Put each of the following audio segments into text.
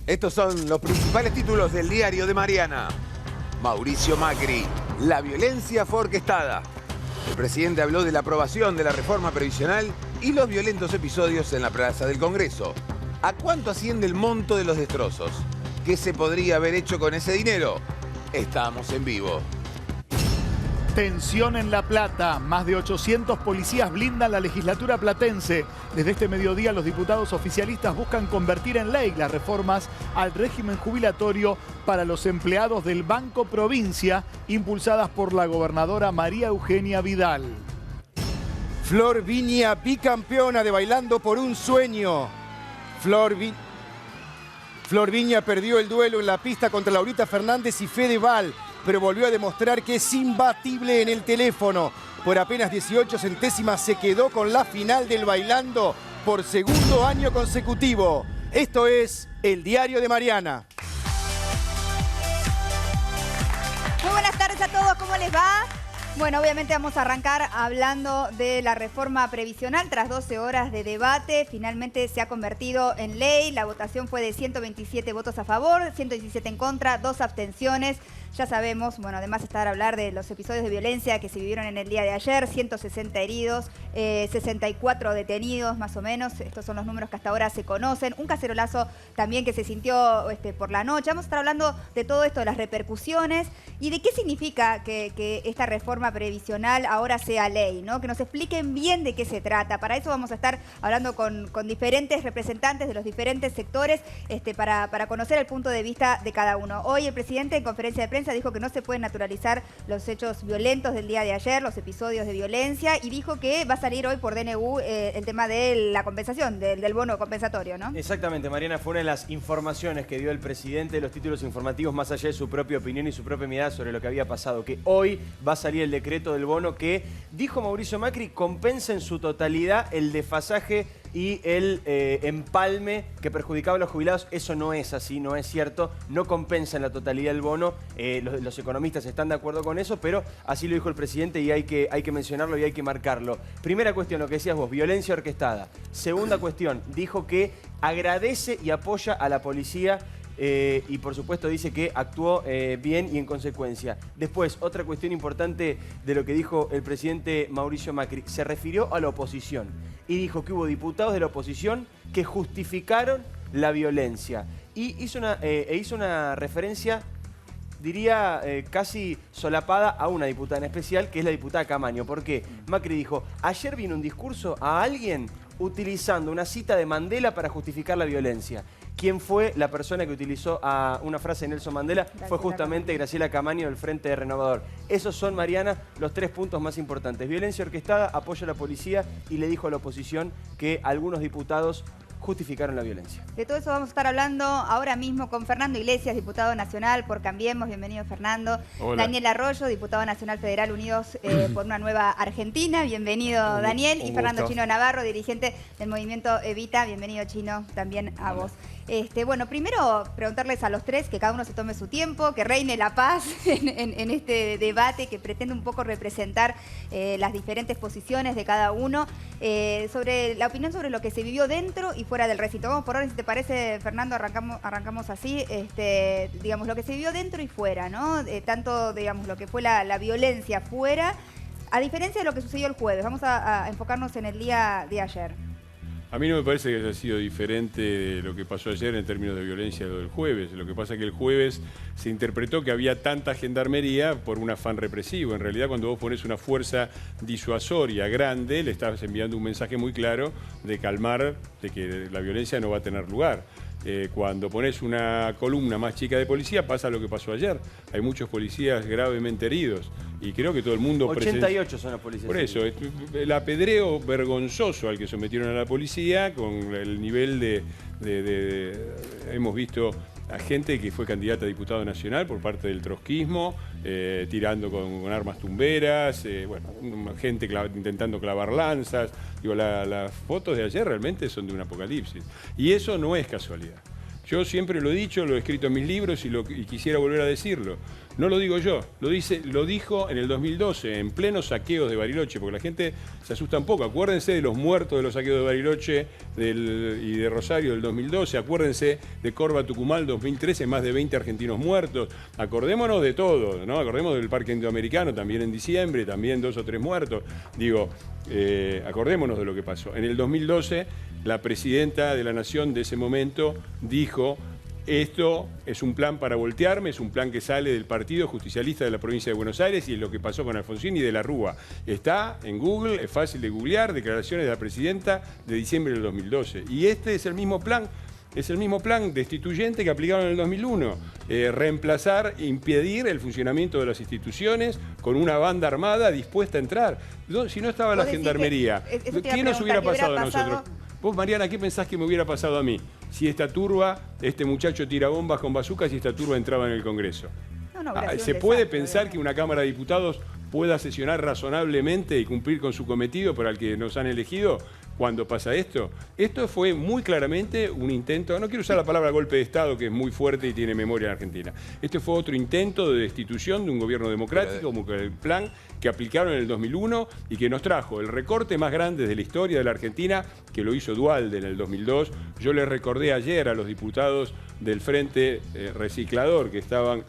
Estos son los principales títulos del diario de Mariana. Mauricio Macri, la violencia fue orquestada. El presidente habló de la aprobación de la reforma previsional y los violentos episodios en la Plaza del Congreso. ¿A cuánto asciende el monto de los destrozos? ¿Qué se podría haber hecho con ese dinero? Estamos en vivo. Tensión en La Plata. Más de 800 policías blindan la legislatura platense. Desde este mediodía los diputados oficialistas buscan convertir en ley las reformas al régimen jubilatorio para los empleados del Banco Provincia, impulsadas por la gobernadora María Eugenia Vidal. Flor Viña, bicampeona de Bailando por un Sueño. Flor Viña perdió el duelo en la pista contra Laurita Fernández y Fedeval, pero volvió a demostrar que es imbatible en el teléfono. Por apenas 18 centésimas se quedó con la final del Bailando por segundo año consecutivo. Esto es el diario de Mariana. Muy buenas tardes a todos, ¿cómo les va? Bueno, obviamente vamos a arrancar hablando de la reforma previsional. Tras 12 horas de debate, finalmente se ha convertido en ley. La votación fue de 127 votos a favor, 117 en contra, 2 abstenciones. Ya sabemos, bueno, además está a hablar de los episodios de violencia que se vivieron en el día de ayer, 160 heridos, 64 detenidos más o menos, estos son los números que hasta ahora se conocen, un cacerolazo también que se sintió por la noche. Vamos a estar hablando de todo esto, de las repercusiones y de qué significa que esta reforma previsional ahora sea ley, ¿no? Que nos expliquen bien de qué se trata. Para eso vamos a estar hablando con diferentes representantes de los diferentes sectores para conocer el punto de vista de cada uno. Hoy el presidente en conferencia de prensa dijo que no se pueden naturalizar los hechos violentos del día de ayer, los episodios de violencia, y dijo que va a salir hoy por DNU el tema de la compensación, del bono compensatorio, ¿no? Exactamente, Mariana, fue una de las informaciones que dio el presidente, los títulos informativos, más allá de su propia opinión y su propia mirada sobre lo que había pasado, que hoy va a salir el decreto del bono que, dijo Mauricio Macri, compensa en su totalidad el desfasaje y el empalme que perjudicaba a los jubilados. Eso no es así, no es cierto, no compensa en la totalidad el bono. Los economistas están de acuerdo con eso, pero así lo dijo el presidente y hay que mencionarlo y hay que marcarlo. Primera cuestión, lo que decías vos, violencia orquestada. Segunda cuestión, dijo que agradece y apoya a la policía y por supuesto dice que actuó bien y en consecuencia. Después, otra cuestión importante de lo que dijo el presidente Mauricio Macri, se refirió a la oposición y dijo que hubo diputados de la oposición que justificaron la violencia y hizo una referencia, diría casi solapada, a una diputada en especial, que es la diputada Camaño. ¿Por qué? Macri dijo, ayer vino un discurso a alguien utilizando una cita de Mandela para justificar la violencia. ¿Quién fue la persona que utilizó una frase de Nelson Mandela? Fue justamente Graciela Camaño del Frente Renovador. Esos son, Mariana, los 3 puntos más importantes. Violencia orquestada, apoyo a la policía y le dijo a la oposición que algunos diputados justificaron la violencia. De todo eso vamos a estar hablando ahora mismo con Fernando Iglesias, diputado nacional por Cambiemos. Bienvenido, Fernando. Hola. Daniel Arroyo, diputado nacional federal Unidos por una Nueva Argentina. Bienvenido, Daniel. Y Fernando Chino Navarro, dirigente del movimiento Evita. Bienvenido, Chino, también a vos. Bueno, primero preguntarles a los tres que cada uno se tome su tiempo, que reine la paz en este debate que pretende un poco representar las diferentes posiciones de cada uno, sobre la opinión sobre lo que se vivió dentro y fuera del recinto. Vamos por orden, si te parece, Fernando, arrancamos así, digamos, lo que se vivió dentro y fuera, ¿no? Tanto, digamos, lo que fue la violencia fuera, a diferencia de lo que sucedió el jueves. Vamos a enfocarnos en el día de ayer. A mí no me parece que haya sido diferente de lo que pasó ayer en términos de violencia de lo del jueves. Lo que pasa es que el jueves se interpretó que había tanta gendarmería por un afán represivo. En realidad, cuando vos pones una fuerza disuasoria grande, le estás enviando un mensaje muy claro de calmar, de que la violencia no va a tener lugar. Cuando pones una columna más chica de policía, pasa lo que pasó ayer. Hay muchos policías gravemente heridos. Y creo que todo el mundo... 88 son los policías. Por eso, el apedreo vergonzoso al que sometieron a la policía, con el nivel hemos visto a gente que fue candidata a diputado nacional por parte del trotskismo, tirando con armas tumberas, gente intentando clavar lanzas. Digo, las fotos de ayer realmente son de un apocalipsis. Y eso no es casualidad. Yo siempre lo he dicho, lo he escrito en mis libros y quisiera volver a decirlo. No lo digo yo, lo dijo en el 2012, en plenos saqueos de Bariloche, porque la gente se asusta un poco. Acuérdense de los muertos de los saqueos de Bariloche y de Rosario del 2012, acuérdense de Córdoba, Tucumán 2013, más de 20 argentinos muertos. Acordémonos de todo, ¿no? Acordémonos del Parque Indoamericano también en diciembre, también 2 o 3 muertos. Digo, acordémonos de lo que pasó. En el 2012, la presidenta de la Nación de ese momento dijo: esto es un plan para voltearme, es un plan que sale del Partido Justicialista de la provincia de Buenos Aires y es lo que pasó con Alfonsín y de la Rúa. Está en Google, es fácil de googlear, declaraciones de la presidenta de diciembre del 2012. Y este es el mismo plan. Es el mismo plan destituyente que aplicaron en el 2001. Reemplazar, impedir el funcionamiento de las instituciones con una banda armada dispuesta a entrar. Si no estaba la gendarmería, ¿qué nos hubiera pasado a nosotros? Vos, Mariana, ¿qué pensás que me hubiera pasado a mí si esta turba, este muchacho tira bombas con bazucas y esta turba entraba en el Congreso? ¿Se puede pensar que una Cámara de Diputados pueda sesionar razonablemente y cumplir con su cometido para el que nos han elegido cuando pasa esto? Esto fue muy claramente un intento, no quiero usar la palabra golpe de Estado, que es muy fuerte y tiene memoria en Argentina. Este fue otro intento de destitución de un gobierno democrático, como el plan que aplicaron en el 2001 y que nos trajo el recorte más grande de la historia de la Argentina, que lo hizo Duhalde en el 2002. Yo les recordé ayer a los diputados del Frente Reciclador que estaban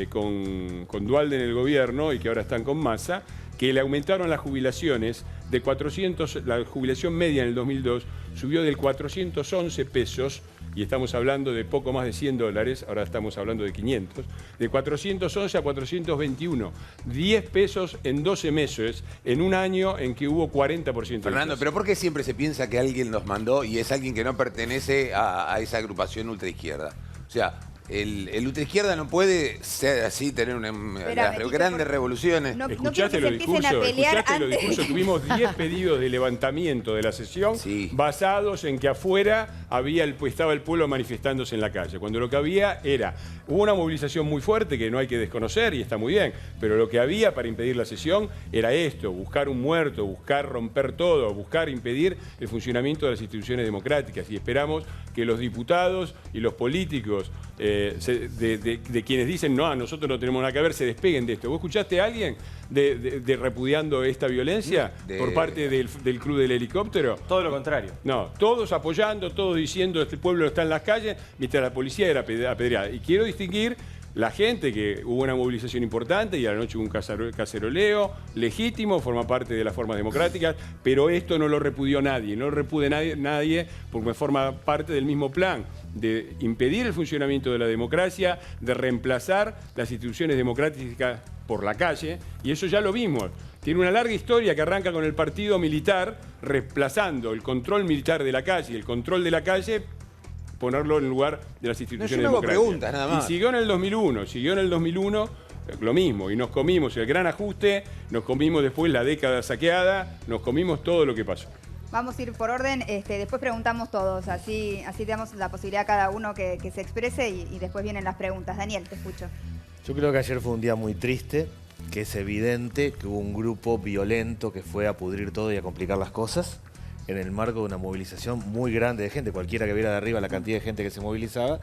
con Duhalde en el gobierno y que ahora están con Massa, que le aumentaron las jubilaciones de 400, la jubilación media en el 2002 subió de 411 pesos, y estamos hablando de poco más de $100, ahora estamos hablando de 500, de 411 a 421, 10 pesos en 12 meses, en un año en que hubo 40%. Fernando, ¿pero por qué siempre se piensa que alguien nos mandó y es alguien que no pertenece a esa agrupación ultraizquierda? O sea, el ultraizquierda no puede ser así, tener las grandes revoluciones. ¿Escuchaste los discursos? Tuvimos 10 pedidos de levantamiento de la sesión basados en que afuera estaba el pueblo manifestándose en la calle. Cuando lo que había hubo una movilización muy fuerte que no hay que desconocer y está muy bien, pero lo que había para impedir la sesión era esto: buscar un muerto, buscar romper todo, buscar impedir el funcionamiento de las instituciones democráticas. Y esperamos que los diputados y los políticos de quienes dicen no, nosotros no tenemos nada que ver, se despeguen de esto. ¿Vos escuchaste a alguien de repudiando esta violencia por parte del Club del Helicóptero? Todo lo contrario. No, todos apoyando, todos diciendo este pueblo está en las calles, mientras la policía era apedreada. Y quiero distinguir la gente, que hubo una movilización importante y a la noche hubo un caceroleo legítimo, forma parte de las formas democráticas, pero esto no lo repudió nadie, no lo repudia nadie porque forma parte del mismo plan de impedir el funcionamiento de la democracia, de reemplazar las instituciones democráticas por la calle, y eso ya lo vimos. Tiene una larga historia que arranca con el partido militar, reemplazando el control militar de la calle y el control de la calle, ponerlo en lugar de las instituciones democráticas. Preguntas, nada más. Y siguió en el 2001, lo mismo, y nos comimos el gran ajuste, nos comimos después la década saqueada, nos comimos todo lo que pasó. Vamos a ir por orden, después preguntamos todos, así damos la posibilidad a cada uno que se exprese y después vienen las preguntas. Daniel, te escucho. Yo creo que ayer fue un día muy triste, que es evidente que hubo un grupo violento que fue a pudrir todo y a complicar las cosas en el marco de una movilización muy grande de gente. Cualquiera que viera de arriba la cantidad de gente que se movilizaba,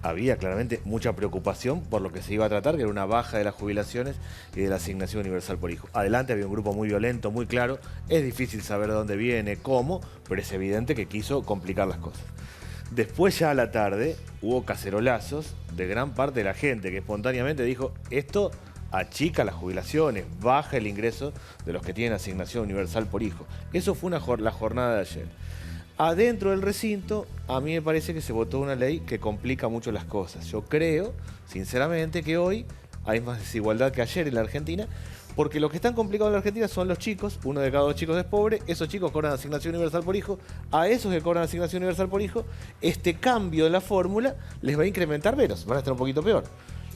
había claramente mucha preocupación por lo que se iba a tratar, que era una baja de las jubilaciones y de la asignación universal por hijo. Adelante había un grupo muy violento, muy claro. Es difícil saber de dónde viene, cómo, pero es evidente que quiso complicar las cosas. Después, ya a la tarde, hubo cacerolazos de gran parte de la gente que espontáneamente dijo: esto achica las jubilaciones, baja el ingreso de los que tienen asignación universal por hijo. Eso fue la jornada de ayer. Adentro del recinto, a mí me parece que se votó una ley que complica mucho las cosas. Yo creo, sinceramente, que hoy hay más desigualdad que ayer en la Argentina, porque los que están complicados en la Argentina son los chicos. 1 de cada 2 chicos es pobre, esos chicos cobran asignación universal por hijo. A esos que cobran asignación universal por hijo, este cambio de la fórmula les va a incrementar menos, van a estar un poquito peor.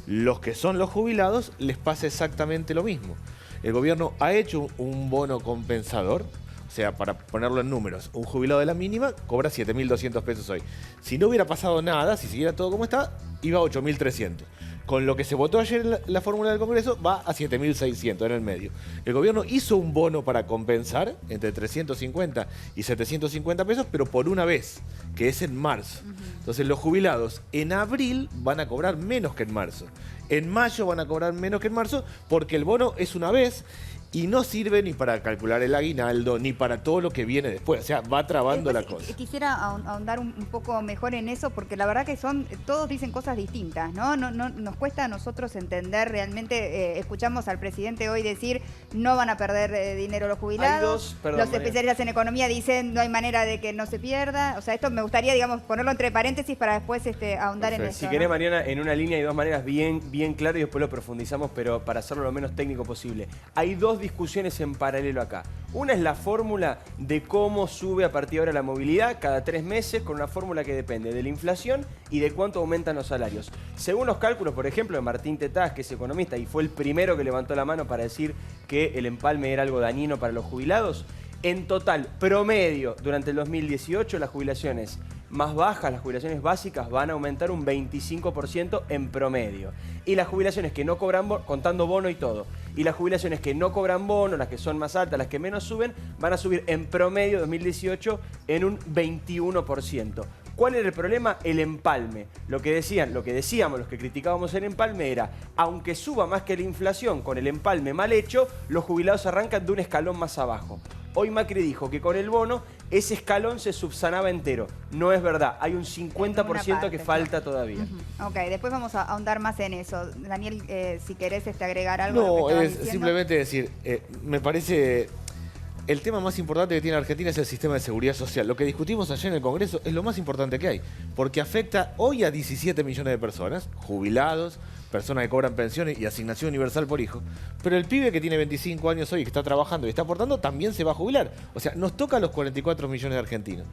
Los que son los jubilados les pasa exactamente lo mismo. El gobierno ha hecho un bono compensador, O sea, para ponerlo en números, un jubilado de la mínima cobra 7.200 pesos hoy. Si no hubiera pasado nada, si siguiera todo como está, iba a 8.300. Con lo que se votó ayer en la fórmula del Congreso, va a 7.600 en el medio. El gobierno hizo un bono para compensar entre 350 y 750 pesos, pero por una vez, que es en marzo. Entonces los jubilados en abril van a cobrar menos que en marzo. En mayo van a cobrar menos que en marzo porque el bono es una vez y no sirve ni para calcular el aguinaldo, ni para todo lo que viene después. O sea, va trabando la cosa. Quisiera ahondar un poco mejor en eso, porque la verdad que todos dicen cosas distintas, ¿no? Nos cuesta a nosotros entender realmente. Escuchamos al presidente hoy decir no van a perder dinero los jubilados. Los especialistas en economía dicen no hay manera de que no se pierda. O sea, esto me gustaría, digamos, ponerlo entre paréntesis para después ahondar en eso. Si querés, Mariana, en una línea y dos maneras bien claro y después lo profundizamos, pero para hacerlo lo menos técnico posible. Hay dos discusiones en paralelo acá. Una es la fórmula de cómo sube a partir de ahora la movilidad cada 3 meses, con una fórmula que depende de la inflación y de cuánto aumentan los salarios. Según los cálculos, por ejemplo, de Martín Tetaz, que es economista y fue el primero que levantó la mano para decir que el empalme era algo dañino para los jubilados, en total, promedio, durante el 2018, las jubilaciones más bajas, las jubilaciones básicas, van a aumentar un 25% en promedio. Y las jubilaciones que no cobran bono, contando bono y todo, y las jubilaciones que no cobran bono, las que son más altas, las que menos suben, van a subir en promedio 2018 en un 21%. ¿Cuál era el problema? El empalme. Lo que decíamos, los que criticábamos el empalme era, aunque suba más que la inflación con el empalme mal hecho, los jubilados arrancan de un escalón más abajo. Hoy Macri dijo que con el bono ese escalón se subsanaba entero. No es verdad, hay un 50% que falta todavía. Ok, después vamos a ahondar más en eso. Daniel, si querés agregar algo. No, es simplemente decir, me parece... El tema más importante que tiene Argentina es el sistema de seguridad social. Lo que discutimos ayer en el Congreso es lo más importante que hay, porque afecta hoy a 17 millones de personas, jubilados, personas que cobran pensiones y asignación universal por hijo, pero el pibe que tiene 25 años hoy, que está trabajando y está aportando, también se va a jubilar. O sea, nos toca a los 44 millones de argentinos.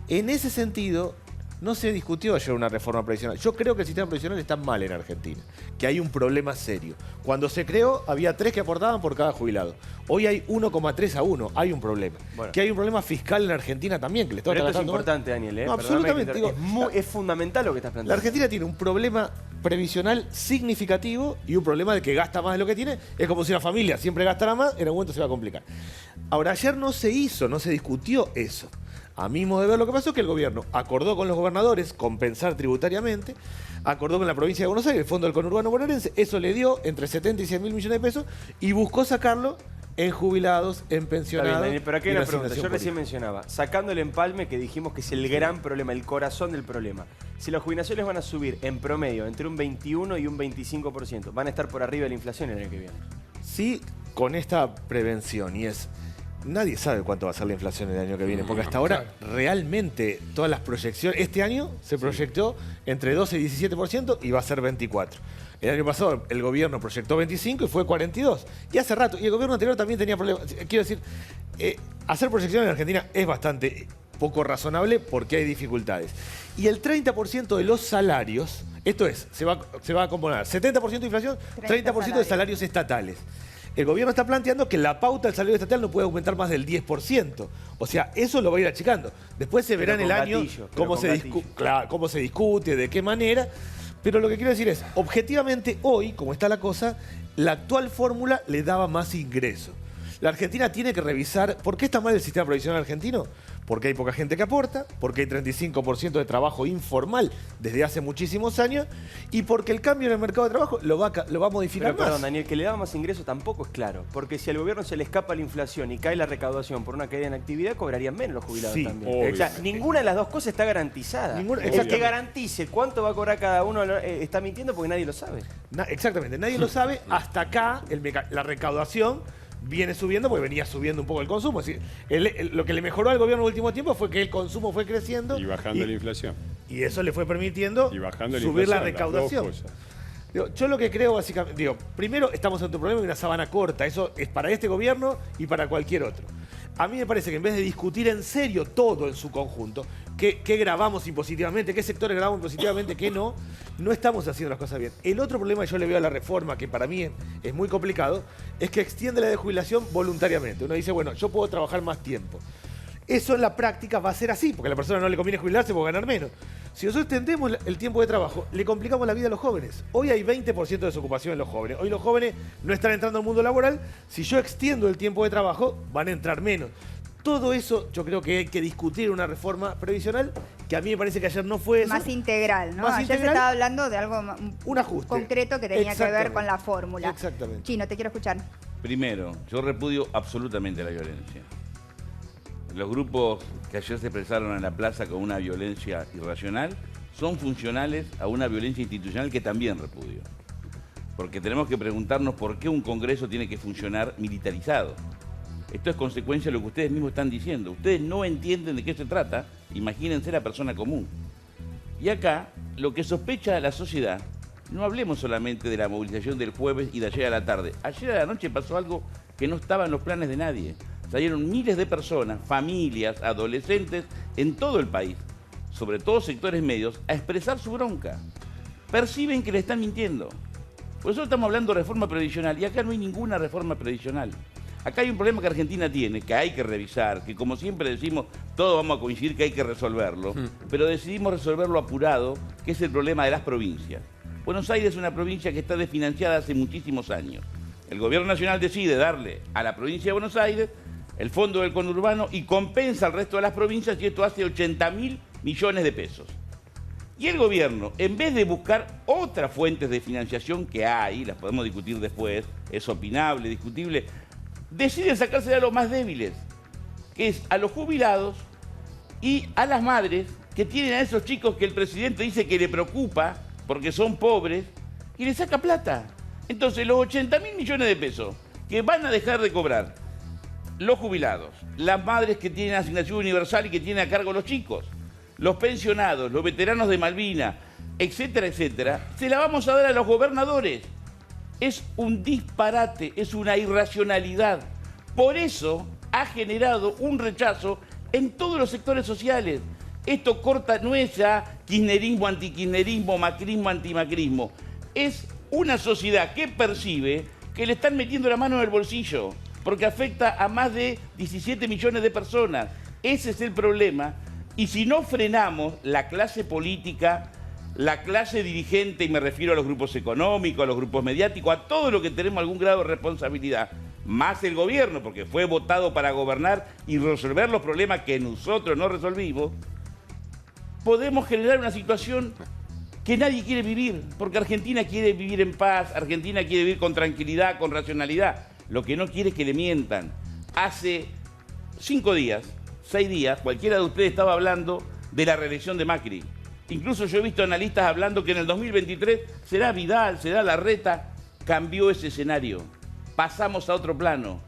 En ese sentido, no se discutió ayer una reforma previsional. Yo creo que el sistema previsional está mal en Argentina, que hay un problema serio. Cuando se creó, había 3 que aportaban por cada jubilado. Hoy hay 1,3 a 1. Hay un problema. Bueno. Que hay un problema fiscal en Argentina también, que le está tratando. Esto es importante, Daniel. No, absolutamente. Digo, es fundamental lo que estás planteando. La Argentina tiene un problema previsional significativo y un problema de que gasta más de lo que tiene. Es como si una familia siempre gastara más, en algún momento se va a complicar. Ahora, ayer no se discutió eso. A mi modo de ver, lo que pasó es que el gobierno acordó con los gobernadores compensar tributariamente, acordó con la provincia de Buenos Aires, el Fondo del Conurbano Bonaerense, eso le dio entre 70 y 100 mil millones de pesos y buscó sacarlo en jubilados, en pensionados. Está bien, Daniel, pero aquí hay una pregunta. Yo recién mencionaba, sacando el empalme, que dijimos que es el gran problema, el corazón del problema. Si las jubilaciones van a subir en promedio entre un 21 y un 25%, van a estar por arriba de la inflación el año que viene. Sí, con esta prevención, y es... Nadie sabe cuánto va a ser la inflación el año que viene, porque hasta ahora realmente todas las proyecciones... Este año se proyectó entre 12 y 17% y va a ser 24%. El año pasado el gobierno proyectó 25 y fue 42. Y hace rato, y el gobierno anterior también tenía problemas. Quiero decir, hacer proyecciones en Argentina es bastante poco razonable porque hay dificultades. Y el 30% de los salarios, esto es, se va a componer 70% de inflación, 30% de salarios estatales. El gobierno está planteando que la pauta del salario estatal no puede aumentar más del 10%. O sea, eso lo va a ir achicando. Después se verá en el año cómo se discute, de qué manera. Pero lo que quiero decir es, objetivamente hoy, como está la cosa, la actual fórmula le daba más ingreso. La Argentina tiene que revisar por qué está mal el sistema previsional argentino. Porque hay poca gente que aporta, porque hay 35% de trabajo informal desde hace muchísimos años y porque el cambio en el mercado de trabajo lo va a modificar más. Perdón, Daniel, que le daba más ingresos tampoco es claro. Porque si al gobierno se le escapa la inflación y cae la recaudación por una caída en actividad, cobrarían menos los jubilados también. O sea, ninguna de las dos cosas está garantizada. El que garantice cuánto va a cobrar cada uno está mintiendo porque nadie lo sabe. Exactamente, nadie lo sabe. Hasta acá la recaudación viene subiendo porque venía subiendo un poco el consumo. Es decir, lo que le mejoró al gobierno en el último tiempo fue que el consumo fue creciendo. Y bajando la inflación. Y eso le fue permitiendo subir la recaudación. Yo lo que creo básicamente, primero estamos ante un problema de una sábana corta. Eso es para este gobierno y para cualquier otro. A mí me parece que en vez de discutir en serio todo en su conjunto, qué grabamos impositivamente, qué sectores grabamos impositivamente, qué no estamos haciendo las cosas bien. El otro problema que yo le veo a la reforma, que para mí es muy complicado, es que extiende la edad de jubilación voluntariamente. Uno dice, bueno, yo puedo trabajar más tiempo. Eso en la práctica va a ser así, porque a la persona no le conviene jubilarse por ganar menos. Si nosotros extendemos el tiempo de trabajo, le complicamos la vida a los jóvenes. Hoy hay 20% de desocupación en los jóvenes. Hoy los jóvenes no están entrando al mundo laboral. Si yo extiendo el tiempo de trabajo, van a entrar menos. Todo eso yo creo que hay que discutir una reforma previsional, que a mí me parece que ayer no fue eso. Más integral, ¿no? Más Ayer integral, se estaba hablando de algo un ajuste concreto que tenía que ver con la fórmula. Exactamente. Chino, te quiero escuchar. Primero, yo repudio absolutamente la violencia. Los grupos que ayer se expresaron en la plaza con una violencia irracional son funcionales a una violencia institucional que también repudio. Porque tenemos que preguntarnos por qué un Congreso tiene que funcionar militarizado. Esto es consecuencia de lo que ustedes mismos están diciendo. Ustedes no entienden de qué se trata, imagínense la persona común. Y acá, lo que sospecha la sociedad, no hablemos solamente de la movilización del jueves y de ayer a la tarde. Ayer a la noche pasó algo que no estaba en los planes de nadie. Salieron miles de personas, familias, adolescentes, en todo el país, sobre todo sectores medios, a expresar su bronca. Perciben que le están mintiendo. Por eso estamos hablando de reforma previsional, y acá no hay ninguna reforma previsional. Acá hay un problema que Argentina tiene, que hay que revisar, que como siempre decimos, todos vamos a coincidir que hay que resolverlo, pero decidimos resolverlo apurado, que es el problema de las provincias. Buenos Aires es una provincia que está desfinanciada hace muchísimos años. El gobierno nacional decide darle a la provincia de Buenos Aires el fondo del conurbano y compensa al resto de las provincias, y esto hace 80.000 millones de pesos. Y el gobierno, en vez de buscar otras fuentes de financiación que hay, las podemos discutir después, es opinable, discutible, deciden sacársela a los más débiles, que es a los jubilados y a las madres que tienen a esos chicos que el presidente dice que le preocupa porque son pobres, y le saca plata. Entonces los 80.000 millones de pesos que van a dejar de cobrar los jubilados, las madres que tienen asignación universal y que tienen a cargo los chicos, los pensionados, los veteranos de Malvinas, etcétera, etcétera, se la vamos a dar a los gobernadores. Es un disparate, es una irracionalidad. Por eso ha generado un rechazo en todos los sectores sociales. Esto corta, no es ya kirchnerismo, antikirchnerismo, macrismo, antimacrismo. Es una sociedad que percibe que le están metiendo la mano en el bolsillo, porque afecta a más de 17 millones de personas. Ese es el problema. Y si no frenamos, la clase política, la clase dirigente, y me refiero a los grupos económicos, a los grupos mediáticos, a todo lo que tenemos algún grado de responsabilidad, más el gobierno, porque fue votado para gobernar y resolver los problemas que nosotros no resolvimos, podemos generar una situación que nadie quiere vivir, porque Argentina quiere vivir en paz, Argentina quiere vivir con tranquilidad, con racionalidad. Lo que no quiere es que le mientan. Hace 5 días, 6 días, cualquiera de ustedes estaba hablando de la reelección de Macri. Incluso yo he visto analistas hablando que en el 2023 será Vidal, será Larreta. Cambió ese escenario. Pasamos a otro plano.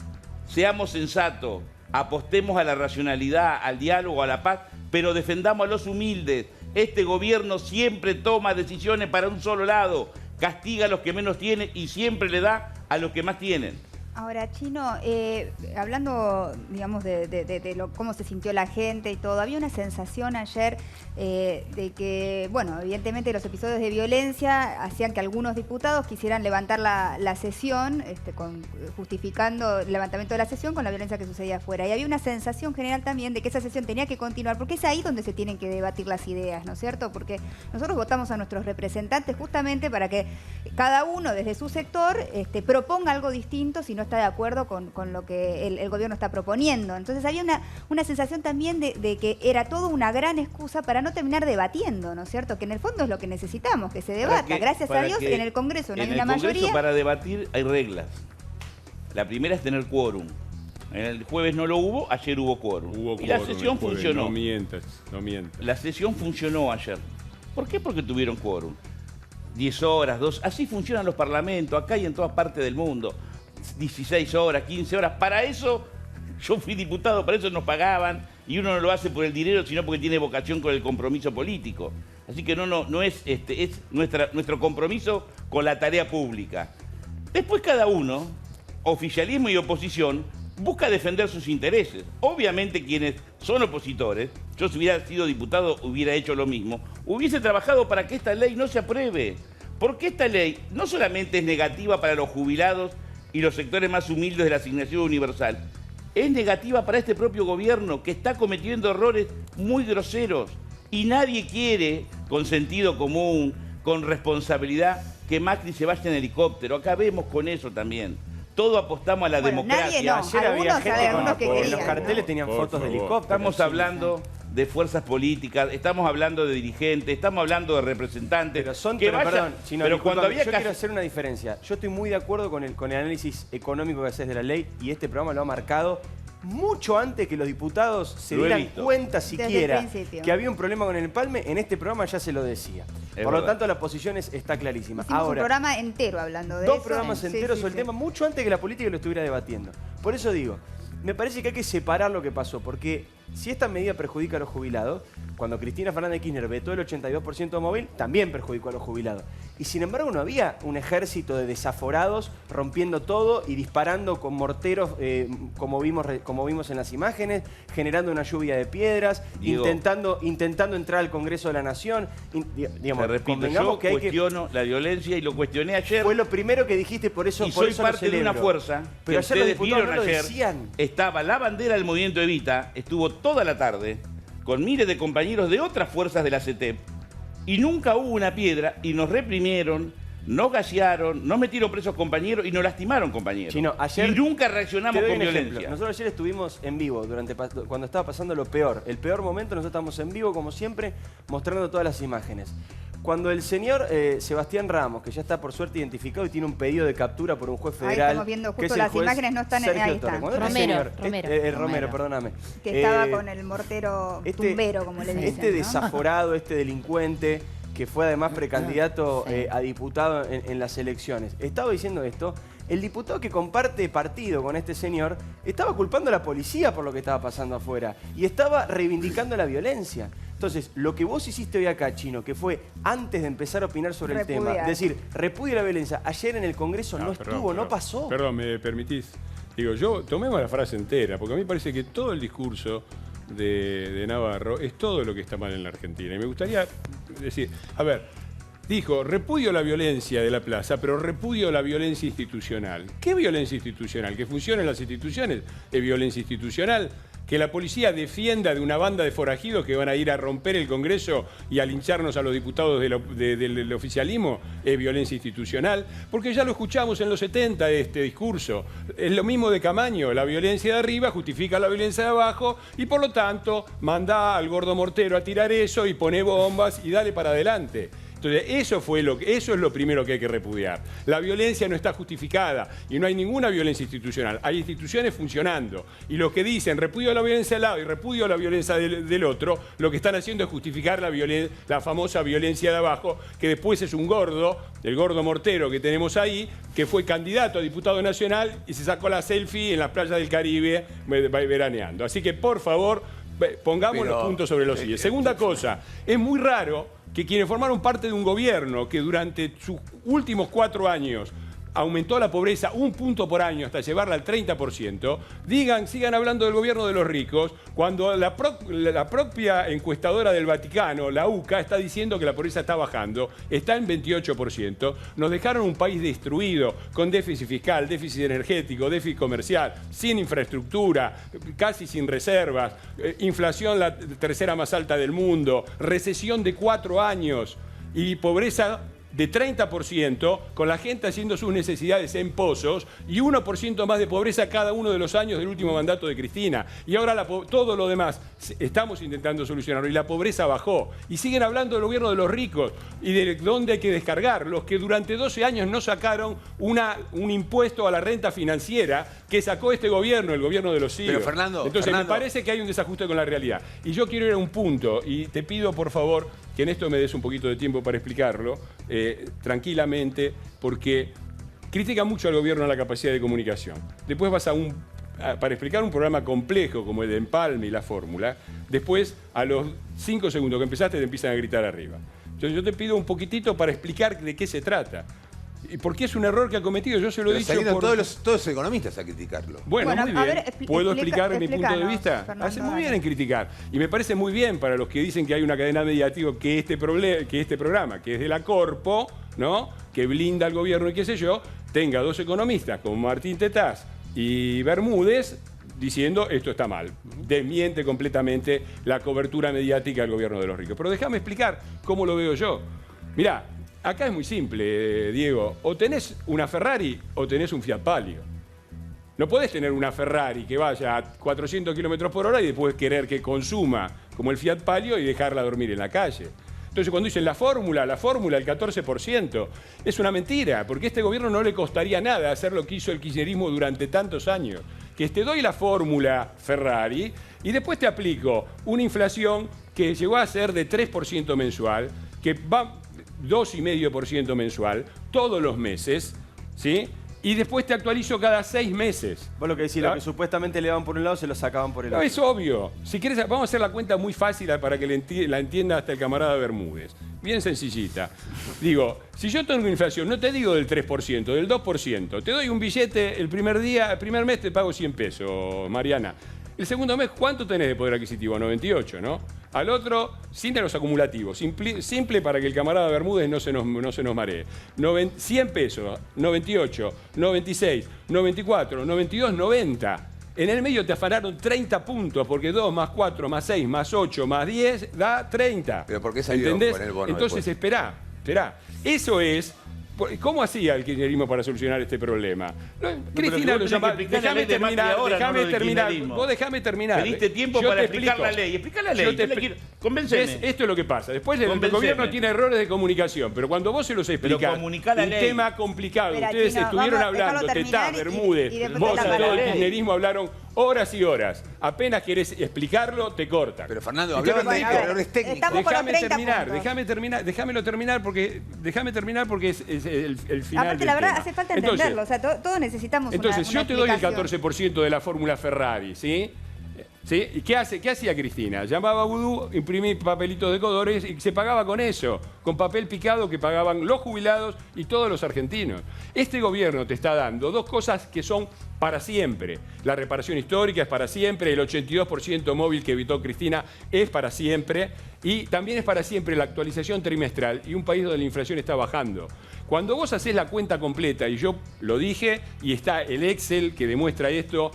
Seamos sensatos, apostemos a la racionalidad, al diálogo, a la paz, pero defendamos a los humildes. Este gobierno siempre toma decisiones para un solo lado, castiga a los que menos tienen y siempre le da a los que más tienen. Ahora, Chino, hablando, digamos, de cómo se sintió la gente y todo, había una sensación ayer de que, bueno, evidentemente los episodios de violencia hacían que algunos diputados quisieran levantar la sesión, justificando el levantamiento de la sesión con la violencia que sucedía afuera. Y había una sensación general también de que esa sesión tenía que continuar, porque es ahí donde se tienen que debatir las ideas, ¿no es cierto? Porque nosotros votamos a nuestros representantes justamente para que cada uno desde su sector proponga algo distinto si no está de acuerdo con lo que el gobierno está proponiendo. Entonces había una sensación también de que era todo una gran excusa para no terminar debatiendo, ¿no es cierto? Que en el fondo es lo que necesitamos, que se debata. Gracias a Dios en el Congreso no hay una mayoría. En el Congreso para debatir hay reglas. La primera es tener quórum. El jueves no lo hubo, ayer hubo quórum. Y la sesión funcionó. No mientas, no mientas. La sesión funcionó ayer. ¿Por qué? Porque tuvieron quórum. 10 horas, 2, así funcionan los parlamentos, acá y en todas partes del mundo. 16 horas, 15 horas. Para eso yo fui diputado, para eso nos pagaban, y uno no lo hace por el dinero, sino porque tiene vocación con el compromiso político. Así que no es nuestro compromiso con la tarea pública. Después cada uno, oficialismo y oposición, busca defender sus intereses. Obviamente quienes son opositores, yo si hubiera sido diputado hubiera hecho lo mismo, hubiese trabajado para que esta ley no se apruebe. Porque esta ley no solamente es negativa para los jubilados y los sectores más humildes de la asignación universal. Es negativa para este propio gobierno que está cometiendo errores muy groseros y nadie quiere, con sentido común, con responsabilidad, que Macri se vaya en helicóptero. Acabemos con eso también. Todo apostamos a la democracia. Nadie no. Ayer había gente algunos que en los querían, carteles ¿no? tenían Por fotos de favor. helicópteros. Estamos hablando de fuerzas políticas, estamos hablando de dirigentes, estamos hablando de representantes. Pero cuando había yo quiero hacer una diferencia. Yo estoy muy de acuerdo con el análisis económico que haces de la ley y este programa lo ha marcado mucho antes que los diputados se Lo he dieran visto. cuenta Desde siquiera el principio. que había un problema con el empalme. En este programa ya se lo decía. Por lo verdad. tanto, la posición está clarísima. Hicimos un Ahora, programa entero hablando de dos eso. programas Sí, enteros sí, sobre el sí. tema, mucho antes que la política lo estuviera debatiendo. Por eso digo, me parece que hay que separar lo que pasó, porque si esta medida perjudica a los jubilados, cuando Cristina Fernández de Kirchner vetó el 82% de móvil, también perjudicó a los jubilados. Y sin embargo no había un ejército de desaforados rompiendo todo y disparando con morteros, como vimos en las imágenes, generando una lluvia de piedras, Diego, intentando entrar al Congreso de la Nación. Digamos, Te repito, convengamos yo que hay que... cuestiono la violencia y lo cuestioné ayer. Fue lo primero que dijiste, por eso Y por soy eso lo parte de celebro. una fuerza Pero que ayer los ustedes diputados vieron no lo ayer. decían. Estaba la bandera del movimiento Evita, estuvo toda la tarde con miles de compañeros de otras fuerzas de la CETEP y nunca hubo una piedra y nos reprimieron, nos gasearon, nos metieron presos compañeros y nos lastimaron compañeros. Chino, ayer y nunca te reaccionamos doy con un ejemplo. violencia. Nosotros ayer estuvimos en vivo cuando estaba pasando lo peor. El peor momento, nosotros estábamos en vivo, como siempre, mostrando todas las imágenes. Cuando el señor Sebastián Ramos, que ya está por suerte identificado y tiene un pedido de captura por un juez Ahí federal. estamos viendo que justo es el las juez imágenes, no están Sergio ahí Torres. está. Cuando este Romero, señor, Romero, perdóname. Que estaba con el mortero tumbero, como le dicen. Este ¿no? desaforado, este delincuente, que fue además precandidato a diputado en las elecciones. Estaba diciendo esto, el diputado que comparte partido con este señor estaba culpando a la policía por lo que estaba pasando afuera y estaba reivindicando la violencia. Entonces, lo que vos hiciste hoy acá, Chino, que fue antes de empezar a opinar sobre el tema, es decir, repudia la violencia, ayer en el Congreso no estuvo, no pasó. Perdón, ¿me permitís? Digo, tomemos la frase entera, porque a mí me parece que todo el discurso de Navarro es todo lo que está mal en la Argentina. Y me gustaría decir, a ver, dijo, repudio la violencia de la plaza, pero repudio la violencia institucional. ¿Qué violencia institucional? ¿Que funcionen las instituciones? ¿Es violencia institucional? ¿Que la policía defienda de una banda de forajidos que van a ir a romper el Congreso y a lincharnos a los diputados del oficialismo? ¿Es violencia institucional? Porque ya lo escuchamos en los 70 este discurso. Es lo mismo de Camaño, la violencia de arriba justifica la violencia de abajo y por lo tanto manda al gordo mortero a tirar eso y pone bombas y dale para adelante. Entonces, eso es lo primero que hay que repudiar. La violencia no está justificada y no hay ninguna violencia institucional. Hay instituciones funcionando. Y los que dicen repudio la violencia del lado y repudio la violencia del otro, lo que están haciendo es justificar la famosa violencia de abajo, que después es un gordo, el gordo mortero que tenemos ahí, que fue candidato a diputado nacional y se sacó la selfie en las playas del Caribe veraneando. Así que, por favor, pongamos los puntos sobre los i. Segunda cosa, es muy raro que quienes formaron parte de un gobierno que durante sus últimos 4 años aumentó la pobreza 1 punto por año hasta llevarla al 30%, sigan hablando del gobierno de los ricos, cuando la propia encuestadora del Vaticano, la UCA, está diciendo que la pobreza está bajando, está en 28%, nos dejaron un país destruido, con déficit fiscal, déficit energético, déficit comercial, sin infraestructura, casi sin reservas, inflación la tercera más alta del mundo, recesión de 4 años y pobreza de 30%, con la gente haciendo sus necesidades en pozos y 1% más de pobreza cada uno de los años del último mandato de Cristina. Y ahora todo lo demás estamos intentando solucionarlo y la pobreza bajó. Y siguen hablando del gobierno de los ricos y de dónde hay que descargar. Los que durante 12 años no sacaron un impuesto a la renta financiera que sacó este gobierno, el gobierno de los siglos. Pero Entonces me parece que hay un desajuste con la realidad. Y yo quiero ir a un punto y te pido por favor que en esto me des un poquito de tiempo para explicarlo, tranquilamente, porque critica mucho al gobierno en la capacidad de comunicación. Después vas para explicar un programa complejo como el de Empalme y la fórmula, después a los 5 segundos que empezaste te empiezan a gritar arriba. Entonces yo te pido un poquitito para explicar de qué se trata. ¿Y por qué es un error que ha cometido? Yo se lo he dicho salieron por... todos los economistas a criticarlo. Bueno, muy a bien. ver, ¿Puedo explicar mi punto de explícanos, vista? Fernando, Hace muy dale. bien en criticar. Y me parece muy bien para los que dicen que hay una cadena mediática que este programa, que es de la Corpo, ¿no?, que blinda al gobierno y qué sé yo, tenga dos economistas como Martín Tetaz y Bermúdez diciendo esto está mal. Desmiente completamente la cobertura mediática del gobierno de los ricos. Pero déjame explicar cómo lo veo yo. Mirá, acá es muy simple, Diego. O tenés una Ferrari o tenés un Fiat Palio. No podés tener una Ferrari que vaya a 400 kilómetros por hora y después querer que consuma como el Fiat Palio y dejarla dormir en la calle. Entonces, cuando dicen la fórmula, el 14%, es una mentira, porque a este gobierno no le costaría nada hacer lo que hizo el kirchnerismo durante tantos años. Que te doy la fórmula Ferrari y después te aplico una inflación que llegó a ser de 3% mensual, que va 2,5% mensual, todos los meses, ¿sí? Y después te actualizo cada 6 meses. Vos lo que decís, lo que supuestamente le daban por un lado, se lo sacaban por el otro. No, es obvio. Si quieres, vamos a hacer la cuenta muy fácil para que la entienda hasta el camarada Bermúdez. Bien sencillita. Digo, si yo tengo una inflación, no te digo del 3%, del 2%. Te doy un billete el primer mes te pago 100 pesos, Mariana. El segundo mes, ¿cuánto tenés de poder adquisitivo? 98, ¿no? Al otro, sin de los acumulativos. Simple para que el camarada Bermúdez no se nos maree. 100 pesos, 98, 96, 94, 92, 90. En el medio te afanaron 30 puntos, porque 2 más 4 más 6 más 8 más 10 da 30. ¿Pero por qué salió ¿entendés? con el bono Entonces, después? esperá. Eso es... ¿Cómo hacía el kirchnerismo para solucionar este problema? Cristina lo llama... Déjame terminar. Vos déjame terminar. Pediste tiempo para explicar la ley. Explica la ley. Convénceme. Esto es lo que pasa. Después el gobierno tiene errores de comunicación, pero cuando vos se los explicás, un tema complicado, Espera, ustedes Chino, estuvieron vamos, hablando, déjalo terminar Tetaz, Bermúdez, y después vos te y la todo el palabra. kirchnerismo hablaron horas y horas. Apenas querés explicarlo, te cortan. Pero Fernando, hablaban de errores técnicos. Estamos con los 30 puntos. Déjame terminar porque es el final. Aparte, del la verdad, tema. hace falta Entonces, entenderlo. O sea, todos necesitamos entonces, una yo te doy el explicación. 14% de la fórmula Ferrari, ¿sí? ¿Sí? ¿Y qué hacía Cristina? Llamaba a Vudú, imprimía papelitos de colores y se pagaba con eso, con papel picado que pagaban los jubilados y todos los argentinos. Este gobierno te está dando dos cosas que son para siempre. La reparación histórica es para siempre, el 82% móvil que evitó Cristina es para siempre y también es para siempre la actualización trimestral y un país donde la inflación está bajando. Cuando vos hacés la cuenta completa, y yo lo dije, y está el Excel que demuestra esto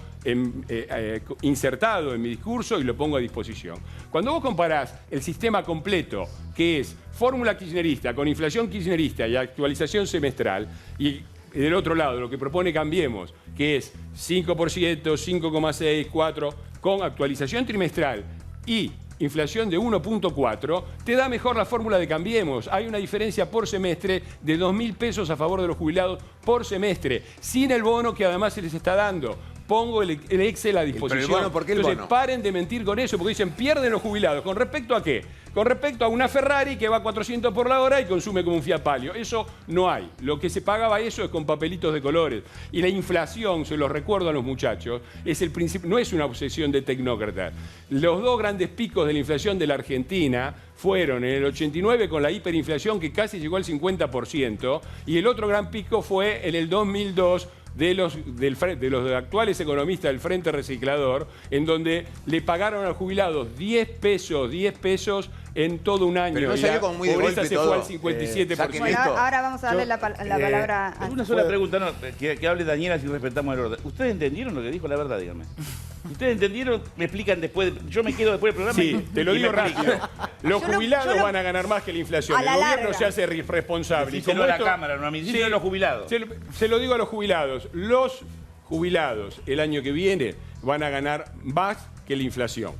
insertado en mi discurso y lo pongo a disposición. Cuando vos comparás el sistema completo, que es fórmula kirchnerista con inflación kirchnerista y actualización semestral, y del otro lado lo que propone Cambiemos, que es 5%, 5,6, 4%, con actualización trimestral y inflación de 1,4, te da mejor la fórmula de Cambiemos. Hay una diferencia por semestre de 2.000 pesos a favor de los jubilados por semestre, sin el bono que además se les está dando. Pongo el Excel a disposición. Pero el bono, ¿por qué el bono? Entonces, paren de mentir con eso, porque dicen, pierden los jubilados. ¿Con respecto a qué? Con respecto a una Ferrari que va a 400 por la hora y consume como un Fiat Palio. Eso no hay. Lo que se pagaba eso es con papelitos de colores. Y la inflación, se los recuerdo a los muchachos, es el principio, no es una obsesión de tecnócratas. Los dos grandes picos de la inflación de la Argentina fueron en el 89 con la hiperinflación que casi llegó al 50%, y el otro gran pico fue en el 2002 de los actuales economistas del Frente Reciclador, en donde le pagaron a los jubilados 10 pesos en todo un año. Pero no salió como muy de pobreza golpe se todo. fue al 57%. Bueno, ahora vamos a darle la palabra a... Una sola pregunta, no, que hable Daniela si respetamos el orden. ¿Ustedes entendieron lo que dijo? La verdad, díganme. ¿Ustedes entendieron? Me explican después. Yo me quedo después del programa. Sí, te lo digo rápido. Los jubilados van a ganar más que la inflación. A El la gobierno larga. se hace responsable. Díselo a la Cámara, no a mí, díselo a los jubilados. Se lo digo a los jubilados. Los jubilados el año que viene van a ganar más que la inflación.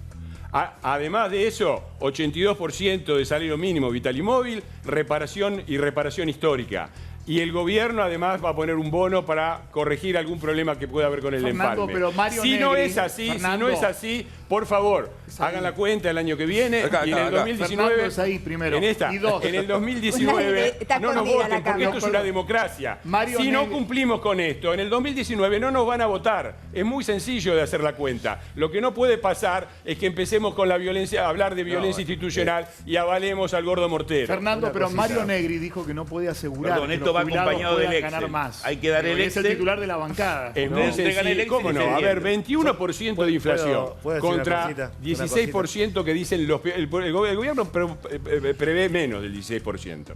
Además de eso, 82% de salario mínimo vital y móvil, reparación y reparación histórica. Y el gobierno además va a poner un bono para corregir algún problema que pueda haber con el Fernando, empalme. pero Mario Si no Negri, es así, Fernando. si no es así, por favor, hagan la cuenta el año que viene y en el 2019 Fernando es ahí primero. en esta, Y dos. en el 2019 Está no nos escondida voten la porque cámara. esto es una democracia. Mario Si no Negri. cumplimos con esto, en el 2019 no nos van a votar. Es muy sencillo de hacer la cuenta. Lo que no puede pasar es que empecemos con la violencia, a hablar de violencia institucional y avalemos al gordo Mortero. Fernando, pero Mario Negri dijo que no puede asegurar Perdón, que esto los va jubilados acompañado del puedan Excel. ganar más. Hay que dar el Es el Excel. titular de la bancada. Es No, muy usted gana el sencillo. Excel ¿Cómo y no? se A ver, pierde. 21% de inflación ¿puedo decir una contra cosita? 16% que dicen el gobierno prevé menos del 16%.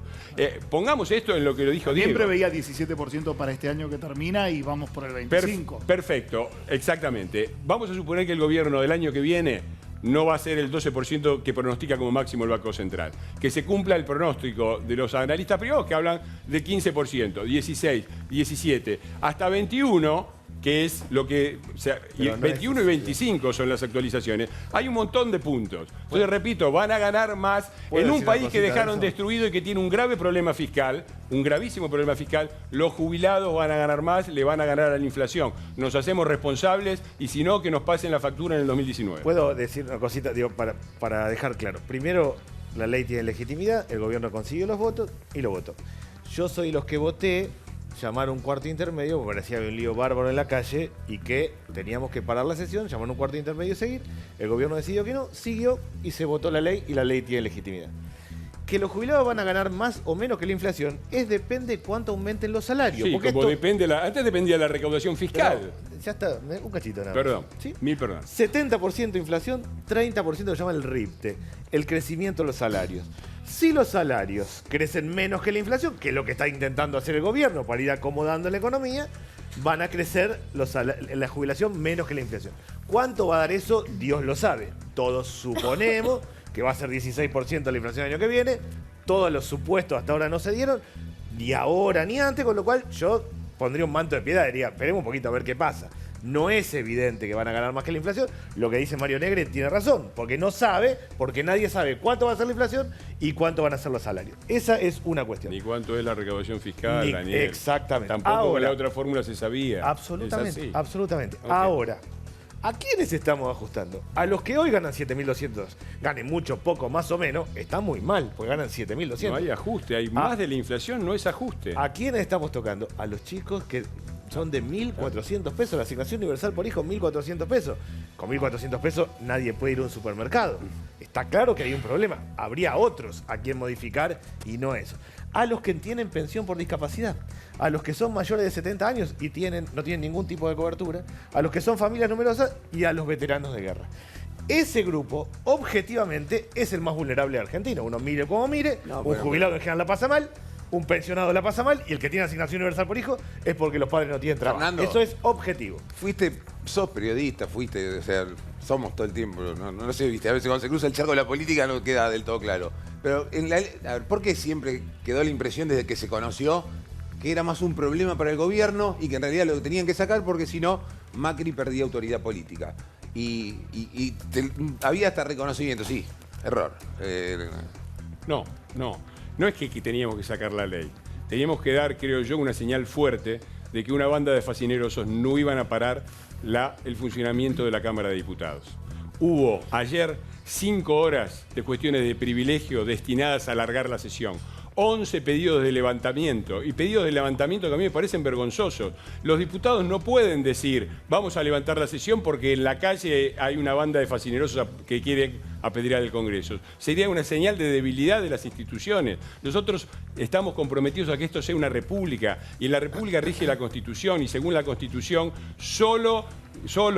Pongamos esto en lo que lo dijo También Diego. preveía 17% para este año que termina y vamos por el 25%. Perfecto, exactamente. Vamos a suponer que el gobierno del año que viene no va a ser el 12% que pronostica como máximo el Banco Central. Que se cumpla el pronóstico de los analistas privados que hablan de 15%, 16, 17, hasta 21%, que es lo que... O sea, y Pero no 21 y 25 son las actualizaciones. Hay un montón de puntos. Entonces, repito, van a ganar más ¿Puedo en un decir una país que cosita de dejaron eso? destruido y que tiene un grave problema fiscal, un gravísimo problema fiscal. Los jubilados van a ganar más, le van a ganar a la inflación. Nos hacemos responsables y si no, que nos pasen la factura en el 2019. Puedo decir una cosita, digo, para dejar claro. Primero, la ley tiene legitimidad, el gobierno consiguió los votos y lo votó. Yo soy los que voté llamar a un cuarto intermedio, porque parecía que había un lío bárbaro en la calle y que teníamos que parar la sesión, llamar a un cuarto intermedio y seguir. El gobierno decidió que no, siguió y se votó la ley y la ley tiene legitimidad. Que los jubilados van a ganar más o menos que la inflación depende cuánto aumenten los salarios. Sí, porque como depende antes dependía de la recaudación fiscal. Pero, ya está, un cachito nada más. Perdón, ¿Sí? mil perdón. 70% inflación, 30% lo llama el RIPTE, el crecimiento de los salarios. Si los salarios crecen menos que la inflación, que es lo que está intentando hacer el gobierno para ir acomodando la economía, van a crecer la jubilación menos que la inflación. ¿Cuánto va a dar eso? Dios lo sabe. Todos suponemos que va a ser 16% la inflación el año que viene. Todos los supuestos hasta ahora no se dieron, ni ahora ni antes, con lo cual yo pondría un manto de piedad y diría, esperemos un poquito a ver qué pasa. No es evidente que van a ganar más que la inflación. Lo que dice Mario Negre tiene razón, porque no sabe, porque nadie sabe cuánto va a ser la inflación y cuánto van a ser los salarios. Esa es una cuestión. Ni cuánto es la recaudación fiscal, Ni- Daniel. exactamente. Tampoco Ahora- con la otra fórmula se sabía. Absolutamente, Es así. absolutamente. Ok. Ahora, ¿a quiénes estamos ajustando? A los que hoy ganan 7.200, ganen mucho, poco, más o menos, está muy mal, porque ganan 7.200. No hay ajuste, hay más de la inflación, no es ajuste. ¿A quiénes estamos tocando? A los chicos que son de 1.400 pesos, la asignación universal por hijo, 1.400 pesos. Con 1.400 pesos nadie puede ir a un supermercado. Está claro que hay un problema. Habría otros a quien modificar y no eso. A los que tienen pensión por discapacidad, a los que son mayores de 70 años y no tienen ningún tipo de cobertura, a los que son familias numerosas y a los veteranos de guerra. Ese grupo, objetivamente, es el más vulnerable de Argentina. Uno mire como mire, un jubilado en general la pasa mal, un pensionado la pasa mal y el que tiene asignación universal por hijo es porque los padres no tienen trabajo. Fernando. Eso es objetivo. Sos periodista, o sea, somos todo el tiempo, no sé, viste, a veces cuando se cruza el charco de la política no queda del todo claro. Pero, a ver, ¿por qué siempre quedó la impresión desde que se conoció que era más un problema para el gobierno y que en realidad lo tenían que sacar porque si no, Macri perdía autoridad política? Había hasta reconocimiento, sí, error. No es que teníamos que sacar la ley. Teníamos que dar, creo yo, una señal fuerte de que una banda de fascinerosos no iban a parar el funcionamiento de la Cámara de Diputados. Hubo ayer 5 horas de cuestiones de privilegio destinadas a alargar la sesión. 11 pedidos de levantamiento, y pedidos de levantamiento que a mí me parecen vergonzosos. Los diputados no pueden decir, vamos a levantar la sesión porque en la calle hay una banda de fascinerosos que quieren apedrear el Congreso. Sería una señal de debilidad de las instituciones. Nosotros estamos comprometidos a que esto sea una república, y en la república rige la Constitución, y según la Constitución solo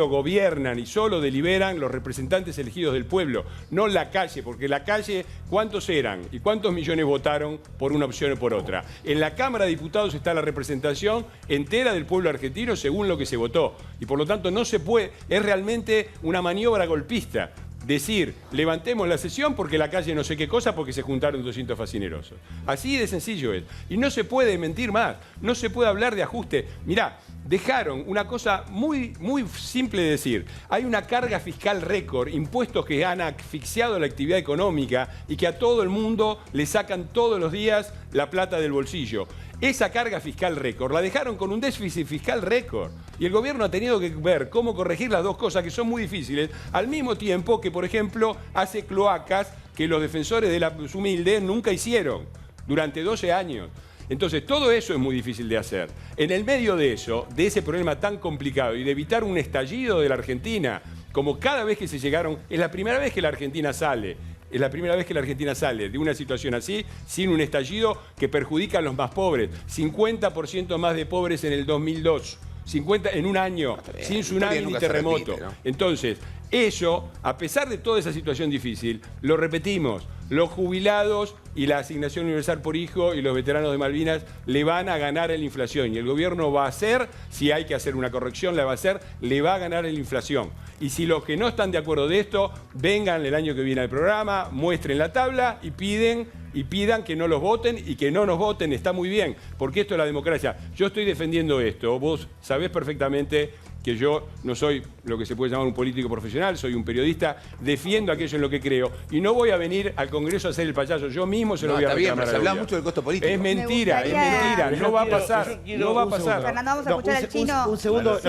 gobiernan y solo deliberan los representantes elegidos del pueblo, no la calle, porque la calle, ¿cuántos eran y cuántos millones votaron por una opción o por otra? En la Cámara de Diputados está la representación entera del pueblo argentino según lo que se votó, y por lo tanto no se puede, es realmente una maniobra golpista decir, levantemos la sesión porque la calle no sé qué cosa, porque se juntaron 200 fascinerosos. Así de sencillo es. Y no se puede mentir más, no se puede hablar de ajuste. Mirá, dejaron una cosa muy, muy simple de decir. Hay una carga fiscal récord, impuestos que han asfixiado la actividad económica y que a todo el mundo le sacan todos los días la plata del bolsillo. Esa carga fiscal récord la dejaron con un déficit fiscal récord. Y el gobierno ha tenido que ver cómo corregir las dos cosas que son muy difíciles, al mismo tiempo que, por ejemplo, hace cloacas que los defensores de los humildes nunca hicieron durante 12 años. Entonces, todo eso es muy difícil de hacer. En el medio de eso, de ese problema tan complicado y de evitar un estallido de la Argentina, como cada vez que se llegaron, es la primera vez que la Argentina sale Es la primera vez que la Argentina sale de una situación así, sin un estallido que perjudica a los más pobres. 50% más de pobres en el 2002. 50 en un año, sin tsunami ni terremoto. Repite, ¿no? Entonces, eso, a pesar de toda esa situación difícil, lo repetimos, los jubilados y la asignación universal por hijo y los veteranos de Malvinas le van a ganar en la inflación. Y el gobierno va a hacer, si hay que hacer una corrección, la va a hacer, le va a ganar en la inflación. Y si los que no están de acuerdo de esto, vengan el año que viene al programa, muestren la tabla y pidan que no los voten y que no nos voten. Está muy bien, porque esto es la democracia. Yo estoy defendiendo esto. Vos sabés perfectamente que yo no soy lo que se puede llamar un político profesional, soy un periodista, defiendo aquello en lo que creo y no voy a venir al Congreso a hacer el payaso. Yo mismo se lo voy a está bien, reclamar. pero se al habla gobierno. mucho del costo político. Es mentira, es gustaría- mentira. Yo No va a quiero- pasar. yo quiero No va a un pasar. segundo. Fernando, vamos a escuchar al chino. Un segundo, Sí.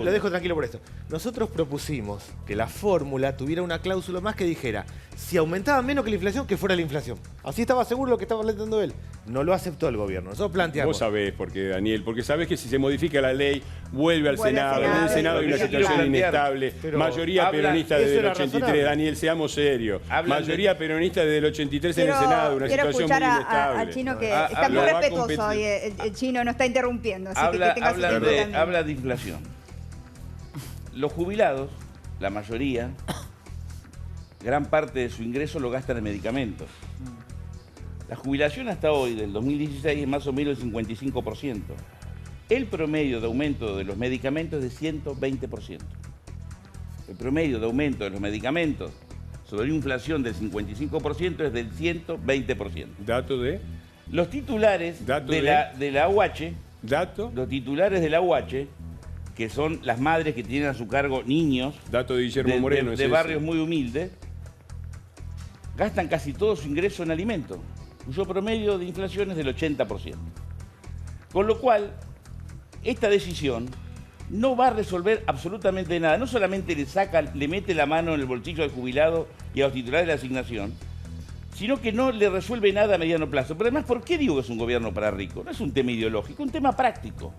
lo dejo tranquilo por esto. Nosotros propusimos que la fórmula tuviera una cláusula más que dijera, si aumentaba menos que la inflación, que fuera la inflación. Así estaba seguro lo que estaba planteando él. No lo aceptó el gobierno. Nosotros planteamos. Vos sabés por qué, Daniel, porque sabés que si se modifica la ley, vuelve al Vuelve al Senado. En Senado. el Senado hay una Lo que yo situación quiero plantear, inestable. pero Mayoría habla- peronista eso desde el era 83, razonable. Daniel, seamos serios. Hablan Mayoría peronista desde el 83 en el Senado, una Quiero situación escuchar muy inestable. al chino que Ah, está muy lo va a respetuoso competir. hoy, el chino no está interrumpiendo, así que tenga su tiempo también. Habla de inflación. Los jubilados, la mayoría, gran parte de su ingreso lo gastan en medicamentos. La jubilación hasta hoy, del 2016, es más o menos el 55%. El promedio de aumento de los medicamentos es de 120%. El promedio de aumento de los medicamentos sobre una inflación del 55% es del 120%. Dato de. Los titulares Dato de la UH, Dato. los titulares de la UH, que son las madres que tienen a su cargo niños Dato de Guillermo Moreno. es de ese. barrios muy humildes, gastan casi todo su ingreso en alimentos, cuyo promedio de inflación es del 80%. Con lo cual, esta decisión no va a resolver absolutamente nada. No solamente le mete la mano en el bolsillo al jubilado y a los titulares de la asignación, sino que no le resuelve nada a mediano plazo. Pero además, ¿por qué digo que es un gobierno para ricos? No es un tema ideológico, es un tema práctico.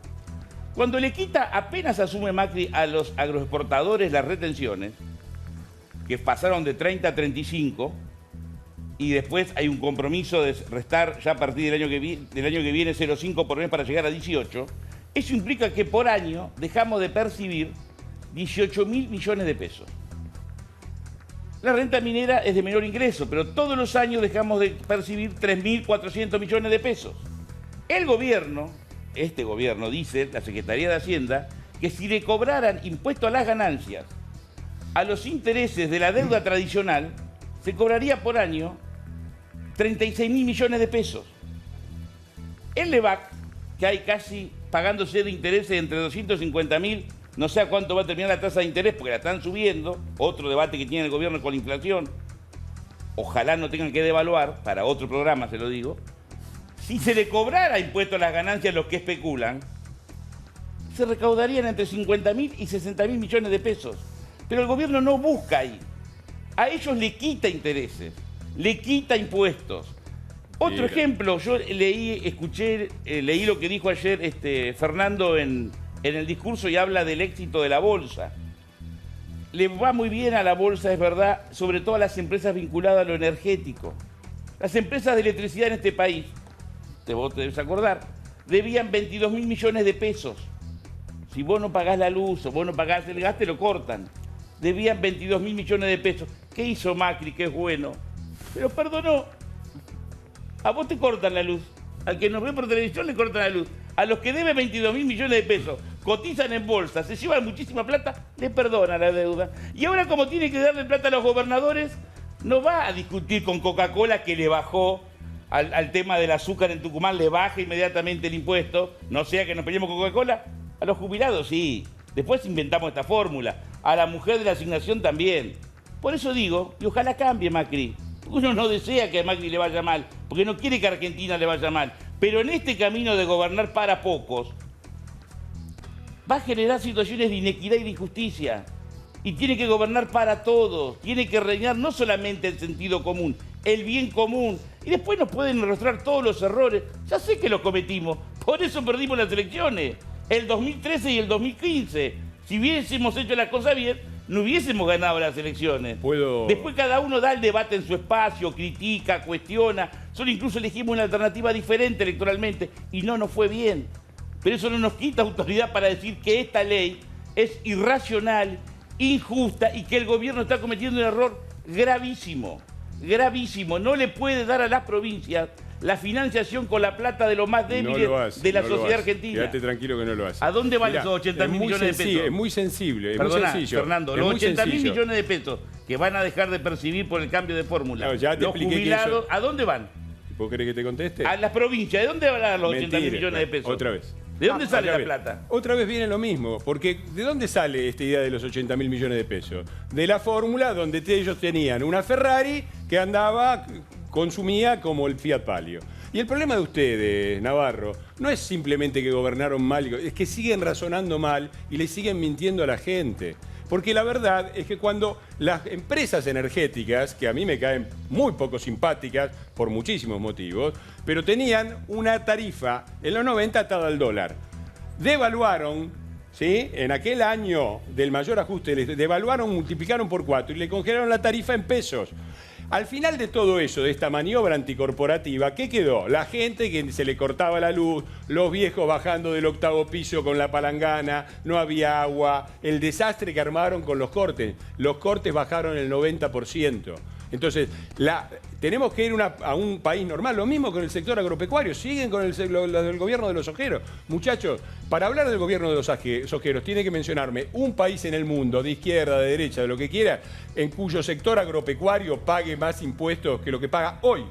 Cuando le quita, apenas asume Macri a los agroexportadores las retenciones, que pasaron de 30 a 35, y después hay un compromiso de restar ya a partir del año que viene 0,5 por mes para llegar a 18, eso implica que por año dejamos de percibir 18.000 millones de pesos. La renta minera es de menor ingreso, pero todos los años dejamos de percibir 3.400 millones de pesos. El gobierno, este gobierno, dice la Secretaría de Hacienda, que si le cobraran impuesto a las ganancias a los intereses de la deuda tradicional, se cobraría por año 36.000 millones de pesos. El LEVAC, que hay casi pagándose de intereses entre 250.000, no sé a cuánto va a terminar la tasa de interés porque la están subiendo, otro debate que tiene el gobierno con la inflación, ojalá no tengan que devaluar, para otro programa se lo digo, si se le cobrara impuesto a las ganancias a los que especulan, se recaudarían entre 50.000 y 60.000 millones de pesos. Pero el gobierno no busca ahí. A ellos le quita intereses, le quita impuestos. Otro Mira. ejemplo, yo leí lo que dijo ayer Fernando en el discurso y habla del éxito de la bolsa. Le va muy bien a la bolsa, es verdad, sobre todo a las empresas vinculadas a lo energético. Las empresas de electricidad en este país, vos te debes acordar, debían 22.000 millones de pesos. Si vos no pagás la luz o vos no pagás el gas, te lo cortan. Debían 22.000 millones de pesos. ¿Qué hizo Macri? Que es bueno. Pero perdonó. A vos te cortan la luz. Al que nos ve por televisión le cortan la luz. A los que deben 22.000 millones de pesos, cotizan en bolsa, se llevan muchísima plata, le perdona la deuda. Y ahora, como tiene que darle plata a los gobernadores, no va a discutir con Coca-Cola, que le bajó al tema del azúcar en Tucumán, le baja inmediatamente el impuesto, no sea que nos peleemos con Coca-Cola. A los jubilados sí. Después inventamos esta fórmula. A la mujer de la asignación también. Por eso digo, y ojalá cambie Macri. Uno no desea que a Macri le vaya mal, porque no quiere que a Argentina le vaya mal. Pero en este camino de gobernar para pocos, va a generar situaciones de inequidad y de injusticia. Y tiene que gobernar para todos. Tiene que reinar no solamente el sentido común, el bien común. Y después nos pueden arrastrar todos los errores. Ya sé que los cometimos. Por eso perdimos las elecciones. El 2013 y el 2015. Si hubiésemos hecho las cosas bien, no hubiésemos ganado las elecciones. Después cada uno da el debate en su espacio, critica, cuestiona. Solo incluso elegimos una alternativa diferente electoralmente y no nos fue bien. Pero eso no nos quita autoridad para decir que esta ley es irracional, injusta y que el gobierno está cometiendo un error gravísimo. Gravísimo. No le puede dar a las provincias la financiación con la plata de los más débiles de la sociedad argentina. Quédate tranquilo que no lo hace. ¿A dónde van esos 80.000 millones de pesos? Es muy sensible, es muy sencillo. Fernando, los 80.000 millones de pesos que van a dejar de percibir por el cambio de fórmula, los jubilados, ¿a dónde van? ¿Vos querés que te conteste? A las provincias. ¿De dónde van a dar los 80.000 millones de pesos? Otra vez. ¿De dónde sale la plata? Otra vez viene lo mismo, porque ¿de dónde sale esta idea de los 80.000 millones de pesos? De la fórmula donde ellos tenían una Ferrari que consumía como el Fiat Palio. Y el problema de ustedes, Navarro, no es simplemente que gobernaron mal, es que siguen razonando mal y le siguen mintiendo a la gente. Porque la verdad es que cuando las empresas energéticas, que a mí me caen muy poco simpáticas por muchísimos motivos, pero tenían una tarifa en los 90 atada al dólar, devaluaron, ¿sí? En aquel año del mayor ajuste, devaluaron, multiplicaron por 4 y le congelaron la tarifa en pesos. Al final de todo eso, de esta maniobra anticorporativa, ¿qué quedó? La gente que se le cortaba la luz, los viejos bajando del 8º piso con la palangana, no había agua, el desastre que armaron con los cortes. Los cortes bajaron el 90%. Entonces, tenemos que ir a un país normal. Lo mismo con el sector agropecuario. Siguen con el gobierno de los sojeros. Muchachos, para hablar del gobierno de los sojeros, tiene que mencionarme un país en el mundo, de izquierda, de derecha, de lo que quiera, en cuyo sector agropecuario pague más impuestos que lo que paga hoy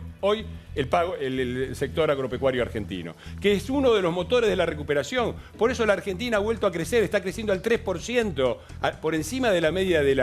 el sector agropecuario argentino, que es uno de los motores de la recuperación. Por eso la Argentina ha vuelto a crecer, está creciendo al 3%, por encima de la media de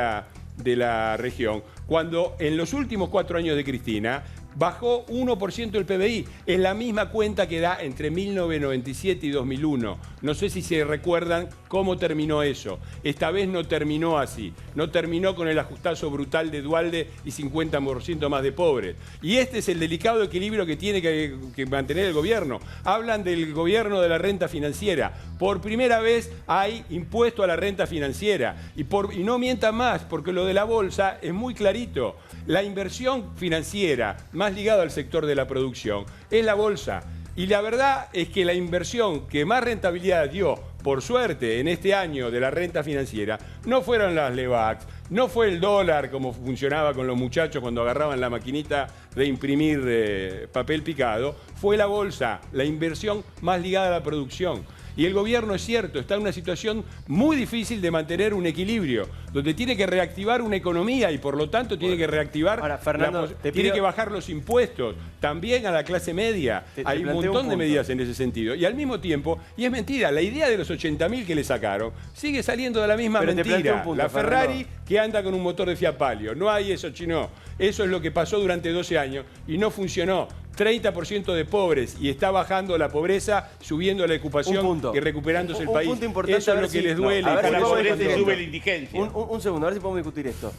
la región, cuando en los últimos 4 años de Cristina bajó 1% el PBI. Es la misma cuenta que da entre 1997 y 2001. No sé si se recuerdan cómo terminó eso. Esta vez no terminó así. No terminó con el ajustazo brutal de Duhalde y 50% más de pobres. Y este es el delicado equilibrio que tiene que mantener el gobierno. Hablan del gobierno de la renta financiera. Por primera vez hay impuesto a la renta financiera. Y no mientan más, porque lo de la bolsa es muy clarito. La inversión financiera más ligada al sector de la producción es la bolsa. Y la verdad es que la inversión que más rentabilidad dio, por suerte, en este año de la renta financiera, no fueron las Levax, no fue el dólar como funcionaba con los muchachos cuando agarraban la maquinita de imprimir papel picado, fue la bolsa, la inversión más ligada a la producción. Y el gobierno, es cierto, está en una situación muy difícil de mantener un equilibrio, donde tiene que reactivar una economía y por lo tanto tiene que reactivar, ahora, Fernando, tiene que bajar los impuestos, también a la clase media. Hay un montón de medidas en ese sentido. Y al mismo tiempo, y es mentira, la idea de los 80.000 que le sacaron sigue saliendo de la misma mentira. La Ferrari que anda con un motor de Fiat Palio. No hay eso, chino. Eso es lo que pasó durante 12 años y no funcionó. 30% de pobres y está bajando la pobreza, subiendo la ocupación y recuperándose el país. Eso es lo que les duele. A ver si la pobreza y sube la indigencia. Un segundo, a ver si podemos discutir esto.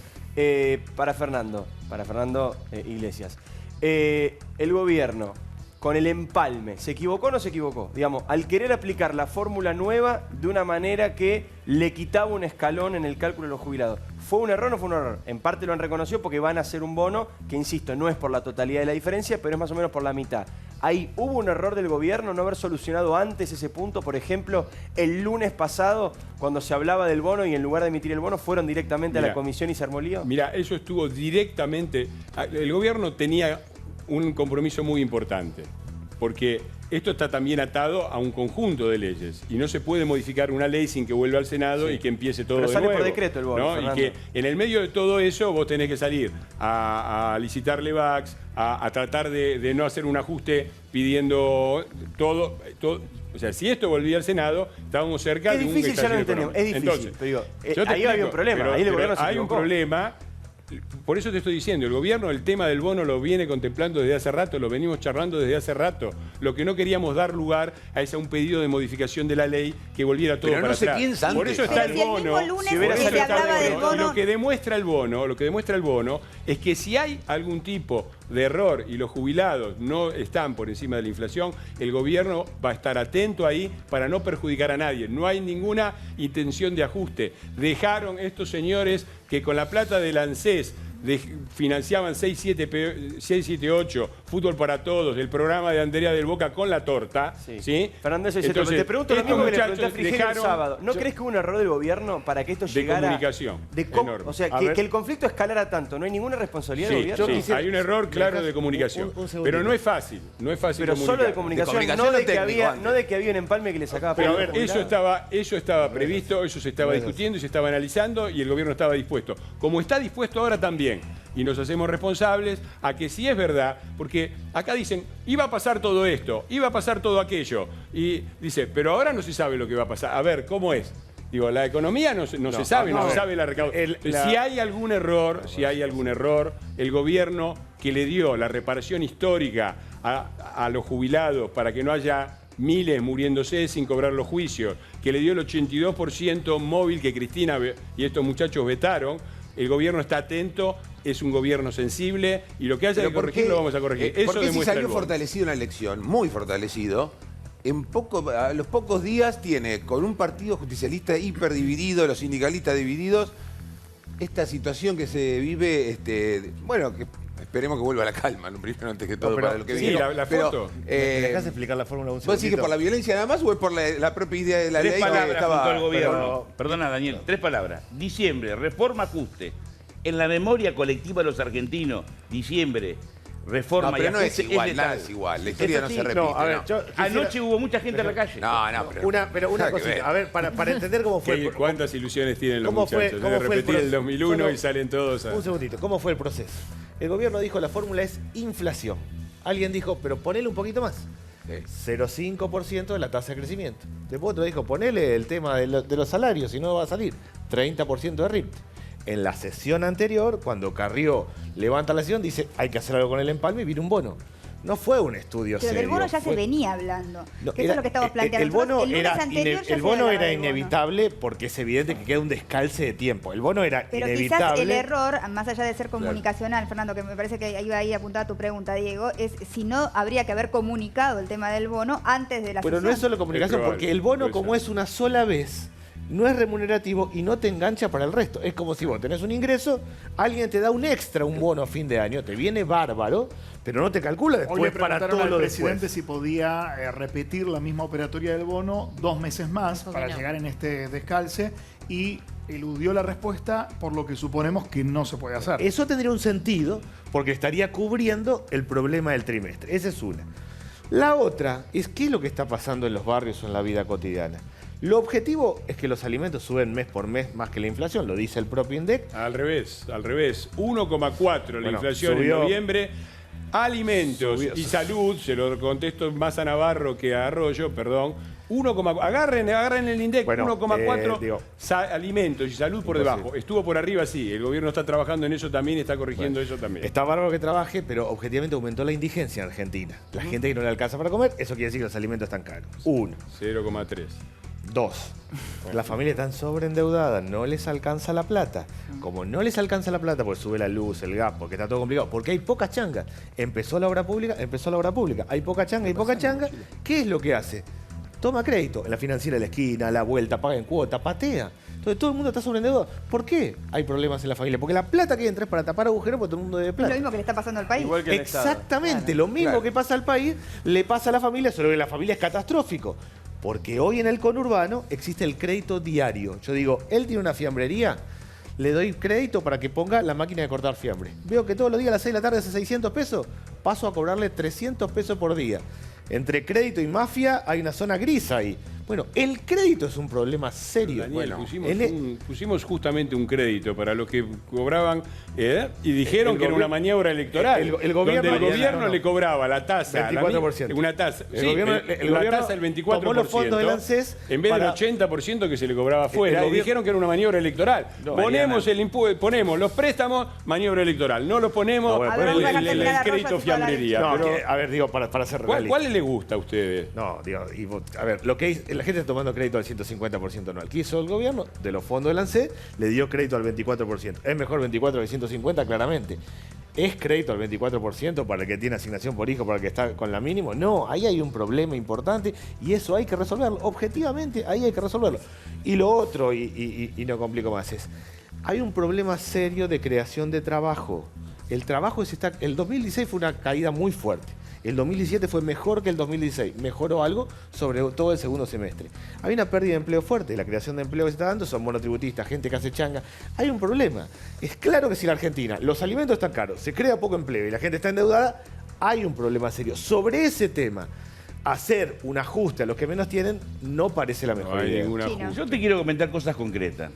Para Fernando Iglesias. El gobierno, con el empalme, ¿se equivocó o no se equivocó? Digamos, al querer aplicar la fórmula nueva de una manera que le quitaba un escalón en el cálculo de los jubilados. ¿Fue un error o no fue un error? En parte lo han reconocido porque van a hacer un bono que, insisto, no es por la totalidad de la diferencia, pero es más o menos por la mitad. Ahí, ¿hubo un error del gobierno no haber solucionado antes ese punto? Por ejemplo, el lunes pasado, cuando se hablaba del bono y en lugar de emitir el bono, fueron directamente a la comisión y se armó lío. Mira, eso estuvo directamente... El gobierno tenía un compromiso muy importante, porque esto está también atado a un conjunto de leyes y no se puede modificar una ley sin que vuelva al Senado y que empiece todo de nuevo. Pero sale por decreto el bono, ¿no? Y que en el medio de todo eso vos tenés que salir a licitar Levax, a tratar de no hacer un ajuste pidiendo todo. O sea, si esto volvía al Senado, estábamos cerca de un estallido económico. Es difícil, ya lo entendemos, es difícil. Entonces, pero digo, ahí había un problema, ahí el gobierno se equivocó. Hay un problema. Por eso te estoy diciendo, el gobierno el tema del bono lo viene contemplando desde hace rato, lo venimos charlando desde hace rato. Lo que no queríamos dar lugar a un pedido de modificación de la ley que volviera todo para atrás. Piensa antes. Por eso está el bono. Se hablaba del bono. Lo que demuestra el bono es que si hay algún tipo de error y los jubilados no están por encima de la inflación, el gobierno va a estar atento ahí para no perjudicar a nadie. No hay ninguna intención de ajuste. Dejaron estos señores que con la plata del ANSES financiaban 678, Fútbol para Todos, el programa de Andrea del Boca con la torta. Sí. Fernando, Entonces, te pregunto lo mismo que le pregunté a muchachos Frigero el sábado. ¿No crees que hubo un error del gobierno para que esto llegara? De comunicación, enorme. O sea, que el conflicto escalara tanto. ¿No hay ninguna responsabilidad del gobierno? Sí, hay un error claro de comunicación. Pero no es fácil, Pero comunicar. Solo de comunicación, no de que había un empalme que le sacaba. Pero a ver, eso estaba previsto, eso se estaba discutiendo y se estaba analizando y el gobierno estaba dispuesto. Como está dispuesto ahora también. Y nos hacemos responsables a que si es verdad, porque acá dicen, iba a pasar todo esto, iba a pasar todo aquello. Y dice, pero ahora no se sabe lo que va a pasar. A ver, ¿cómo es? Digo, la economía no se sabe, no se sabe la recaudación. Si hay algún error, el gobierno que le dio la reparación histórica a los jubilados para que no haya miles muriéndose sin cobrar los juicios, que le dio el 82% móvil que Cristina y estos muchachos vetaron, el gobierno está atento, es un gobierno sensible y lo que haya que corregir lo vamos a corregir. Eso porque demuestra si salió el voto. fortalecido en la elección, muy fortalecido, a los pocos días tiene con un partido justicialista hiperdividido, los sindicalistas divididos, esta situación que se vive, que esperemos que vuelva a la calma, primero antes que todo, para lo que viene. La foto. ¿Me dejás explicar la fórmula un ¿Vos decís que por la violencia nada más o es por la propia idea de la ley? Tres palabras que estaba junto al gobierno. Perdona, Daniel, 3 palabras. Diciembre, reforma ajuste. En la memoria colectiva de los argentinos, diciembre, reforma pero y no ajuste es igual, nada letal. es igual. La historia no se repite. No, a ver, no. yo quisiera- Anoche hubo mucha gente en la calle. Pero una nada que ver. cosita, a ver, para entender cómo fue. ¿Cuántas ilusiones tienen los ¿Cómo fue- muchachos? cómo De fue el repetir el proceso? 2001 No, y salen todos a... Un segundito, ¿cómo fue el proceso? El gobierno dijo la fórmula es inflación. Alguien dijo, pero ponele un poquito más. 0,5% de la tasa de crecimiento. Después otro dijo, ponele el tema de los salarios, si no va a salir. 30% de RIPTE. En la sesión anterior, cuando Carrió levanta la sesión, dice, hay que hacer algo con el empalme y viene un bono. No fue un estudio Pero serio. del bono ya se fue- venía hablando. No, Que eso es lo que estamos planteando. El bono Nosotros, el lunes era, anterior ya se el bono hablaba era del bono. inevitable porque es evidente que queda un descalce de tiempo. El bono era Pero inevitable. quizás el error, más allá de ser comunicacional, Fernando, que me parece que iba ahí apuntada tu pregunta, Diego, es si no habría que haber comunicado el tema del bono antes de la Pero sesión. no es solo comunicación, Es probable, porque el bono, puede como ser. es una sola vez, no es remunerativo y no te engancha para el resto. Es como si vos tenés un ingreso, alguien te da un extra, un bono a fin de año, te viene bárbaro, pero no te calcula Hoy le después para preguntaron todo al lo presidente después. si podía repetir la misma operatoria del bono 2 meses más para llegar en este descalce y eludió la respuesta, por lo que suponemos que no se puede hacer. Eso tendría un sentido porque estaría cubriendo el problema del trimestre. Esa es una. La otra es qué es lo que está pasando en los barrios o en la vida cotidiana. Lo objetivo es que los alimentos suben mes por mes más que la inflación, lo dice el propio INDEC. Al revés. 1,4 la Bueno, inflación subió. en noviembre. Alimentos Subió. y salud, se lo contesto más a Navarro que a Arroyo, perdón. Agarren el INDEC, Bueno, 1,4 digo, alimentos y salud por debajo. Estuvo por arriba, sí. El gobierno está trabajando en eso también, está corrigiendo eso también. Está bárbaro que trabaje, pero objetivamente aumentó la indigencia en Argentina. La gente que no le alcanza para comer, eso quiere decir que los alimentos están caros. 1. 0,3. 2. Las familias están sobreendeudadas, no les alcanza la plata. Como no les alcanza la plata, pues sube la luz, el gas, porque está todo complicado, porque hay poca changa. Empezó la obra pública. Hay poca changa. ¿Qué es lo que hace? Toma crédito en la financiera de la esquina, a la vuelta, paga en cuota, patea. Entonces todo el mundo está sobreendeudado. ¿Por qué hay problemas en la familia? Porque la plata que entra es para tapar agujeros, porque todo el mundo debe Es plata. lo mismo que le está pasando al país. Igual que el Estado. Exactamente, lo mismo que pasa al país, le pasa a la familia, solo que la familia es catastrófico. Porque hoy en el conurbano existe el crédito diario. Yo digo, él tiene una fiambrería, le doy crédito para que ponga la máquina de cortar fiambre. Veo que todos los días a las 6 de la tarde hace 600 pesos, paso a cobrarle 300 pesos por día. Entre crédito y mafia hay una zona gris ahí. Bueno, el crédito es un problema serio. Daniel, Bueno, pusimos justamente un crédito para los que cobraban y dijeron que era una maniobra electoral. el gobierno- donde el gobierno no, no. le cobraba la tasa. 24%. Una tasa. El Sí, gobierno- el la gobierno tasa del 24%. tomó los fondos del ANSES en vez para- del 80% que se le cobraba afuera. El Y gobierno- dijeron que era una maniobra electoral. No, ponemos los préstamos, maniobra electoral. No los ponemos No, bueno, A ver, vamos a dejar el terminar a Arroyo, crédito así puedo hablar. fiambrería. no, pero, a ver, digo, para ser realista. ¿cuál le gusta a ustedes? No, digo, a ver, lo que la gente está tomando crédito al 150% anual. ¿Qué hizo el gobierno? De los fondos del ANSES le dio crédito al 24%. Es mejor 24 que 150, claramente. ¿Es crédito al 24% para el que tiene asignación por hijo, para el que está con la mínimo? No, ahí hay un problema importante y eso hay que resolverlo. Objetivamente, ahí hay que resolverlo. Y lo otro, y no complico más, es, hay un problema serio de creación de trabajo. El trabajo el 2016 fue una caída muy fuerte. El 2017 fue mejor que el 2016. Mejoró algo, sobre todo el segundo semestre. Hay una pérdida de empleo fuerte. La creación de empleo que se está dando son monotributistas, gente que hace changa. Hay un problema. Es claro que si en la Argentina los alimentos están caros, se crea poco empleo y la gente está endeudada, hay un problema serio. Sobre ese tema, hacer un ajuste a los que menos tienen no parece la mejor idea. Yo te quiero comentar cosas concretas.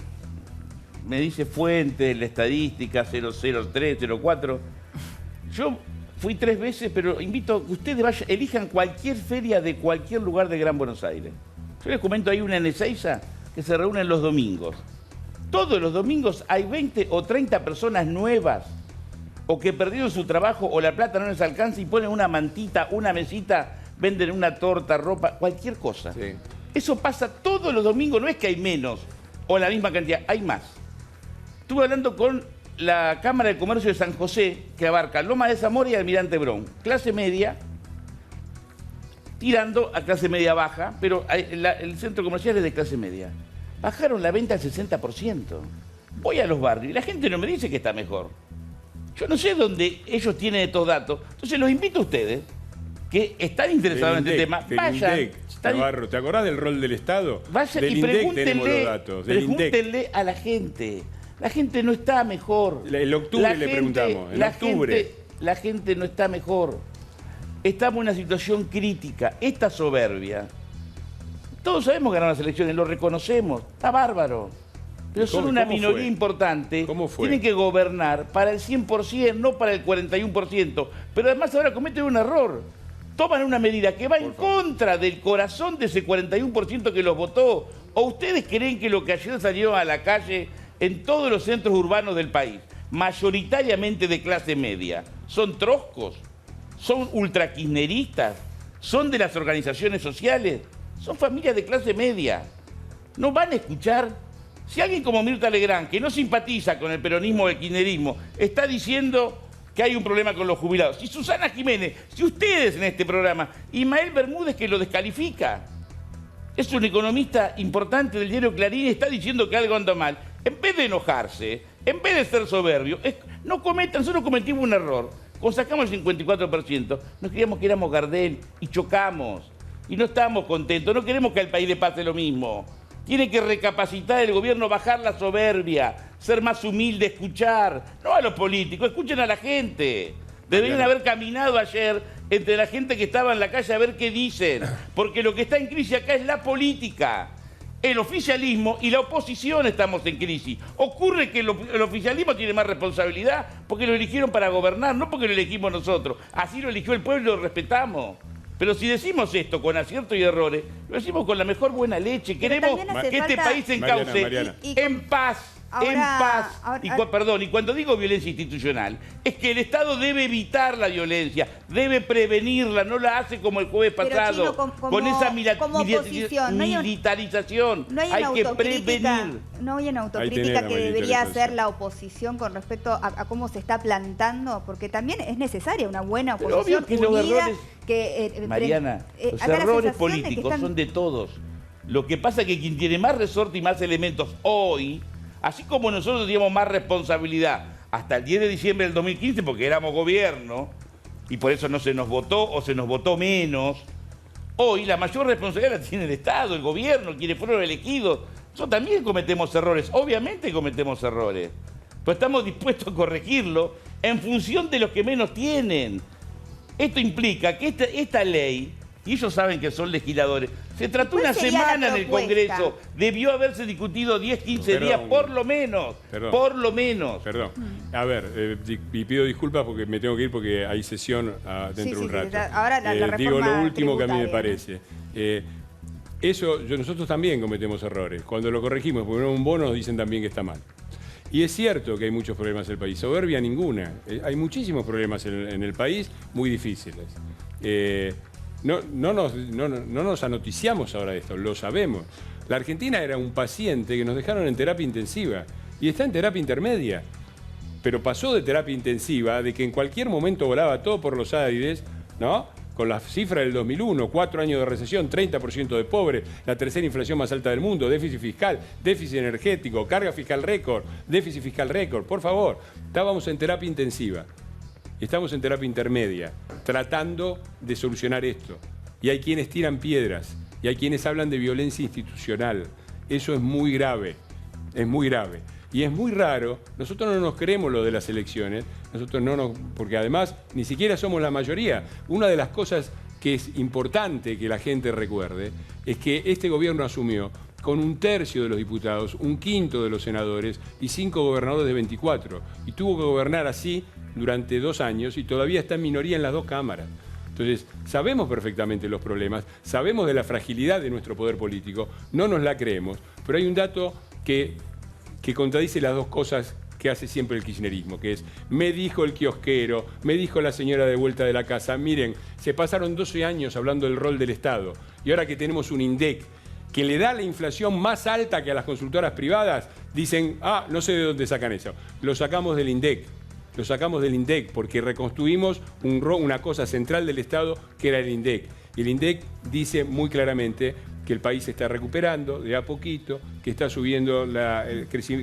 Me dice fuente, la estadística 003, 04. Yo fui 3 veces, pero invito a que ustedes elijan cualquier feria de cualquier lugar de Gran Buenos Aires. Yo les comento, hay una en Ezeiza que se reúnen los domingos. Todos los domingos hay 20 o 30 personas nuevas o que perdieron su trabajo o la plata no les alcanza y ponen una mantita, una mesita, venden una torta, ropa, cualquier cosa. Sí. Eso pasa todos los domingos, no es que hay menos o la misma cantidad, hay más. Estuve hablando con la Cámara de Comercio de San José, que abarca Loma de Zamora y Almirante Brown. Clase media, tirando a clase media baja, pero el centro comercial es de clase media. Bajaron la venta al 60%. Voy a los barrios y la gente no me dice que está mejor. Yo no sé dónde ellos tienen estos datos. Entonces los invito a ustedes, que están interesados en este tema, vayan. Navarro, ¿te acordás del rol del Estado? Vayan del y INDEC tenemos los datos. Pregúntenle a la gente. La gente no está mejor. En octubre le preguntamos. En octubre. La gente no está mejor. Estamos en una situación crítica. Esta soberbia. Todos sabemos ganar las elecciones, lo reconocemos. Está bárbaro. Pero son una minoría importante. ¿Cómo fue? Tienen que gobernar para el 100%, no para el 41%. Pero además ahora cometen un error. Toman una medida que va en contra del corazón de ese 41% que los votó. ¿O ustedes creen que lo que ayer salió a la calle en todos los centros urbanos del país, mayoritariamente de clase media, son troscos, son ultrakirchneristas, son de las organizaciones sociales, son familias de clase media? ¿No van a escuchar? Si alguien como Mirta Legrand, que no simpatiza con el peronismo o el kirchnerismo, está diciendo que hay un problema con los jubilados, si Susana Jiménez, si ustedes en este programa, Ismael Bermúdez, que lo descalifica, es un economista importante del diario Clarín, está diciendo que algo anda mal, en vez de enojarse, en vez de ser soberbio, nosotros cometimos un error. Cuando sacamos el 54%, nos creíamos que éramos Gardel y chocamos. Y no estamos contentos, no queremos que al país le pase lo mismo. Tiene que recapacitar el gobierno, bajar la soberbia, ser más humilde, escuchar. No a los políticos, escuchen a la gente. Deberían haber caminado ayer entre la gente que estaba en la calle a ver qué dicen. Porque lo que está en crisis acá es la política. El oficialismo y la oposición estamos en crisis. Ocurre que el oficialismo tiene más responsabilidad porque lo eligieron para gobernar, no porque lo elegimos nosotros. Así lo eligió el pueblo y lo respetamos. Pero si decimos esto con aciertos y errores, lo decimos con la mejor buena leche. Queremos que este país se encauce en paz. Ahora, en paz. Y cuando digo violencia institucional, es que el Estado debe evitar la violencia, debe prevenirla, no la hace como el jueves pasado, con esa militarización. No hay que prevenir. No hay una autocrítica que debería hacer la oposición con respecto a cómo se está plantando, porque también es necesaria una buena oposición que unida. Los errores, que, Mariana, los errores políticos son de todos. Lo que pasa es que quien tiene más resorte y más elementos hoy, así como nosotros teníamos más responsabilidad hasta el 10 de diciembre del 2015 porque éramos gobierno y por eso no se nos votó o se nos votó menos, hoy la mayor responsabilidad la tiene el Estado, el gobierno, quienes fueron elegidos. Nosotros también cometemos errores, obviamente cometemos errores, pero estamos dispuestos a corregirlo en función de los que menos tienen. Esto implica que esta ley, y ellos saben que son legisladores, se trató una semana en el Congreso, debió haberse discutido 10, 15 días por lo menos, por lo menos. Perdón, a ver, y pido disculpas porque me tengo que ir porque hay sesión dentro de un rato. Ahora la reforma digo lo último que a mí me tributaria. parece. Nosotros también cometemos errores. Cuando lo corregimos, porque un bono nos dicen también que está mal. Y es cierto que hay muchos problemas en el país, soberbia ninguna. Hay muchísimos problemas en el país, muy difíciles. No nos anoticiamos ahora de esto, lo sabemos. La Argentina era un paciente que nos dejaron en terapia intensiva y está en terapia intermedia. pero pasó de terapia intensiva, de que en cualquier momento volaba todo por los aires, ¿no? Con la cifra del 2001, 4 años de recesión, 30% de pobres, la tercera inflación más alta del mundo, déficit fiscal, déficit energético, carga fiscal récord, déficit fiscal récord. Por favor, estábamos en terapia intensiva. Estamos en terapia intermedia, tratando de solucionar esto. Y hay quienes tiran piedras, y hay quienes hablan de violencia institucional. Eso es muy grave, es muy grave. Y es muy raro, nosotros no nos creemos lo de las elecciones, nosotros no nos, porque además ni siquiera somos la mayoría. Una de las cosas que es importante que la gente recuerde es que este gobierno asumió con 1/3 de los diputados, 1/5 de los senadores y 5 gobernadores de 24. Y tuvo que gobernar así durante 2 años y todavía está en minoría en las 2 cámaras. Entonces, sabemos perfectamente los problemas, sabemos de la fragilidad de nuestro poder político, no nos la creemos, pero hay un dato que contradice las dos cosas que hace siempre el kirchnerismo, que es, me dijo el kiosquero, me dijo la señora de vuelta de la casa, miren, se pasaron 12 años hablando del rol del Estado, y ahora que tenemos un INDEC que le da la inflación más alta que a las consultoras privadas, dicen, no sé de dónde sacan eso, lo sacamos del INDEC. Lo sacamos del INDEC porque reconstruimos una cosa central del Estado que era el INDEC. Y el INDEC dice muy claramente que el país se está recuperando de a poquito, que está subiendo,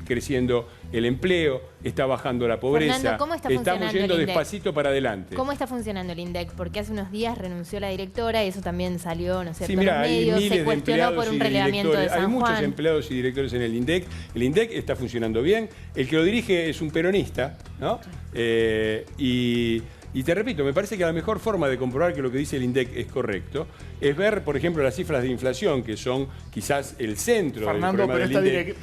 creciendo el empleo, está bajando la pobreza. Fernando, ¿cómo está estamos funcionando yendo el INDEC? despacito para adelante. ¿Cómo está funcionando el INDEC? Porque hace unos días renunció la directora y eso también salió, no sé, Sí, en mira, los hay medios, miles se cuestionó de por un empleados y relevamiento de directores. San Hay muchos Juan. empleados y directores en el INDEC. El INDEC está funcionando bien. El que lo dirige es un peronista, ¿no? Y te repito, me parece que la mejor forma de comprobar que lo que dice el INDEC es correcto es ver, por ejemplo, las cifras de inflación, que son quizás el centro Fernando, del problema del INDEC.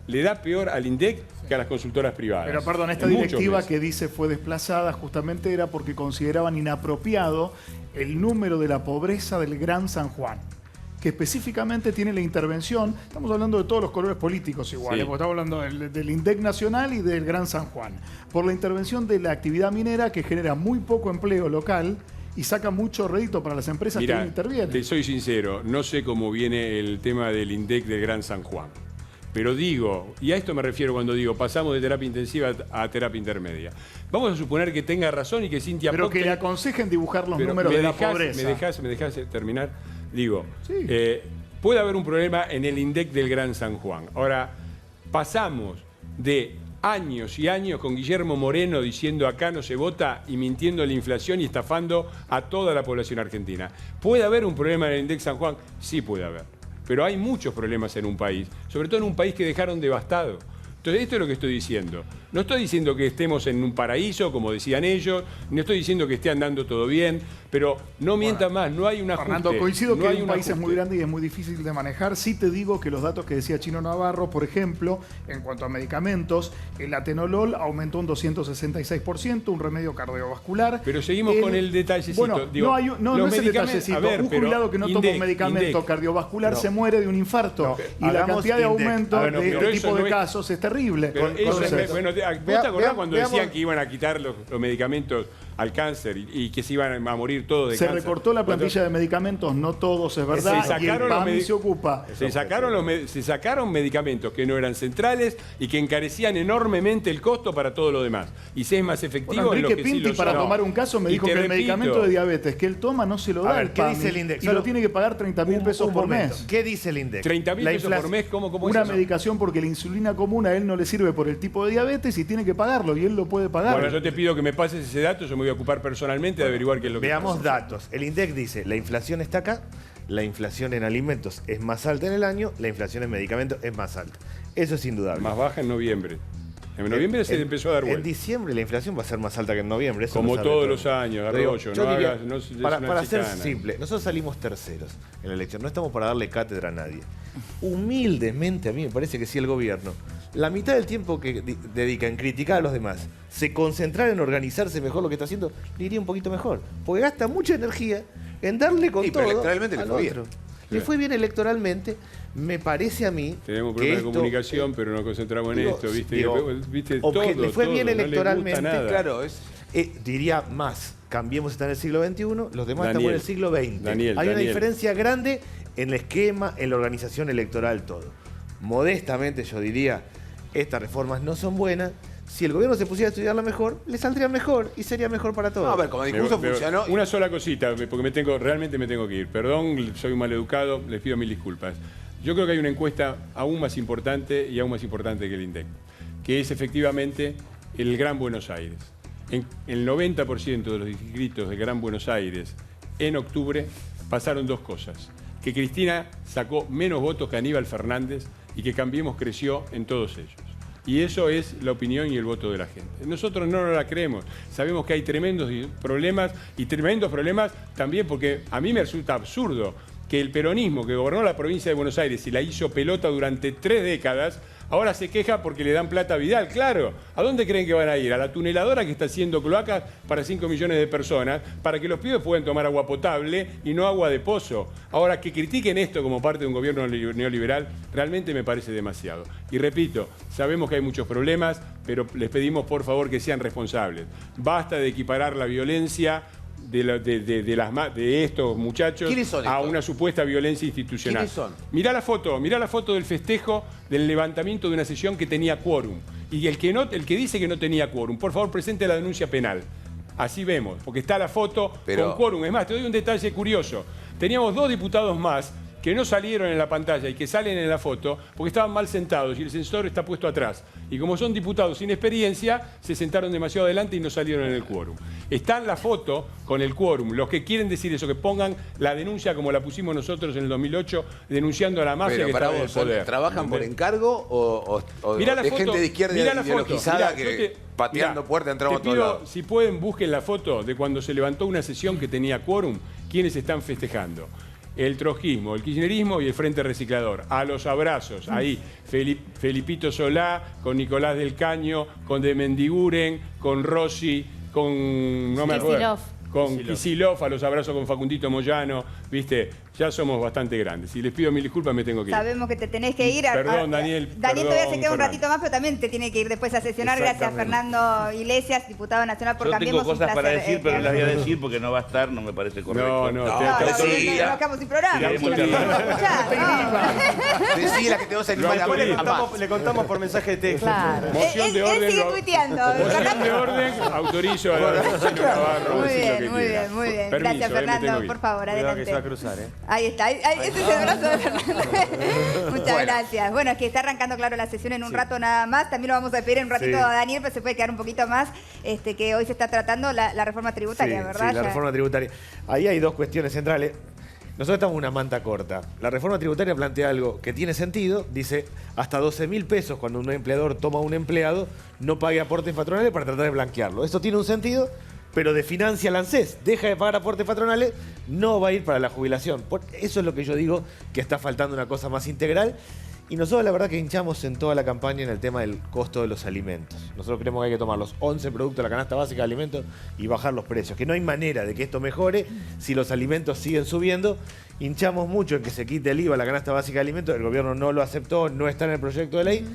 Le da peor al INDEC que a las consultoras privadas. Pero perdón, esta En muchos directiva meses. que dice fue desplazada justamente era porque consideraban inapropiado el número de la pobreza del Gran San Juan, que específicamente tiene la intervención, estamos hablando de todos los colores políticos iguales, Sí. porque estamos hablando del INDEC nacional y del Gran San Juan, por la intervención de la actividad minera que genera muy poco empleo local y saca mucho rédito para las empresas que Mirá, intervienen. te soy sincero, no sé cómo viene el tema del INDEC del Gran San Juan. Pero digo, y a esto me refiero cuando digo, pasamos de terapia intensiva a terapia intermedia. Vamos a suponer que tenga razón y que Cintia Pero Poc que le aconsejen dibujar los Pero números de la dejás- pobreza. ¿Me dejás terminar? Digo, Sí. puede haber un problema en el INDEC del Gran San Juan. Ahora, pasamos de años y años con Guillermo Moreno diciendo acá no se vota y mintiendo la inflación y estafando a toda la población argentina. ¿Puede haber un problema en el INDEC San Juan? Sí puede haber. Pero hay muchos problemas en un país, sobre todo en un país que dejaron devastado. Entonces, esto es lo que estoy diciendo. No estoy diciendo que estemos en un paraíso, como decían ellos, no estoy diciendo que esté andando todo bien, pero no mientan más, no hay un ajuste. Fernando, coincido no que hay un un país es ajuste. muy grande y es muy difícil de manejar. Sí te digo que los datos que decía Chino Navarro, por ejemplo, en cuanto a medicamentos, el atenolol aumentó un 266%, un remedio cardiovascular. Pero seguimos con el detallecito. Bueno, Digo, no los es el medicamentos- detallecito. a ver, Un pero jubilado que no toma un INDEC, medicamento cardiovascular No. se muere de un infarto. Y la hagamos cantidad de INDEC. aumento A ver, no, de pero este eso tipo no de es- casos es terrible. Pero eso Entonces, ¿vos te acordás cuando decían que iban a quitar los medicamentos al cáncer y que se iban a morir todos de se cáncer? recortó la plantilla de medicamentos, no todos, es verdad, Se y el sacaron los PAMI medi- se ocupa. Se sacaron medicamentos que no eran centrales y que encarecían enormemente el costo para todo lo demás. Y se es más efectivo Bueno, en lo Enrique que sí Pinti, lo para son. tomar un caso, me Y dijo te que el repito, medicamento de diabetes que él toma no se lo A da ver, el ¿qué PAMI, dice el INDEC? y Solo lo tiene que pagar 30.000 pesos Un por momento. mes. ¿Qué dice el INDEC? 30.000 La pesos inflación- por mes, ¿cómo es Una eso? medicación porque la insulina común a él no le sirve por el tipo de diabetes y tiene que pagarlo y él lo puede pagar. Bueno, yo te pido que me pases ese dato, yo me voy a ocupar personalmente de averiguar qué es lo que Veamos pasa. datos. El INDEC dice, la inflación está acá, la inflación en alimentos es más alta en el año, la inflación en medicamentos es más alta. Eso es indudable. Más baja en noviembre. En noviembre se empezó a dar En vuelta. diciembre la inflación va a ser más alta que en noviembre. Eso Como lo sabe todos todo. los años, Pero digo, Garrocho, yo no diría, hagas- no es para una ser chicana. simple, nosotros salimos terceros en la elección, no estamos para darle cátedra a nadie. Humildemente a mí me parece que si el gobierno, la mitad del tiempo que dedica en criticar a los demás, se concentrara en organizarse mejor lo que está haciendo, le iría un poquito mejor. Porque gasta mucha energía en darle con Sí, pero todo electoralmente le al fue bien. otro. Le fue bien electoralmente, me parece a mí. Tenemos que problemas de esto, comunicación, pero nos concentramos en digo, esto, ¿viste? digo, ¿Viste? le fue bien no le gusta electoralmente, nada. Claro, es... Diría más, Cambiemos está en el siglo XXI, los demás estamos Daniel, en el siglo XX. Daniel, Hay una Daniel. diferencia grande en el esquema, en la organización electoral, todo. Modestamente yo diría estas reformas no son buenas. Si el gobierno se pusiera a estudiarla mejor, le saldría mejor y sería mejor para todos. No, a ver, como discurso funcionó. Una sola cosita, porque realmente me tengo que ir. Perdón, soy un maleducado, les pido mil disculpas. Yo creo que hay una encuesta aún más importante y aún más importante que el INDEC, que es efectivamente el Gran Buenos Aires. En el 90% de los distritos de Gran Buenos Aires en octubre pasaron dos cosas. Que Cristina sacó menos votos que Aníbal Fernández y que Cambiemos creció en todos ellos. Y eso es la opinión y el voto de la gente. Nosotros no nos la creemos. Sabemos que hay tremendos problemas también porque a mí me resulta absurdo que el peronismo que gobernó la provincia de Buenos Aires y la hizo pelota durante 3 décadas, ahora se queja porque le dan plata a Vidal. Claro, ¿a dónde creen que van a ir? A la tuneladora que está haciendo cloacas para 5 millones de personas, para que los pibes puedan tomar agua potable y no agua de pozo. Ahora, que critiquen esto como parte de un gobierno neoliberal, realmente me parece demasiado. Y repito, sabemos que hay muchos problemas, pero les pedimos por favor que sean responsables. Basta de equiparar la violencia de estos muchachos a una supuesta violencia institucional. ¿Quiénes son? Mirá la foto del festejo del levantamiento de una sesión que tenía quórum. Y el que dice que no tenía quórum, por favor presente la denuncia penal. Así vemos, porque está la foto con quórum. Es más, te doy un detalle curioso. Teníamos 2 diputados más que no salieron en la pantalla y que salen en la foto porque estaban mal sentados y el sensor está puesto atrás. Y como son diputados sin experiencia, se sentaron demasiado adelante y no salieron en el quórum. Está en la foto con el quórum. Los que quieren decir eso, que pongan la denuncia como la pusimos nosotros en el 2008, denunciando a la mafia que estaba en el poder. ¿Trabajan por encargo o mirá de gente de izquierda ideologizada que pateando puertas entramos a todos lados? Si pueden, busquen la foto de cuando se levantó una sesión que tenía quórum, quienes están festejando. El trotskismo, el kirchnerismo y el Frente Reciclador. A los abrazos, ahí, Felipito Solá, con Nicolás del Caño, con de Mendiguren, con Rossi, con... no me acuerdo. Con Kicillof, a los abrazos con Facundito Moyano, viste, ya somos bastante grandes. Y les pido mil disculpas, me tengo que ir. Sabemos que te tenés que ir. Perdón, Daniel. Daniel todavía se queda un ratito más, pero también te tiene que ir después a sesionar. Gracias, Fernando Iglesias, diputado nacional por Cambiemos. Yo tengo cosas para decir, pero las voy a decir porque no va a estar, no me parece correcto. Nos quedamos sin programa. Decila que te vas a animar. Le contamos por mensaje de texto. Claro. Moción de orden. Él sigue tuiteando. Moción de orden, autorizo a la Marcelo Navarro. Muy bien. Permiso, Gracias, Fernando. Por favor, adelante. Que se va a cruzar, ¿eh? Ahí está. Ese es el brazo de Fernando. Muchas gracias. Bueno, es que está arrancando, claro, la sesión en un rato nada más. También lo vamos a despedir en un ratito a Daniel, pero se puede quedar un poquito más, que hoy se está tratando la reforma tributaria, ¿verdad? Sí, la reforma tributaria. Ahí hay 2 cuestiones centrales. Nosotros estamos en una manta corta. La reforma tributaria plantea algo que tiene sentido. Dice, hasta 12.000 pesos cuando un empleador toma a un empleado, no pague aportes patronales para tratar de blanquearlo. Esto tiene un sentido, pero de financia el ANSES. Deja de pagar aportes patronales, no va a ir para la jubilación. Eso es lo que yo digo, que está faltando una cosa más integral. Y nosotros la verdad que hinchamos en toda la campaña en el tema del costo de los alimentos. Nosotros creemos que hay que tomar los 11 productos de la canasta básica de alimentos y bajar los precios. Que no hay manera de que esto mejore si los alimentos siguen subiendo. Hinchamos mucho en que se quite el IVA a la canasta básica de alimentos. El gobierno no lo aceptó, no está en el proyecto de ley.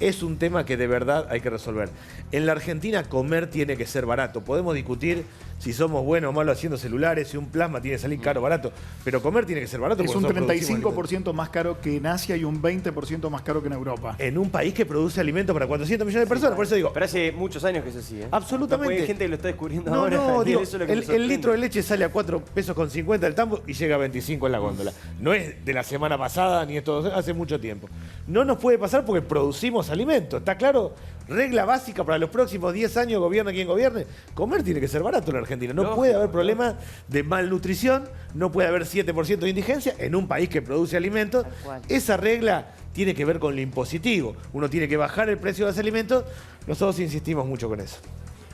Es un tema que de verdad hay que resolver. En la Argentina comer tiene que ser barato. Podemos discutir si somos buenos o malos haciendo celulares, si un plasma tiene que salir caro o barato, pero comer tiene que ser barato. Es un 35% más caro que en Asia y un 20% más caro que en Europa. En un país que produce alimentos para 400 millones de personas, por eso digo... Pero hace muchos años que es así, ¿eh? Absolutamente. Hay gente que lo está descubriendo no, ahora. No, digo, eso es lo que el litro de leche sale a 4 pesos con 50 el tambo y llega a 25 en la góndola. No es de la semana pasada ni esto, hace mucho tiempo. No nos puede pasar porque producimos alimentos, ¿está claro? Regla básica para los próximos 10 años, gobierne quien gobierne. Comer tiene que ser barato en la Argentina. No puede haber problemas de malnutrición, no puede haber 7% de indigencia en un país que produce alimentos. Esa regla tiene que ver con lo impositivo. Uno tiene que bajar el precio de los alimentos. Nosotros insistimos mucho con eso.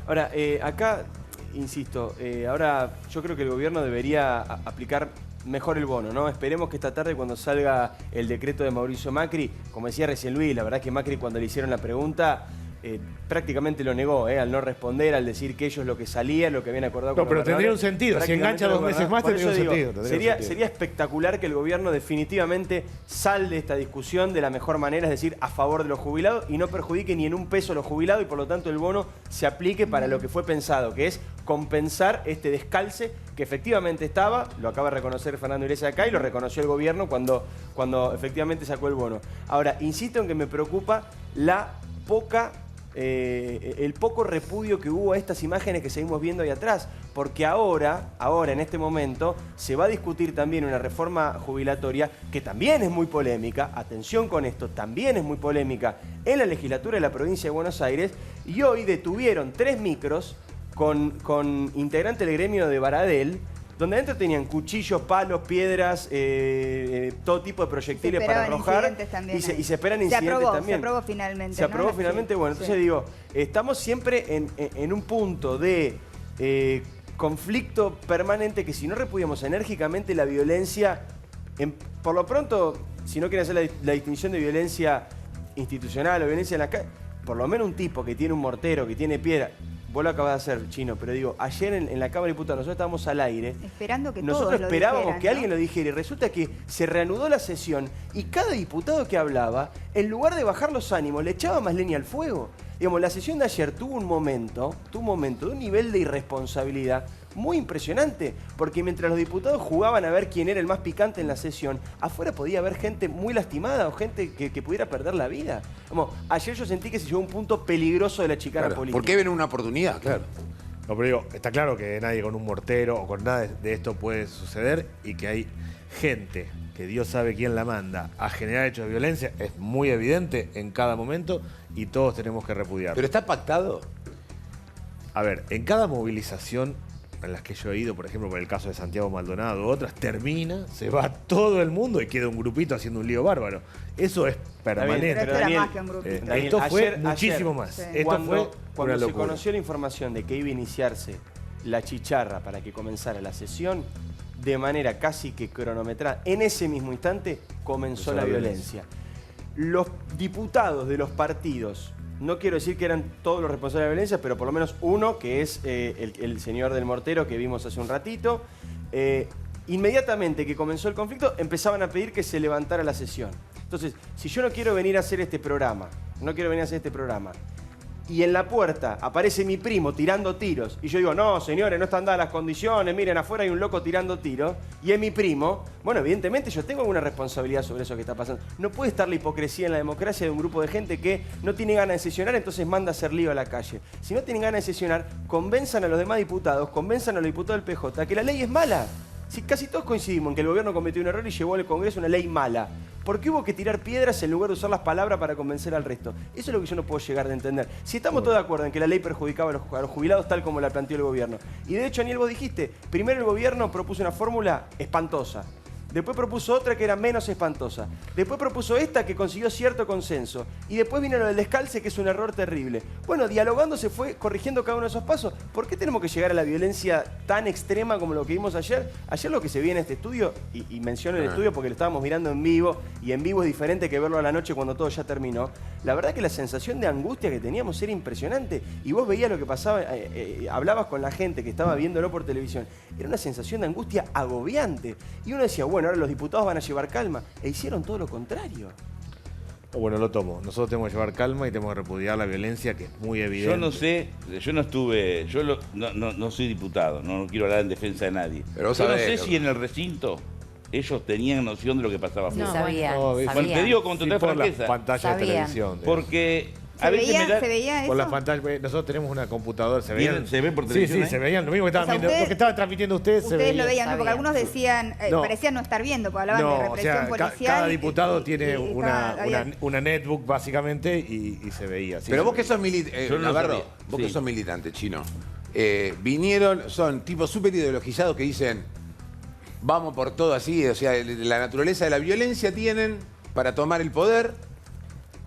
Ahora, acá, insisto, ahora yo creo que el gobierno debería aplicar mejor el bono, ¿no? Esperemos que esta tarde, cuando salga el decreto de Mauricio Macri, como decía recién Luis, la verdad es que Macri, cuando le hicieron la pregunta, prácticamente lo negó, al no responder, al decir que ellos lo que salía, lo que habían acordado con los gobernadores. Pero tendría un sentido, si engancha 2 meses más tendría un sentido. Sería espectacular que el gobierno definitivamente salde esta discusión de la mejor manera, es decir, a favor de los jubilados y no perjudique ni en un peso a los jubilados y por lo tanto el bono se aplique para lo que fue pensado, que es compensar este descalce que efectivamente estaba, lo acaba de reconocer Fernando Iglesias acá y lo reconoció el gobierno cuando efectivamente sacó el bono. Ahora, insisto en que me preocupa la el poco repudio que hubo a estas imágenes que seguimos viendo ahí atrás. Porque ahora, en este momento, se va a discutir también una reforma jubilatoria que también es muy polémica, atención con esto, también es muy polémica en la legislatura de la provincia de Buenos Aires, y hoy detuvieron 3 micros con integrantes del gremio de Baradel, donde adentro tenían cuchillos, palos, piedras, todo tipo de proyectiles para arrojar. Y se esperan incidentes también. Se aprobó finalmente. Se aprobó finalmente, bueno, entonces digo, estamos siempre en un punto de conflicto permanente que si no repudiamos enérgicamente la violencia, por lo pronto, si no quieren hacer la distinción de violencia institucional o violencia en la calle, por lo menos un tipo que tiene un mortero, que tiene piedra. Vos lo acabas de hacer, Chino, pero digo, ayer en la Cámara de Diputados nosotros estábamos al aire. Esperando que nosotros todos esperábamos lo dijeran, que alguien lo dijera y resulta que se reanudó la sesión y cada diputado que hablaba, en lugar de bajar los ánimos, le echaba más leña al fuego. Digamos, la sesión de ayer tuvo un momento de un nivel de irresponsabilidad muy impresionante, porque mientras los diputados jugaban a ver quién era el más picante en la sesión, afuera podía haber gente muy lastimada o gente que pudiera perder la vida. Como, ayer yo sentí que se llegó a un punto peligroso de la chicana política. ¿Por qué ven una oportunidad? Claro. No, pero digo, está claro que nadie con un mortero o con nada de esto puede suceder y que hay gente que Dios sabe quién la manda a generar hechos de violencia, es muy evidente en cada momento y todos tenemos que repudiarlo. ¿Pero está pactado? A ver, en cada movilización en las que yo he ido, por ejemplo, por el caso de Santiago Maldonado, otras, termina, se va todo el mundo y queda un grupito haciendo un lío bárbaro. Eso es permanente. Pero esto era más que un grupito. Daniel, esto fue ayer, muchísimo más. Sí. Esto fue Cuando una se locura. conoció la información de que iba a iniciarse la chicharra para que comenzara la sesión, de manera casi que cronometrada, en ese mismo instante comenzó la violencia. Los diputados de los partidos, no quiero decir que eran todos los responsables de la violencia, pero por lo menos uno, que es el señor del mortero que vimos hace un ratito, inmediatamente que comenzó el conflicto empezaban a pedir que se levantara la sesión. Entonces, si yo no quiero venir a hacer este programa, y en la puerta aparece mi primo tirando tiros, y yo digo, no, señores, no están dadas las condiciones, miren, afuera hay un loco tirando tiros, y es mi primo, bueno, evidentemente yo tengo alguna responsabilidad sobre eso que está pasando. No puede estar la hipocresía en la democracia de un grupo de gente que no tiene ganas de sesionar, entonces manda a hacer lío a la calle. Si no tienen ganas de sesionar, convenzan a los demás diputados, convenzan a los diputados del PJ, que la ley es mala. Si casi todos coincidimos en que el gobierno cometió un error y llevó al Congreso una ley mala. ¿Por qué hubo que tirar piedras en lugar de usar las palabras para convencer al resto? Eso es lo que yo no puedo llegar a entender. Si estamos todos de acuerdo en que la ley perjudicaba a los jubilados tal como la planteó el gobierno. Y de hecho, Daniel, vos dijiste, primero el gobierno propuso una fórmula espantosa. Después propuso otra que era menos espantosa. Después propuso esta que consiguió cierto consenso. Y después vino lo del descalce, que es un error terrible. Bueno, dialogando se fue corrigiendo cada uno de esos pasos. ¿Por qué tenemos que llegar a la violencia tan extrema como lo que vimos ayer? Ayer lo que se vio en este estudio, y menciono el estudio porque lo estábamos mirando en vivo, y en vivo es diferente que verlo a la noche cuando todo ya terminó. La verdad que la sensación de angustia que teníamos era impresionante. Y vos veías lo que pasaba, hablabas con la gente que estaba viéndolo por televisión. Era una sensación de angustia agobiante. Y uno decía, bueno, ahora los diputados van a llevar calma. E hicieron todo lo contrario. Bueno, lo tomo. Nosotros tenemos que llevar calma y tenemos que repudiar la violencia, que es muy evidente. Yo no sé, yo no estuve, no soy diputado, no quiero hablar en defensa de nadie. Pero vos yo no sabés, sé si en el recinto ellos tenían noción de lo que pasaba No, afuera. Sabían, No, Bueno, sabían. te digo con Sí, total por la franqueza. pantalla de Sabían. televisión. Porque ¿Se a veces me da... veía Por eso? la pantalla, nosotros tenemos una computadora, se veían. ¿Se ve por Sí, televisión sí, ahí? se veían. Lo mismo que estaban O sea, viendo, ustedes- lo que estaban transmitiendo ustedes, se Ustedes veía. lo veían, ¿no? Porque Sabían. algunos decían, No. parecían no estar viendo, porque hablaban de No, o represión sea, policial. cada diputado tiene había- una netbook básicamente y se veía. Sí, Pero se vos que veía. sos militante, Yo no lo Navarro, sabía. vos que Sí. sos militante, Chino, vinieron, son tipos súper ideologizados que dicen, vamos por todo así, o sea, la naturaleza de la violencia tienen para tomar el poder,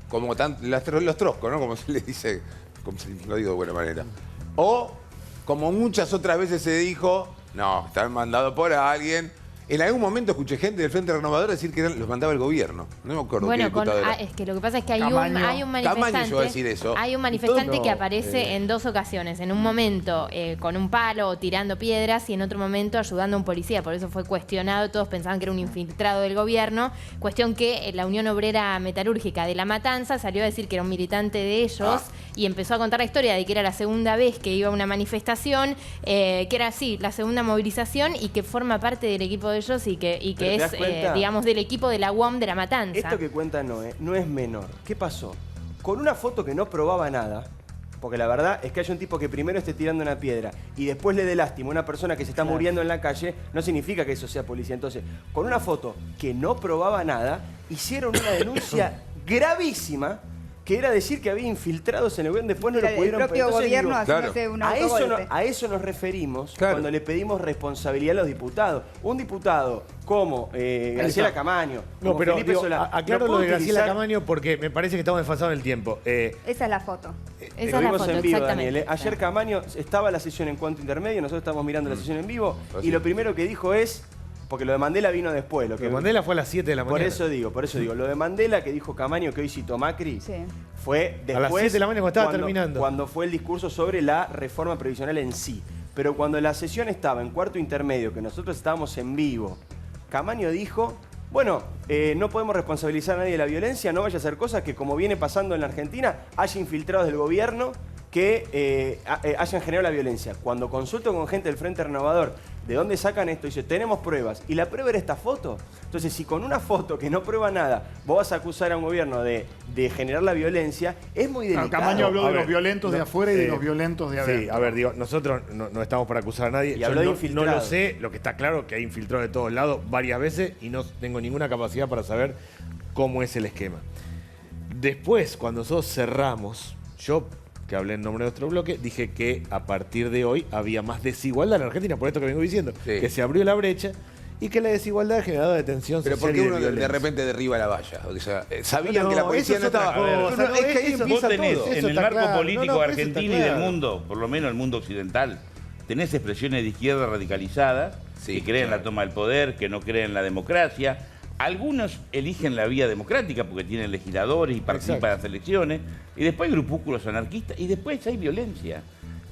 como los troscos, ¿no? Como se les dice, como se lo digo de buena manera. O, como muchas otras veces se dijo, no, están mandados por alguien. En algún momento escuché gente del Frente Renovador decir que los mandaba el gobierno. No me acuerdo qué Bueno, diputado era. es que lo que pasa es que hay Camaño. un Camaño manifestante. llegó a decir eso. Hay un manifestante No, que aparece en dos ocasiones. En un momento con un palo o tirando piedras y en otro momento ayudando a un policía. Por eso fue cuestionado. Todos pensaban que era un infiltrado del gobierno. Cuestión que la Unión Obrera Metalúrgica de La Matanza salió a decir que era un militante de ellos y empezó a contar la historia de que era la segunda vez que iba a una manifestación, que era así, la segunda movilización y que forma parte del equipo de ellos y que Pero ¿te das es, cuenta? digamos, del equipo de la UOM de La Matanza. Esto que cuenta no es menor. ¿Qué pasó? con una foto que no probaba nada, porque la verdad es que hay un tipo que primero esté tirando una piedra y después le dé lástima a una persona que se está muriendo en la calle, no significa que eso sea policía. Entonces, con una foto que no probaba nada, hicieron una denuncia gravísima, que era decir que había infiltrados en el gobierno, después no lo pudieron... El propio entonces, gobierno digo, haciéndose un autogolpe. a eso nos referimos cuando le pedimos responsabilidad a los diputados. Un diputado como Graciela Camaño, No, pero Felipe digo, Solá, aclaro no lo puede de Graciela utilizar- Camaño porque me parece que estamos desfasados en el tiempo. Esa es la foto. Esa es Lo la vimos foto, en vivo, exactamente. Daniel. Ayer Camaño estaba la sesión en cuanto intermedio, nosotros estábamos mirando la sesión en vivo, y lo primero que dijo es, porque lo de Mandela vino después. Lo que Mandela fue a las 7 de la mañana. Por eso digo, lo de Mandela que dijo Camaño, que hoy citó Macri, fue después... A las 7 de la mañana cuando estaba terminando. Cuando fue el discurso sobre la reforma previsional en sí. Pero cuando la sesión estaba en cuarto intermedio, que nosotros estábamos en vivo, Camaño dijo... Bueno, no podemos responsabilizar a nadie de la violencia, no vaya a hacer cosas que, como viene pasando en la Argentina, haya infiltrados del gobierno que hayan generado la violencia. Cuando consulto con gente del Frente Renovador de dónde sacan esto, dice, tenemos pruebas. Y la prueba era esta foto. Entonces, si con una foto que no prueba nada, vos vas a acusar a un gobierno de generar la violencia, es muy delicado. Camaño habló A de ver, los violentos de afuera y de los violentos de adentro. Sí, a ver, digo, nosotros no estamos para acusar a nadie. Y Yo habló de no infiltrados. lo sé, lo que está claro es que hay infiltrados de todos lados varias veces y no tengo ninguna capacidad para saber cómo es el esquema. Después, cuando nosotros cerramos, yo, que hablé en nombre de nuestro bloque, dije que a partir de hoy había más desigualdad en la Argentina, por esto que vengo diciendo, que se abrió la brecha y que la desigualdad ha generado detención Pero social ¿por qué y uno de violencia. repente derriba la valla? O sea, sabían Bueno, que la policía eso no es otra estaba... cosa, No, es que ahí eso empieza Vos tenés todo. en Eso el está marco claro. político No, pero eso argentino está y del claro. mundo, por lo menos el mundo occidental, tenés expresiones de izquierda radicalizadas Sí, que creen en claro. la toma del poder, que no creen en la democracia. Algunos eligen la vía democrática porque tienen legisladores y participan en las elecciones. Y después hay grupúsculos anarquistas y después hay violencia.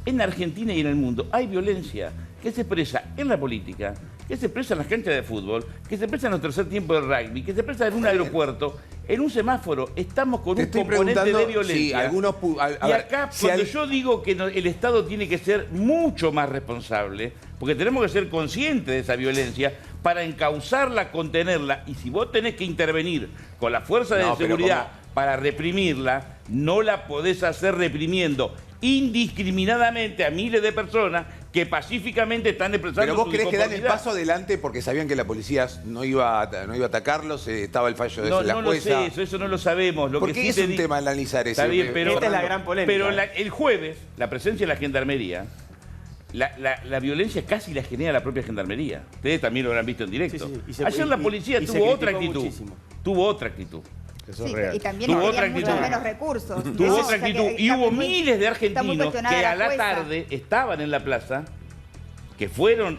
En Argentina y en el mundo hay violencia que se expresa en la política, que se expresa en las canchas de fútbol, que se expresa en el tercer tiempo del rugby, que se expresa en un aeropuerto, en un semáforo. Estamos con Te un estoy componente de preguntando violencia. si algunos... Y acá, cuando yo digo que el Estado tiene que ser mucho más responsable, porque tenemos que ser conscientes de esa violencia para encauzarla, contenerla, y si vos tenés que intervenir con la fuerza de No, pero seguridad para reprimirla, no la podés hacer reprimiendo indiscriminadamente a miles de personas que pacíficamente están expresando Pero vos su creés que dan el disconformidad. paso adelante porque sabían que la policía no iba a atacarlos, estaba el fallo de No, la no lo jueza. sé, eso no lo sabemos. Lo Porque que sí es te un di- tema analizar eso. Está bien, pero Esta es la gran polémica. Pero el jueves, la presencia de la gendarmería, la violencia casi la genera la propia gendarmería. Ustedes también lo habrán visto en directo. Sí, sí, y se- Ayer la y- policía y se tuvo otra criticó actitud. muchísimo. Tuvo otra actitud. Eso es Sí, real. y también Tuvo tenían otra mucho actitud. menos recursos. Tuvo ¿no? otra O sea que actitud. Y está hubo muy- miles de está muy argentinos cuestionada que a la jueza. tarde estaban en la plaza, que fueron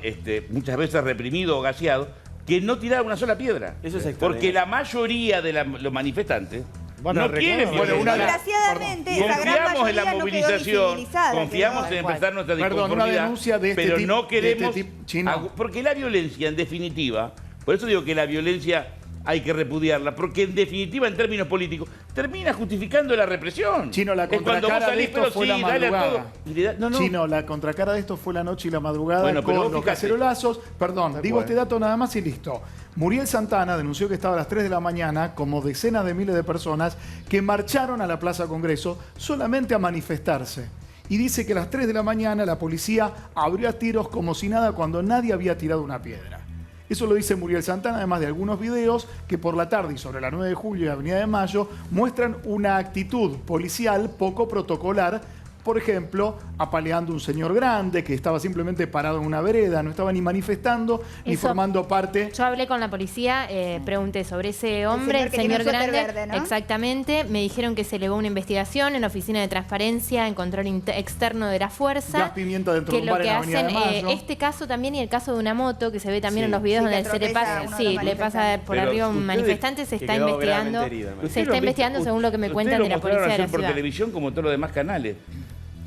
muchas veces reprimidos o gaseados, que no tiraron una sola piedra. Eso es Porque extraordinario. la mayoría de los manifestantes Van a no reclamar. quieren Bueno, violencia. Desgraciadamente, esa gran Confiamos en mayoría la no quedó movilización, visibilizada, confiamos quedó- en empezar nuestra Perdón, una disconformidad, denuncia de este pero tipo- no de este queremos... tipo- Chino. Porque la violencia, en definitiva, por eso digo que la violencia hay que repudiarla, porque en definitiva, en términos políticos, termina justificando la represión. Chino, la Es cuando vos contracara de salís, esto pero fue la sí, dale a todo. madrugada. Y le da- no, no. Chino, la contracara de esto fue la noche y la madrugada Bueno, pero con vos los fijate. cacerolazos. Perdón, digo acuerdo. este dato nada más y listo. Muriel Santana denunció que estaba a las 3 de la mañana, como decenas de miles de personas que marcharon a la Plaza Congreso solamente a manifestarse. Y dice que a las 3 de la mañana la policía abrió a tiros como si nada cuando nadie había tirado una piedra. Eso lo dice Muriel Santana, además de algunos videos que por la tarde y sobre la 9 de julio y Avenida de Mayo muestran una actitud policial poco protocolar. Por ejemplo, apaleando a un señor grande que estaba simplemente parado en una vereda, no estaba ni manifestando ni Eso- formando parte. Yo hablé con la policía, pregunté sobre ese hombre, señor el que tiene señor un suéter grande. verde, ¿no? Exactamente. Me dijeron que se elevó una investigación en la oficina de transparencia, en control externo de la fuerza. Gas pimienta dentro que de un lo bar en que la Avenida hacen, de Mayo. este caso también y el caso de una moto que se ve también Sí. en los videos Sí, donde que se le atropella pasa, a uno de sí, los le pasa manifestantes. por Pero arriba a un ustedes- manifestante, se que está quedó investigando. gravemente herido, además. Se está investigando según lo que me cuentan de la policía de la ayer por ciudad. televisión como todos los demás canales.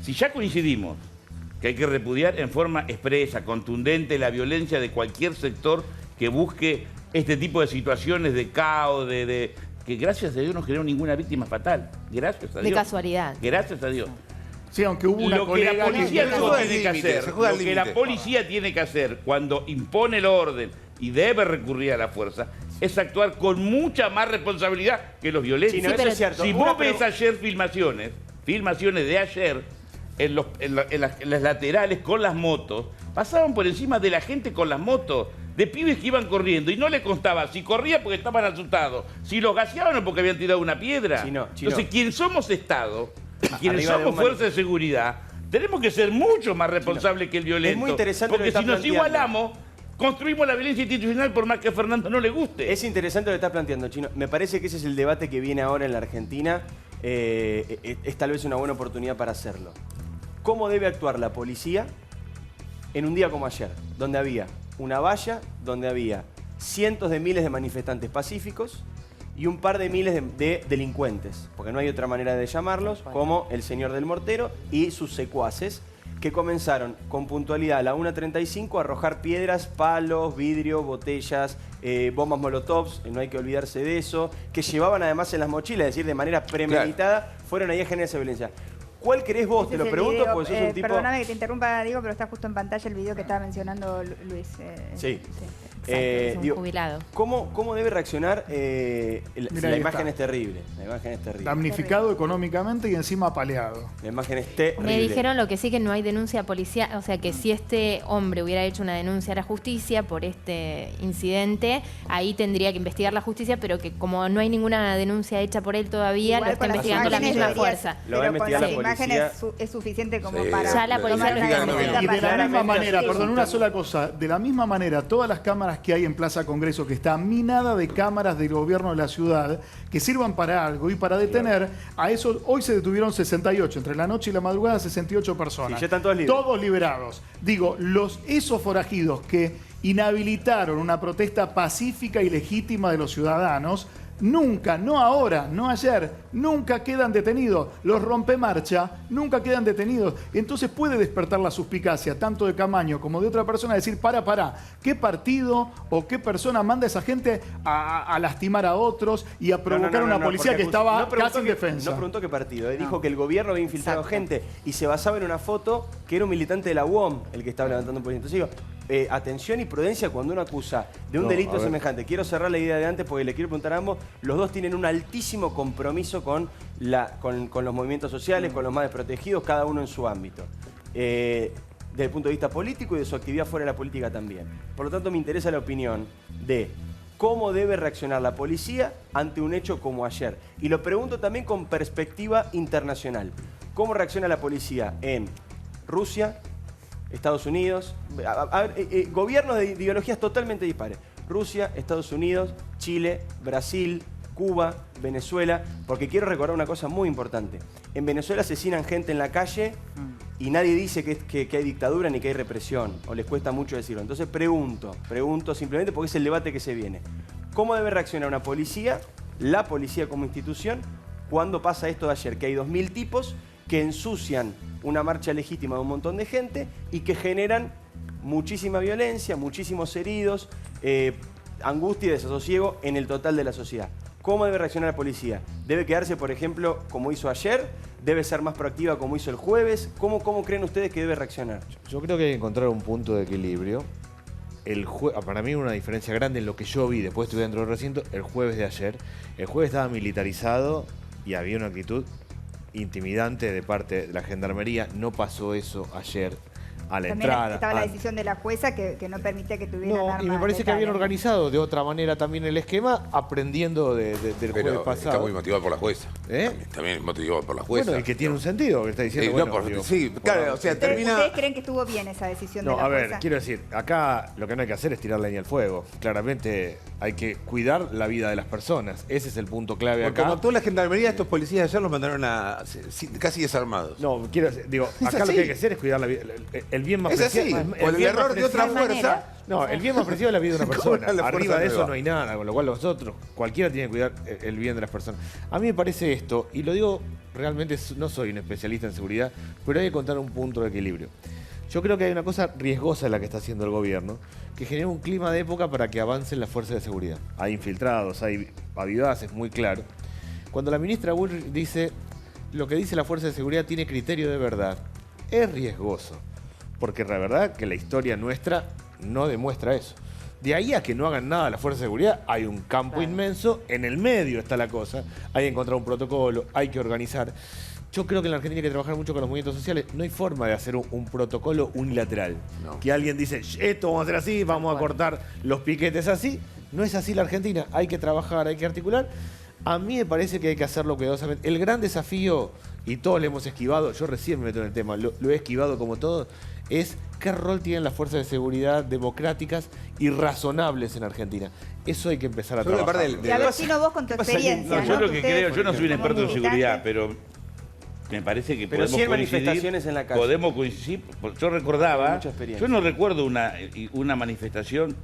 Si ya coincidimos que hay que repudiar en forma expresa, contundente, la violencia de cualquier sector que busque este tipo de situaciones de caos, que gracias a Dios no generó ninguna víctima fatal. Gracias a De Dios. casualidad. Gracias a Dios. Sí, aunque hubo una Lo que colega la policía se no juega al tiene que límite, hacer, se juega al lo que la límite. policía tiene que hacer cuando impone el orden y debe recurrir a la fuerza, es actuar con mucha más responsabilidad que los violentos. Chino, eso es cierto. Si vos ves ayer filmaciones de ayer, en las laterales con las motos, pasaban por encima de la gente con las motos, de pibes que iban corriendo y no les constaba si corría porque estaban asustados, si los gaseaban o porque habían tirado una piedra. Entonces, quienes somos Estado, quienes somos fuerza de seguridad, tenemos que ser mucho más responsables que el violento. Es muy interesante porque si nos igualamos, construimos la violencia institucional por más que a Fernando no le guste. Es interesante lo que estás planteando, Chino. Me parece que ese es el debate que viene ahora en la Argentina. Es tal vez una buena oportunidad para hacerlo. ¿Cómo debe actuar la policía en un día como ayer? Donde había una valla, donde había cientos de miles de manifestantes pacíficos y un par de miles de delincuentes, porque no hay otra manera de llamarlos, como el señor del mortero y sus secuaces, que comenzaron con puntualidad a la 1:35 a arrojar piedras, palos, vidrio, botellas, bombas molotovs, no hay que olvidarse de eso, que llevaban además en las mochilas, es decir, de manera premeditada, fueron ahí a generar esa violencia. ¿Cuál querés vos? Te lo pregunto porque sos un tipo... Perdóname que te interrumpa, Diego, pero está justo en pantalla el video que estaba mencionando Luis. Sí. Es un jubilado. ¿Cómo debe reaccionar? La imagen es terrible. La imagen es terrible. Damnificado económicamente y encima apaleado. La imagen es terrible. Me dijeron lo que sí, que no hay denuncia policial, o sea que si este hombre hubiera hecho una denuncia a la justicia por este incidente, ahí tendría que investigar la justicia, pero que como no hay ninguna denuncia hecha por él todavía, Igual lo está investigando la misma fuerza. Lo va a investigar la policía. Es suficiente como para... Ya la policía lo está investigando. Y de la misma manera, perdón, una sola cosa, de la misma manera, todas las cámaras que hay en Plaza Congreso, que está minada de cámaras del gobierno de la ciudad, que sirvan para algo y para detener a esos, hoy se detuvieron 68, entre la noche y la madrugada 68 personas. Sí, ya están todos libres. Todos liberados. Digo, esos forajidos que inhabilitaron una protesta pacífica y legítima de los ciudadanos, nunca, no ahora, no ayer, nunca quedan detenidos. Los rompemarcha nunca quedan detenidos. Entonces puede despertar la suspicacia, tanto de Camaño como de otra persona, decir, para, ¿qué partido o qué persona manda a esa gente a lastimar a otros y a provocar una policía que estaba casi en defensa? No preguntó qué partido, dijo que el gobierno había infiltrado gente y se basaba en una foto que era un militante de la UOM el que estaba levantando un policía. Entonces digo, atención y prudencia cuando uno acusa de un delito semejante. Quiero cerrar la idea de antes porque le quiero preguntar a ambos. Los dos tienen un altísimo compromiso con los movimientos sociales, con los más desprotegidos, cada uno en su ámbito. Desde el punto de vista político y de su actividad fuera de la política también. Por lo tanto, me interesa la opinión de cómo debe reaccionar la policía ante un hecho como ayer. Y lo pregunto también con perspectiva internacional. ¿Cómo reacciona la policía en Rusia, Estados Unidos, gobiernos de ideologías totalmente dispares? Rusia, Estados Unidos, Chile, Brasil, Cuba, Venezuela, porque quiero recordar una cosa muy importante. En Venezuela asesinan gente en la calle y nadie dice que hay dictadura ni que hay represión, o les cuesta mucho decirlo. Entonces pregunto simplemente porque es el debate que se viene. ¿Cómo debe reaccionar una policía, la policía como institución, cuando pasa esto de ayer, que hay 2.000 tipos que ensucian una marcha legítima de un montón de gente y que generan muchísima violencia, muchísimos heridos, angustia y desasosiego en el total de la sociedad? ¿Cómo debe reaccionar la policía? ¿Debe quedarse, por ejemplo, como hizo ayer? ¿Debe ser más proactiva como hizo el jueves? ¿Cómo creen ustedes que debe reaccionar? Yo creo que hay que encontrar un punto de equilibrio. Para mí una diferencia grande en lo que yo vi, después estuve dentro del recinto, el jueves de ayer. El jueves estaba militarizado y había una actitud intimidante de parte de la gendarmería. No pasó eso ayer a la también entrada. Estaba la decisión de la jueza que no permitía que tuvieran armas y me parece que habían letales. organizado de otra manera también el esquema, aprendiendo del jueves pasado. Está muy motivado por la jueza. También motivado por la jueza. Bueno, y que tiene un sentido, que está diciendo. Claro, o sea, ¿Ustedes creen que estuvo bien esa decisión de la jueza? No, a ver, quiero decir, acá lo que no hay que hacer es tirar leña al fuego. Claramente hay que cuidar la vida de las personas. Ese es el punto clave acá. Cuando actuó la gendarmería, estos policías ayer los mandaron casi desarmados. No, quiero decir, acá lo que hay que hacer es cuidar la vida. El bien más preciado. O el error de otra fuerza. No, el bien más preciado es la vida de una persona. La Arriba de eso nueva. no hay nada, con lo cual cualquiera tiene que cuidar el bien de las personas. A mí me parece esto, y lo digo realmente, no soy un especialista en seguridad, pero hay que encontrar un punto de equilibrio. Yo creo que hay una cosa riesgosa en la que está haciendo el gobierno, que genera un clima de época para que avancen las fuerzas de seguridad. Hay infiltrados, hay avivaces, muy claro. Cuando la ministra Bullrich dice, lo que dice la fuerza de seguridad tiene criterio de verdad, es riesgoso. Porque la verdad que la historia nuestra no demuestra eso. De ahí a que no hagan nada las fuerzas de seguridad, hay un campo inmenso, en el medio está la cosa, hay que encontrar un protocolo, hay que organizar. Yo creo que en la Argentina hay que trabajar mucho con los movimientos sociales. No hay forma de hacer un protocolo unilateral. No. Que alguien dice, esto vamos a hacer así, vamos a cortar los piquetes así. No es así la Argentina. Hay que trabajar, hay que articular. A mí me parece que hay que hacerlo cuidadosamente. El gran desafío, y todos le hemos esquivado, yo recién me meto en el tema, lo he esquivado como todos, es qué rol tienen las fuerzas de seguridad democráticas y razonables en Argentina. Eso hay que empezar a trabajar. Y a ver, Chino, vos con tu experiencia. No, yo lo que creo, yo no soy un experto en seguridad, pero me parece que podemos coincidir. Manifestaciones en la calle. Podemos coincidir. Yo recordaba, yo no recuerdo una manifestación.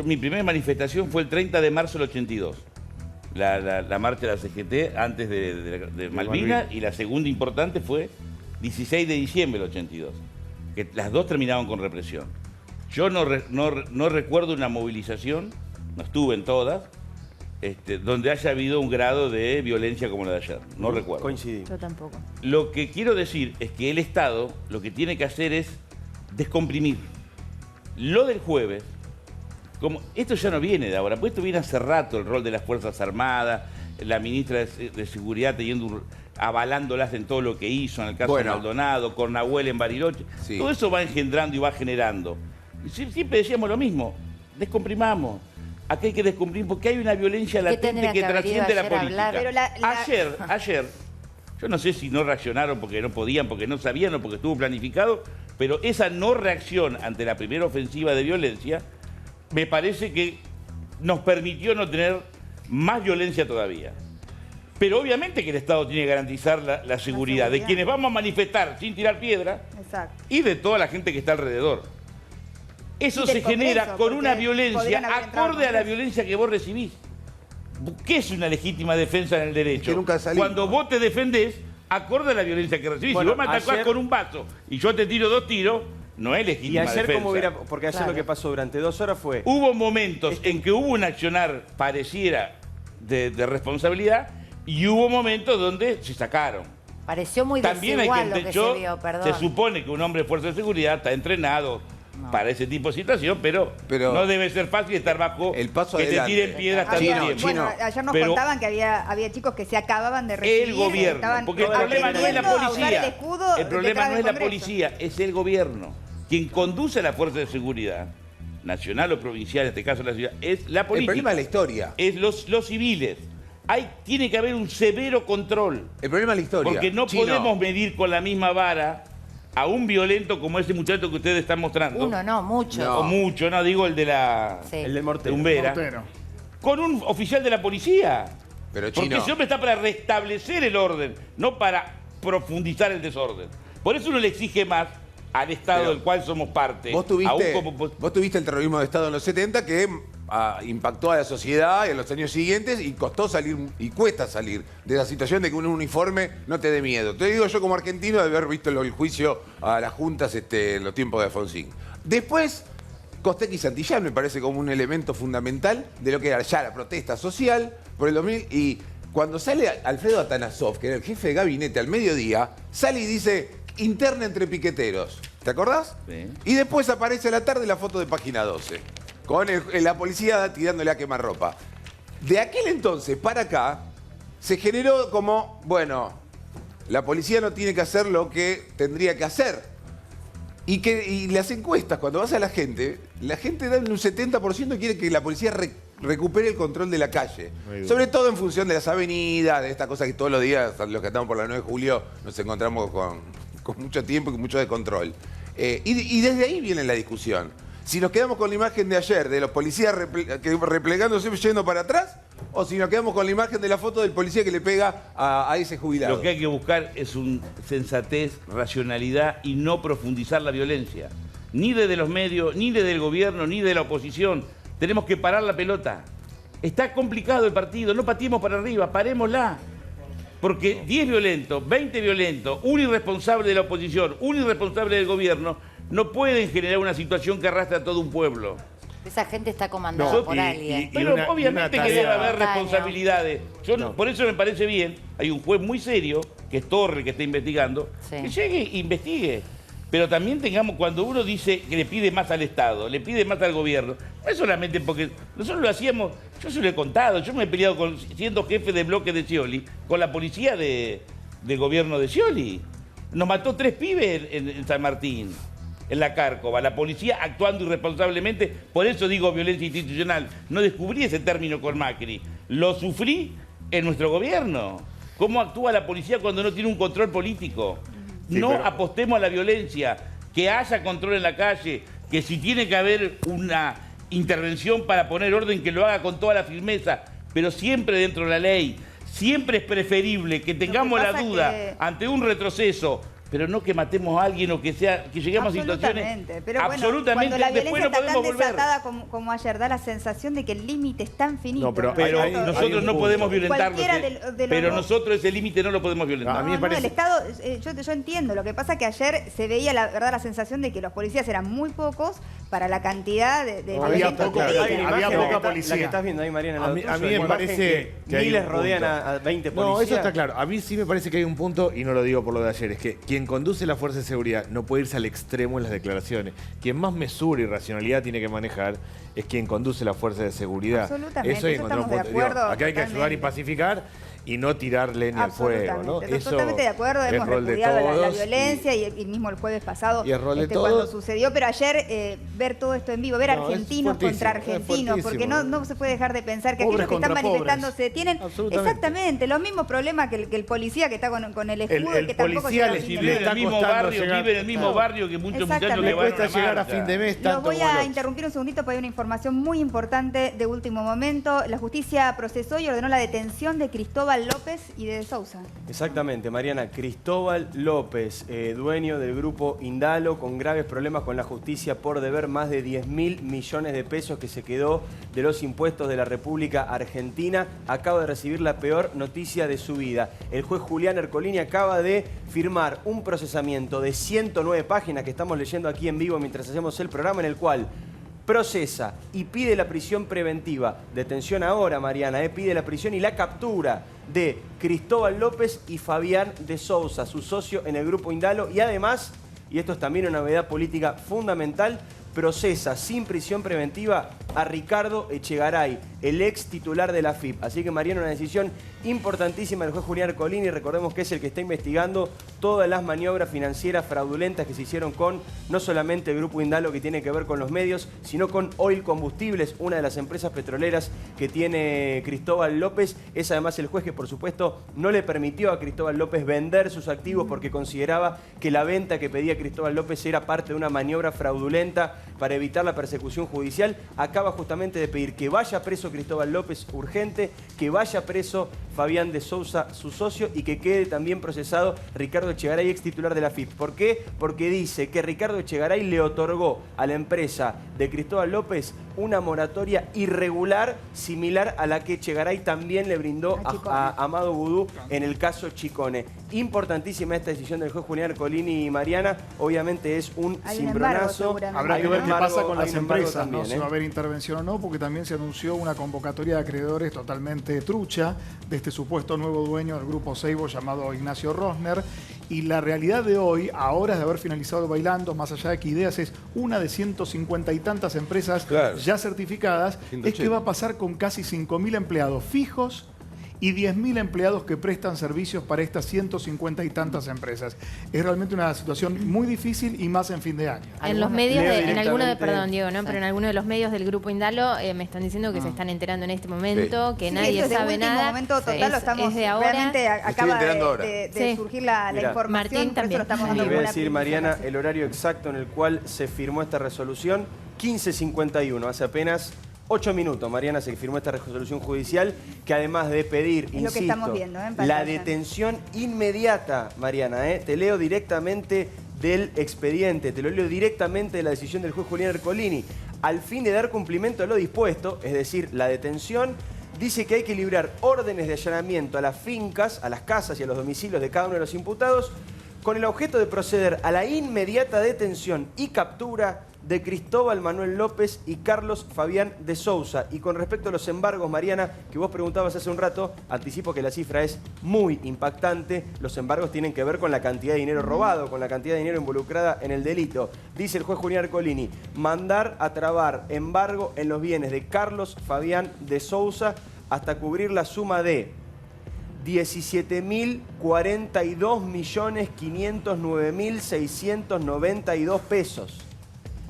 Mi primera manifestación fue el 30 de marzo del 82. La marcha de la CGT antes de Malvinas, y la segunda importante fue 16 de diciembre del 82. Que las dos terminaban con represión. Yo no recuerdo una movilización, no estuve en todas, donde haya habido un grado de violencia como la de ayer. No recuerdo. Coincidimos. Yo tampoco. Lo que quiero decir es que el Estado lo que tiene que hacer es descomprimir. Lo del jueves, como esto ya no viene de ahora, pues esto viene hace rato, el rol de las Fuerzas Armadas, la ministra de Seguridad avalándolas en todo lo que hizo, en el caso de Maldonado, con Nahuel en Bariloche. Sí. Todo eso va engendrando y va generando. Siempre decíamos lo mismo, descomprimamos. Aquí hay que descomprimir porque hay una violencia latente que trasciende la política. Pero ayer, yo no sé si no reaccionaron porque no podían, porque no sabían o porque estuvo planificado, pero esa no reacción ante la primera ofensiva de violencia me parece que nos permitió no tener más violencia todavía. Pero obviamente que el Estado tiene que garantizar la seguridad de quienes vamos a manifestar sin tirar piedra. Exacto. Y de toda la gente que está alrededor. Eso se genera con una violencia acorde a la violencia que vos recibís. ¿Qué es una legítima defensa en el derecho? Cuando vos te defendés, acorde a la violencia que recibís. Si vos me atacás con un vaso y yo te tiro 2 tiros, no es legítima defensa. Y ayer como hubiera, porque ayer lo que pasó durante 2 horas fue... Hubo momentos en que hubo un accionar pareciera de responsabilidad y hubo momentos donde se sacaron. Pareció muy también desigual lo que se vio, perdón. Se supone que un hombre de fuerza de seguridad está entrenado para ese tipo de situación, pero no debe ser fácil estar bajo el paso que te tiren piedras tanto tiempo. Bueno, ayer nos contaban que había chicos que se acababan de recibir. El gobierno, porque el problema no es la policía. El problema no es la policía, es el gobierno. Quien conduce a la fuerza de seguridad, nacional o provincial, en este caso la ciudad, es la política. El problema es la historia. Es los civiles. Tiene que haber un severo control. El problema es la historia. Porque no podemos medir con la misma vara a un violento como ese muchacho que ustedes están mostrando. Uno, no, muchos. O mucho, no, digo el de la... Sí. El del Mortero. Umbera. Con un oficial de la policía. Pero porque ese hombre está para restablecer el orden, no para profundizar el desorden. Por eso uno le exige más al Estado del cual somos parte. Vos tuviste el terrorismo de Estado en los 70 que impactó a la sociedad en los años siguientes y costó salir y cuesta salir de esa situación de que un uniforme no te dé miedo. Te digo yo como argentino de haber visto el juicio a las juntas en los tiempos de Alfonsín. Después, Costec y Santillán me parece como un elemento fundamental de lo que era ya la protesta social por el 2000 y cuando sale Alfredo Atanasov, que era el jefe de gabinete al mediodía, sale y dice interna entre piqueteros. ¿Te acordás? Sí. Y después aparece a la tarde la foto de Página 12. Con la policía tirándole a quemarropa. De aquel entonces para acá, se generó como, bueno, la policía no tiene que hacer lo que tendría que hacer. Y las encuestas, cuando vas a la gente da un 70% quiere que la policía recupere el control de la calle. Sobre todo en función de las avenidas, de esta cosa que todos los días, los que estamos por la 9 de julio, nos encontramos con mucho tiempo y mucho descontrol. Y desde ahí viene la discusión. Si nos quedamos con la imagen de ayer, de los policías replegándose yendo para atrás, o si nos quedamos con la imagen de la foto del policía que le pega a ese jubilado. Lo que hay que buscar es un sensatez, racionalidad y no profundizar la violencia. Ni desde los medios, ni desde el gobierno, ni de la oposición. Tenemos que parar la pelota. Está complicado el partido, no pateemos para arriba, parémosla. Porque 10 violentos, 20 violentos, un irresponsable de la oposición, un irresponsable del gobierno, no pueden generar una situación que arrastre a todo un pueblo. Esa gente está comandada por alguien. Pero obviamente que debe haber responsabilidades. Por eso me parece bien, hay un juez muy serio, que es Torre, que está investigando, que llegue e investigue. Pero también tengamos, cuando uno dice que le pide más al Estado, le pide más al gobierno, No es solamente porque nosotros lo hacíamos, yo se lo he contado, yo me he peleado siendo jefe de bloque de Scioli, con la policía del gobierno de Scioli. Nos mató 3 pibes en San Martín, en la Cárcova, la policía actuando irresponsablemente, por eso digo violencia institucional. No descubrí ese término con Macri, lo sufrí en nuestro gobierno. ¿Cómo actúa la policía cuando no tiene un control político? Sí, no pero... apostemos a la violencia, que haya control en la calle, que si tiene que haber una intervención para poner orden, que lo haga con toda la firmeza, pero siempre dentro de la ley. Siempre es preferible que tengamos la duda ante un retroceso, pero no que matemos a alguien o que lleguemos a situaciones... Pero bueno, absolutamente, cuando la después violencia no está podemos tan volver. desatada como ayer, da la sensación de que el límite es tan finito. No, pero nosotros no podemos violentarlo. Pero nosotros ese límite no lo podemos violentar. A mí me parece... el Estado, yo entiendo. Lo que pasa es que ayer se veía, la verdad, la sensación de que los policías eran muy pocos para la cantidad de violentos que había poca policía. La que estás viendo ahí, Mariana, a mí me parece que miles rodean a 20 policías. No, eso está claro. A mí sí me parece que hay un punto, y no lo digo por lo de ayer, es que quien conduce la fuerza de seguridad no puede irse al extremo en las declaraciones. Quien más mesura y racionalidad tiene que manejar es quien conduce la fuerza de seguridad. Absolutamente, eso hay que encontrar un punto. Acá hay que ayudar y pacificar y no tirar leña al fuego, ¿no? Eso totalmente de acuerdo, hemos repudiado la violencia y mismo el jueves pasado cuando sucedió, pero ayer ver todo esto en vivo, ver argentinos contra argentinos, porque no se puede dejar de pensar que aquellos que están manifestándose tienen exactamente los mismos problemas que el policía que está con el escudo y que tampoco llega a fin de mes. Vive en el mismo barrio que muchos muchachos que van cuesta llegar a fin de mes. Los voy a interrumpir un segundito para una información muy importante de último momento. La justicia procesó y ordenó la detención de Cristóbal López y de Sousa. Exactamente, Mariana. Cristóbal López, dueño del grupo Indalo, con graves problemas con la justicia por deber más de 10.000 millones de pesos que se quedó de los impuestos de la República Argentina, acaba de recibir la peor noticia de su vida. El juez Julián Ercolini acaba de firmar un procesamiento de 109 páginas que estamos leyendo aquí en vivo mientras hacemos el programa, en el cual procesa y pide la prisión preventiva, detención ahora, Mariana, pide la prisión y la captura de Cristóbal López y Fabián de Sousa, su socio en el grupo Indalo, y además, y esto es también una novedad política fundamental, procesa sin prisión preventiva a Ricardo Echegaray, el ex titular de la AFIP. Así que, Mariana, una decisión importantísima del juez Julián Ercolini. Recordemos que es el que está investigando todas las maniobras financieras fraudulentas que se hicieron con no solamente el grupo Indalo, que tiene que ver con los medios, sino con Oil Combustibles, una de las empresas petroleras que tiene Cristóbal López. Es además el juez que, por supuesto, no le permitió a Cristóbal López vender sus activos porque consideraba que la venta que pedía Cristóbal López era parte de una maniobra fraudulenta para evitar la persecución judicial. Acaba justamente de pedir que vaya preso Cristóbal López urgente, que vaya preso Fabián de Sousa, su socio, y que quede también procesado Ricardo Echegaray, ex titular de la AFIP. ¿Por qué? Porque dice que Ricardo Echegaray le otorgó a la empresa de Cristóbal López una moratoria irregular similar a la que Echegaray también le brindó a Amado Vudú en el caso Chicone. Importantísima esta decisión del juez Julián Ercolini y Mariana. Obviamente es un cimbronazo. Habrá que ver qué pasa con las empresas, también, ¿no? Si va a haber intervención o no, porque también se anunció una convocatoria de acreedores totalmente trucha de este supuesto nuevo dueño del grupo Seibo llamado Ignacio Rosner. Y la realidad de hoy, a horas de haber finalizado Bailando, más allá de que Ideas es una de 150 y tantas empresas ya certificadas, 180. Es que va a pasar con casi 5.000 empleados fijos y 10.000 empleados que prestan servicios para estas 150 y tantas empresas. Es realmente una situación muy difícil y más en fin de año. En los medios, perdón Diego, ¿no? Pero en alguno de los medios del grupo Indalo me están diciendo que se están enterando en este momento, que nadie sabe nada. Momento total, lo estamos de ahora. Realmente acaba de surgir la información. Martín también. Le voy a decir, Mariana, el horario exacto en el cual se firmó esta resolución, 15:51, hace apenas 8 minutos, Mariana, se firmó esta resolución judicial que además de pedir, insisto, la detención inmediata, Mariana, te leo directamente del expediente, te lo leo directamente de la decisión del juez Julián Ercolini, al fin de dar cumplimiento a lo dispuesto, es decir, la detención, dice que hay que librar órdenes de allanamiento a las fincas, a las casas y a los domicilios de cada uno de los imputados, con el objeto de proceder a la inmediata detención y captura de Cristóbal Manuel López y Carlos Fabián de Sousa. Y con respecto a los embargos, Mariana, que vos preguntabas hace un rato, anticipo que la cifra es muy impactante. Los embargos tienen que ver con la cantidad de dinero robado, con la cantidad de dinero involucrada en el delito. Dice el juez Julián Ercolini, mandar a trabar embargo en los bienes de Carlos Fabián de Sousa hasta cubrir la suma de 17.042.509.692 pesos.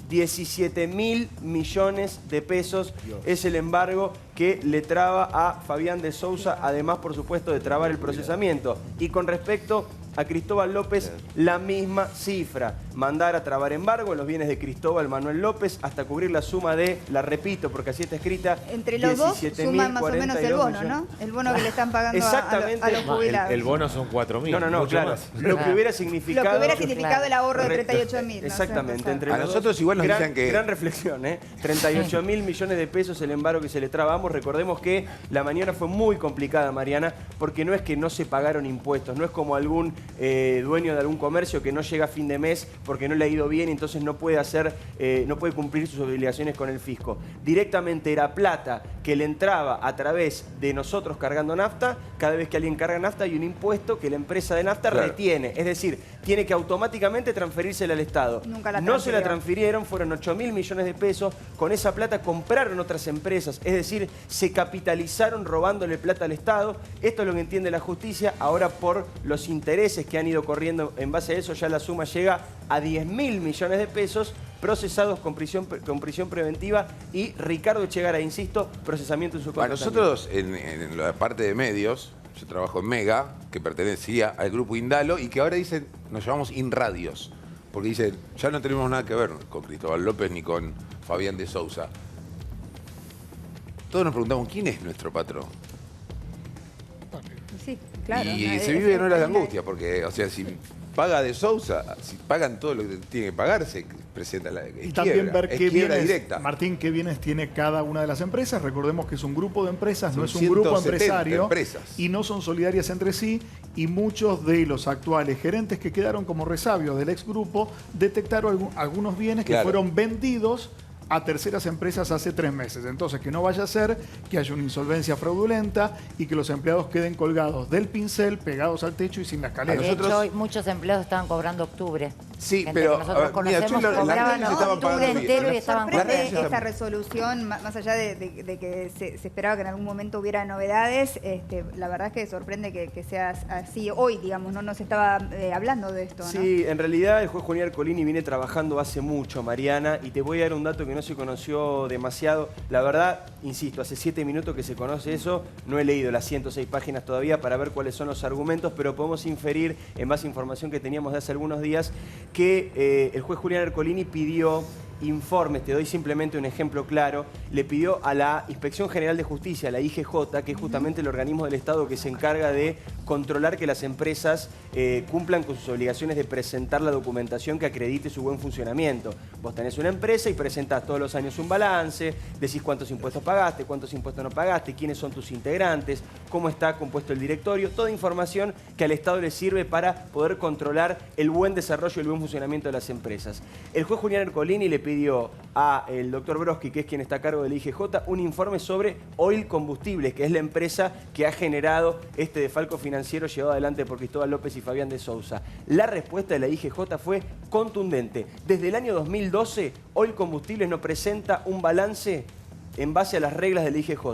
17.000 millones de pesos es el embargo que le traba a Fabián de Sousa, además, por supuesto, de trabar el procesamiento. Y con respecto a Cristóbal López, la misma cifra. Mandar a trabar embargo en los bienes de Cristóbal Manuel López hasta cubrir la suma de, la repito porque así está escrita, entre los dos suman más o menos el bono, ¿no? El bono que le están pagando a los jubilados. El bono son 4.000. No, claro. Más. Lo que hubiera significado... Lo que hubiera significado el ahorro de 38.000. Exactamente. Entre a nosotros igual nos dicen que... Gran reflexión, ¿eh? 38.000 millones de pesos el embargo que se le trabamos. Recordemos que la mañana fue muy complicada, Mariana, porque no es que no se pagaron impuestos, no es como algún dueño de algún comercio que no llega a fin de mes porque no le ha ido bien y entonces no puede cumplir sus obligaciones con el fisco. Directamente era plata que le entraba a través de nosotros cargando nafta. Cada vez que alguien carga nafta hay un impuesto que la empresa de nafta retiene. Es decir, tiene que automáticamente transferírsela al Estado. No se la transfirieron, fueron 8.000 millones de pesos. Con esa plata compraron otras empresas. Es decir, se capitalizaron robándole plata al Estado. Esto es lo que entiende la justicia. Ahora, por los intereses que han ido corriendo en base a eso, ya la suma llega a 10.000 millones de pesos procesados con prisión preventiva y Ricardo Echegara, insisto, procesamiento en su contra. Nosotros, en la parte de medios, yo trabajo en Mega, que pertenecía al grupo Indalo y que ahora dicen, nos llamamos Inradios, porque dicen, ya no tenemos nada que ver con Cristóbal López ni con Fabián de Sousa. Todos nos preguntamos, ¿quién es nuestro patrón? Sí, claro. Y se vive en horas de angustia, porque, o sea, si paga de Sousa, si pagan todo lo que tiene que pagar, se presenta la quiebra. Y también ver qué bienes, directa. Martín, qué bienes tiene cada una de las empresas. Recordemos que es un grupo de empresas, no es un grupo empresario. Empresas. Y no son solidarias entre sí. Y muchos de los actuales gerentes que quedaron como resabios del ex grupo detectaron algunos bienes que fueron vendidos a terceras empresas hace 3 meses. Entonces, que no vaya a ser que haya una insolvencia fraudulenta y que los empleados queden colgados del pincel, pegados al techo y sin la escalera. De hecho, hoy muchos empleados estaban cobrando octubre. Sí, gente pero que nosotros conocemos cobraban octubre entero y estaban sorprende esta resolución, más allá de que se esperaba que en algún momento hubiera novedades. La verdad es que sorprende que sea así hoy, digamos, no se estaba hablando de esto, ¿no? Sí, en realidad el juez Julián Ercolini viene trabajando hace mucho, Mariana, y te voy a dar un dato que no se conoció demasiado. La verdad, insisto, hace 7 minutos que se conoce eso, no he leído las 106 páginas todavía para ver cuáles son los argumentos, pero podemos inferir, en base a información que teníamos de hace algunos días, que el juez Julián Ercolini pidió informes. Te doy simplemente un ejemplo claro. Le pidió a la Inspección General de Justicia, la IGJ, que es justamente el organismo del Estado que se encarga de controlar que las empresas cumplan con sus obligaciones de presentar la documentación que acredite su buen funcionamiento. Vos tenés una empresa y presentás todos los años un balance, decís cuántos impuestos pagaste, cuántos impuestos no pagaste, quiénes son tus integrantes, cómo está compuesto el directorio, toda información que al Estado le sirve para poder controlar el buen desarrollo y el buen funcionamiento de las empresas. El juez Julián Ercolini le pidió al doctor Broski, que es quien está a cargo del IGJ, un informe sobre Oil Combustibles, que es la empresa que ha generado este desfalco financiero llevado adelante por Cristóbal López y Fabián de Sousa. La respuesta de la IGJ fue contundente. Desde el año 2012, Oil Combustibles no presenta un balance en base a las reglas del IGJ.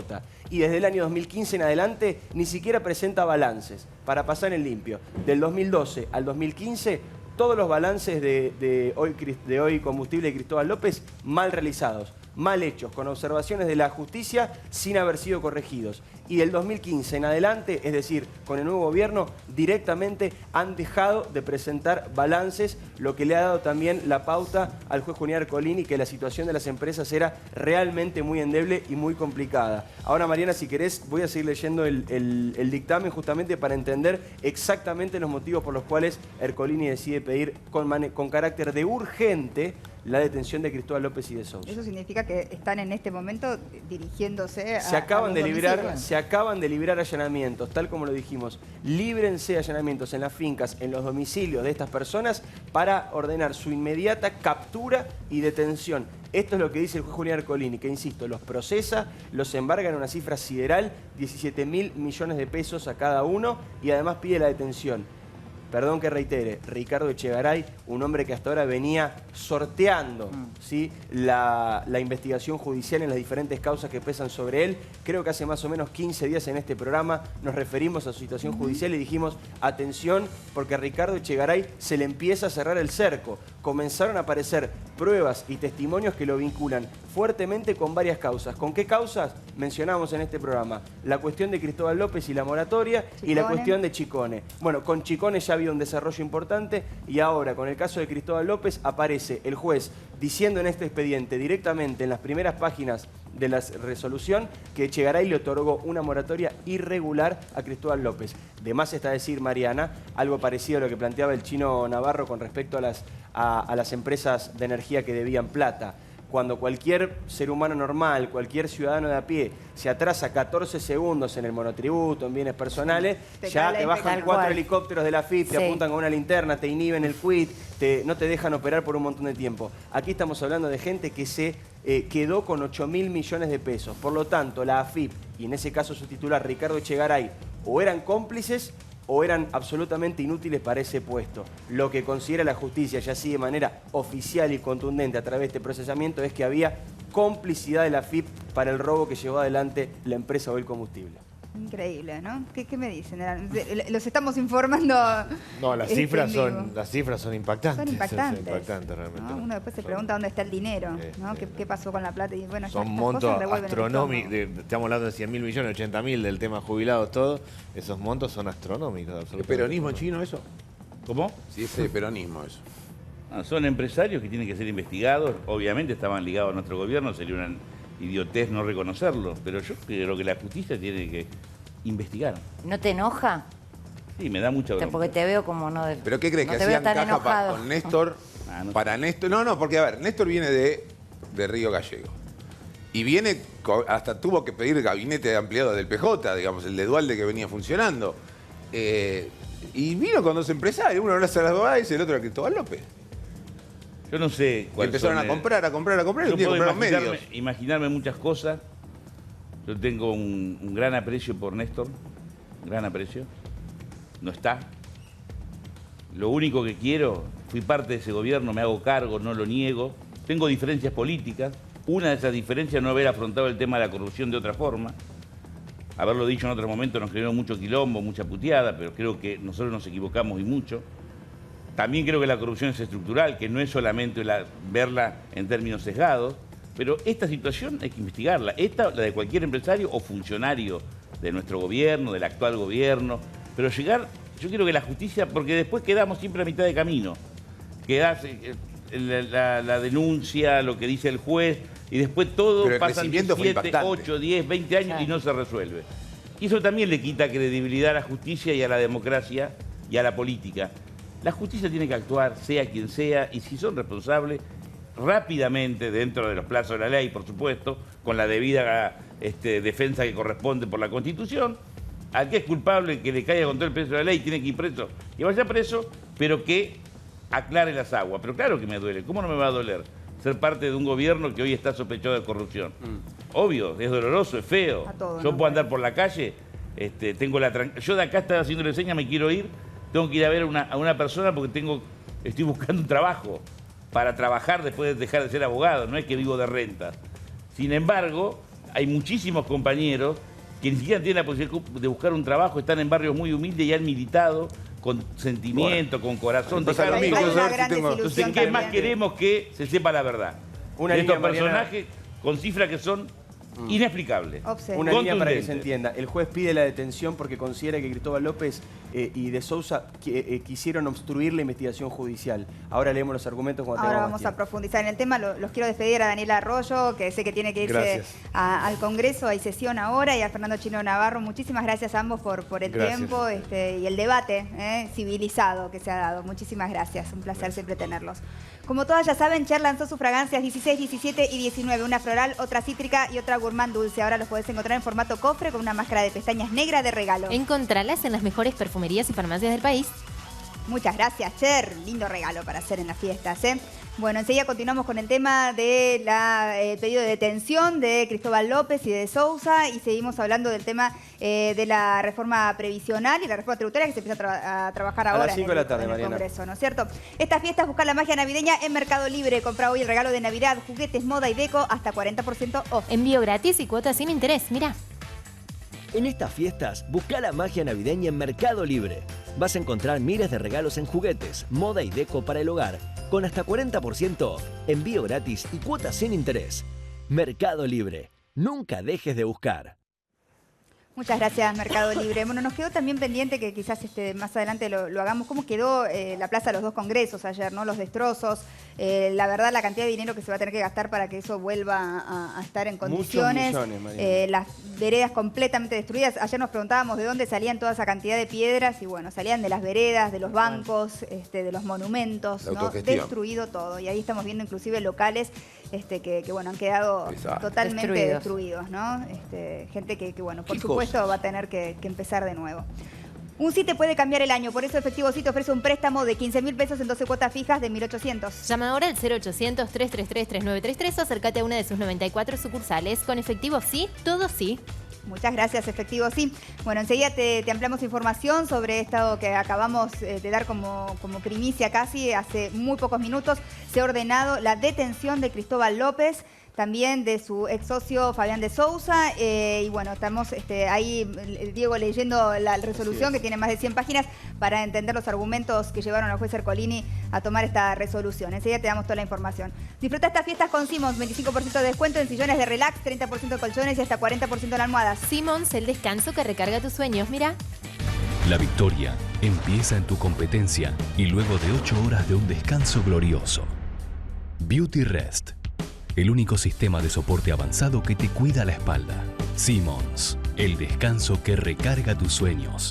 Y desde el año 2015 en adelante, ni siquiera presenta balances para pasar en limpio. Del 2012 al 2015, todos los balances de Oil Combustible de Cristóbal López mal realizados, mal hechos, con observaciones de la justicia sin haber sido corregidos. Y del 2015 en adelante, es decir, con el nuevo gobierno, directamente han dejado de presentar balances, lo que le ha dado también la pauta al juez Julián Ercolini, que la situación de las empresas era realmente muy endeble y muy complicada. Ahora, Mariana, si querés, voy a seguir leyendo el dictamen justamente para entender exactamente los motivos por los cuales Ercolini decide pedir con carácter de urgente la detención de Cristóbal López y de Sousa. Eso significa que están en este momento dirigiéndose Se acaban de liberar liberar allanamientos, tal como lo dijimos. Líbrense allanamientos en las fincas, en los domicilios de estas personas para ordenar su inmediata captura y detención. Esto es lo que dice el juez Julián Ercolini, que insisto, los procesa, los embarga en una cifra sideral, 17.000 millones de pesos a cada uno, y además pide la detención. Perdón que reitere, Ricardo Echegaray, un hombre que hasta ahora venía sorteando ¿sí? la investigación judicial en las diferentes causas que pesan sobre él. Creo que hace más o menos 15 días en este programa nos referimos a su situación judicial y dijimos, atención, porque a Ricardo Echegaray se le empieza a cerrar el cerco. Comenzaron a aparecer pruebas y testimonios que lo vinculan fuertemente con varias causas. ¿Con qué causas? Mencionamos en este programa la cuestión de Cristóbal López y la moratoria y la cuestión de Chicone. Bueno, con Chicone ya había un desarrollo importante y ahora con el caso de Cristóbal López aparece el juez diciendo en este expediente directamente en las primeras páginas de la resolución que Echegaray le otorgó una moratoria irregular a Cristóbal López. De más está decir, Mariana, algo parecido a lo que planteaba el Chino Navarro con respecto a las empresas de energía que debían plata. Cuando cualquier ser humano normal, cualquier ciudadano de a pie, se atrasa 14 segundos en el monotributo, en bienes personales, ya te bajan 4 helicópteros de la AFIP, te apuntan con una linterna, te inhiben el quit, no te dejan operar por un montón de tiempo. Aquí estamos hablando de gente que se quedó con 8.000 millones de pesos. Por lo tanto, la AFIP, y en ese caso su titular, Ricardo Echegaray, o eran cómplices o eran absolutamente inútiles para ese puesto. Lo que considera la justicia, ya así de manera oficial y contundente a través de este procesamiento, es que había complicidad de la AFIP para el robo que llevó adelante la empresa Oil Combustible. Increíble, ¿no? ¿Qué me dicen? Los estamos informando. No, las cifras son impactantes. Son impactantes. Son impactantes realmente. ¿No? Uno después se pregunta dónde está el dinero, ¿no? ¿Qué pasó con la plata? Y bueno, son montos astronómicos. Estamos hablando de 100.000 millones, 80.000 del tema jubilados, todo. Esos montos son astronómicos. ¿Es peronismo chino eso? ¿Cómo? Sí, es peronismo eso. Son empresarios que tienen que ser investigados. Obviamente estaban ligados a nuestro gobierno, sería una idiotez no reconocerlo, pero yo creo que la justicia tiene que investigar. ¿No te enoja? Sí, me da mucha bronca. Porque te veo como no... ¿Pero qué crees? ¿Que hacían caja con Néstor? Para Néstor... No, porque a ver, Néstor viene de Río Gallegos. Y viene, hasta tuvo que pedir gabinete de ampliado del PJ, digamos, el de Dualde que venía funcionando. Y vino con dos empresarios, uno era Salazar Báez y el otro era Cristóbal López. Yo no sé cuáles empezaron a comprar, y un día compraron medios. Imaginarme muchas cosas. Yo tengo un gran aprecio por Néstor, gran aprecio. No está. Lo único que quiero, fui parte de ese gobierno, me hago cargo, no lo niego. Tengo diferencias políticas. Una de esas diferencias es no haber afrontado el tema de la corrupción de otra forma. Haberlo dicho en otros momentos nos generó mucho quilombo, mucha puteada, pero creo que nosotros nos equivocamos y mucho. También creo que la corrupción es estructural, que no es solamente verla en términos sesgados, pero esta situación hay que investigarla. Esta, la de cualquier empresario o funcionario de nuestro gobierno, del actual gobierno, pero llegar, yo quiero que la justicia, porque después quedamos siempre a mitad de camino. Queda la denuncia, lo que dice el juez, y después todo pasa 7, 8, 10, 20 años y no se resuelve. Y eso también le quita credibilidad a la justicia y a la democracia y a la política. La justicia tiene que actuar, sea quien sea, y si son responsables, rápidamente, dentro de los plazos de la ley, por supuesto, con la debida defensa que corresponde por la Constitución. Al que es culpable, que le caiga con todo el peso de la ley, tiene que ir preso, que vaya preso, pero que aclare las aguas. Pero claro que me duele, ¿cómo no me va a doler ser parte de un gobierno que hoy está sospechado de corrupción? Obvio, es doloroso, es feo. Yo puedo andar por la calle, yo de acá estaba haciéndole señas, me quiero ir, tengo que ir a ver a una persona porque estoy buscando un trabajo para trabajar después de dejar de ser abogado, no es que vivo de renta. Sin embargo, hay muchísimos compañeros que ni siquiera tienen la posibilidad de buscar un trabajo, están en barrios muy humildes y han militado con sentimiento, con corazón. Entonces, ¿qué más queremos que se sepa la verdad? Estos personajes con cifras que son inexplicable. Una línea para que se entienda. El juez pide la detención porque considera que Cristóbal López y de Sousa quisieron obstruir la investigación judicial. Ahora leemos los argumentos cuando Ahora vamos a profundizar en el tema. Los quiero despedir a Daniela Arroyo, que sé que tiene que irse al Congreso. Hay sesión ahora. Y a Fernando Chino Navarro. Muchísimas gracias a ambos por el tiempo y el debate civilizado que se ha dado. Muchísimas gracias. Un placer siempre tenerlos. Como todas ya saben, Cher lanzó sus fragancias 16, 17 y 19. Una floral, otra cítrica y otra gourmand dulce. Ahora los podés encontrar en formato cofre con una máscara de pestañas negra de regalo. Encontralas en las mejores perfumerías y farmacias del país. Muchas gracias, Cher. Lindo regalo para hacer en las fiestas, ¿eh? Bueno, enseguida continuamos con el tema de pedido de detención de Cristóbal López y de Sousa y seguimos hablando del tema de la reforma previsional y la reforma tributaria que se empieza a trabajar ahora a las 5 de la tarde, en el Mariana. Congreso, ¿no es cierto? Estas fiestas buscan la magia navideña en Mercado Libre. Compra hoy el regalo de Navidad, juguetes, moda y deco hasta 40% off. Envío gratis y cuotas sin interés, mira. En estas fiestas, busca la magia navideña en Mercado Libre. Vas a encontrar miles de regalos en juguetes, moda y deco para el hogar, con hasta 40% off, envío gratis y cuotas sin interés. Mercado Libre. Nunca dejes de buscar. Muchas gracias, Mercado Libre. Bueno, nos quedó también pendiente que quizás más adelante lo hagamos. ¿Cómo quedó la Plaza de los Dos Congresos ayer, ¿no? Los destrozos, la verdad, la cantidad de dinero que se va a tener que gastar para que eso vuelva a estar en condiciones. Muchos millones, las veredas completamente destruidas. Ayer nos preguntábamos de dónde salían toda esa cantidad de piedras y bueno, salían de las veredas, de los bancos, de los monumentos, ¿no? Destruido todo. Y ahí estamos viendo inclusive locales que bueno, han quedado totalmente destruidos, ¿no? Gente que bueno, por supuesto va a tener que empezar de nuevo. Un sí te puede cambiar el año, por eso Efectivo Sí te ofrece un préstamo de 15.000 pesos en 12 cuotas fijas de 1.800. Llama ahora al 0800-333-3933 o acércate a una de sus 94 sucursales. Con Efectivo Sí, todo sí. Muchas gracias, Efectivo Sí. Bueno, enseguida te ampliamos información sobre esto que acabamos de dar como primicia casi hace muy pocos minutos. Se ha ordenado la detención de Cristóbal López, también de su ex socio Fabián de Sousa. Y bueno, estamos ahí, Diego, leyendo la resolución que tiene más de 100 páginas para entender los argumentos que llevaron al juez Ercolini a tomar esta resolución. Enseguida te damos toda la información. Disfruta estas fiestas con Simons, 25% de descuento en sillones de relax, 30% de colchones y hasta 40% en almohadas. Simons, el descanso que recarga tus sueños, mira. La victoria empieza en tu competencia y luego de 8 horas de un descanso glorioso. Beauty Rest. El único sistema de soporte avanzado que te cuida la espalda. Simons, el descanso que recarga tus sueños.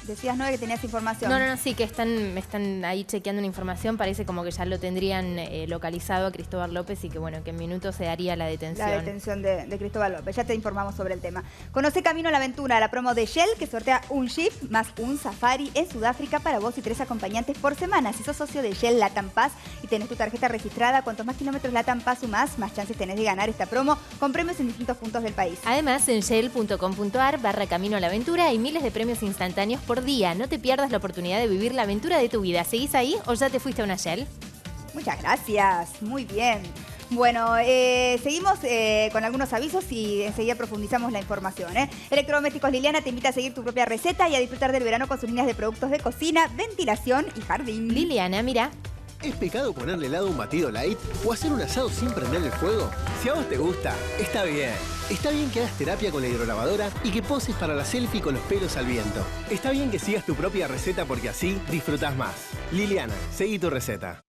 Decías, ¿no?, que tenías información. No, sí, que están ahí chequeando una información. Parece como que ya lo tendrían localizado a Cristóbal López y que, bueno, que en minutos se daría la detención. La detención de Cristóbal López. Ya te informamos sobre el tema. Conoce Camino a la Aventura, la promo de Shell, que sortea un jeep más un safari en Sudáfrica para vos y 3 acompañantes por semana. Si sos socio de Shell Latam Pass y tenés tu tarjeta registrada, cuantos más kilómetros Latam Pass sumás, más chances tenés de ganar esta promo con premios en distintos puntos del país. Además, en shell.com.ar/Camino a la Aventura hay miles de premios instantáneos por día. No te pierdas la oportunidad de vivir la aventura de tu vida. ¿Seguís ahí o ya te fuiste a una Shell? Muchas gracias. Muy bien. Bueno, seguimos con algunos avisos y enseguida profundizamos la información. Electrodomésticos Liliana te invita a seguir tu propia receta y a disfrutar del verano con sus líneas de productos de cocina, ventilación y jardín. Liliana, mira. ¿Es pecado ponerle helado a un batido light o hacer un asado sin prender el fuego? Si a vos te gusta, está bien. Está bien que hagas terapia con la hidrolavadora y que poses para la selfie con los pelos al viento. Está bien que sigas tu propia receta porque así disfrutás más. Liliana, seguí tu receta.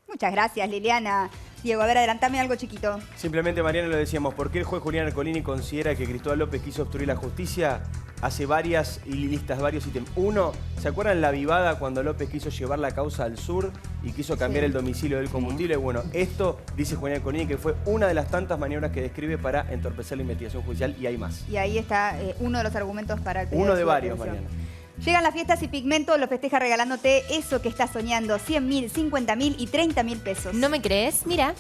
Muchas gracias, Liliana. Diego, a ver, adelantame algo chiquito. Simplemente, Mariana, lo decíamos, ¿por qué el juez Julián Ercolini considera que Cristóbal López quiso obstruir la justicia? Hace varios ítems. Uno, ¿se acuerdan la vivada cuando López quiso llevar la causa al sur y quiso cambiar el domicilio del combustible? Bueno, esto, dice Julián Ercolini, que fue una de las tantas maniobras que describe para entorpecer la investigación judicial y hay más. Y ahí está uno de los argumentos para el pedido Uno de su varios, detención. Mariana. Llegan las fiestas y Pigmento lo festeja regalándote eso que estás soñando. 100.000, 50.000 y 30.000 pesos. ¿No me crees? Mira.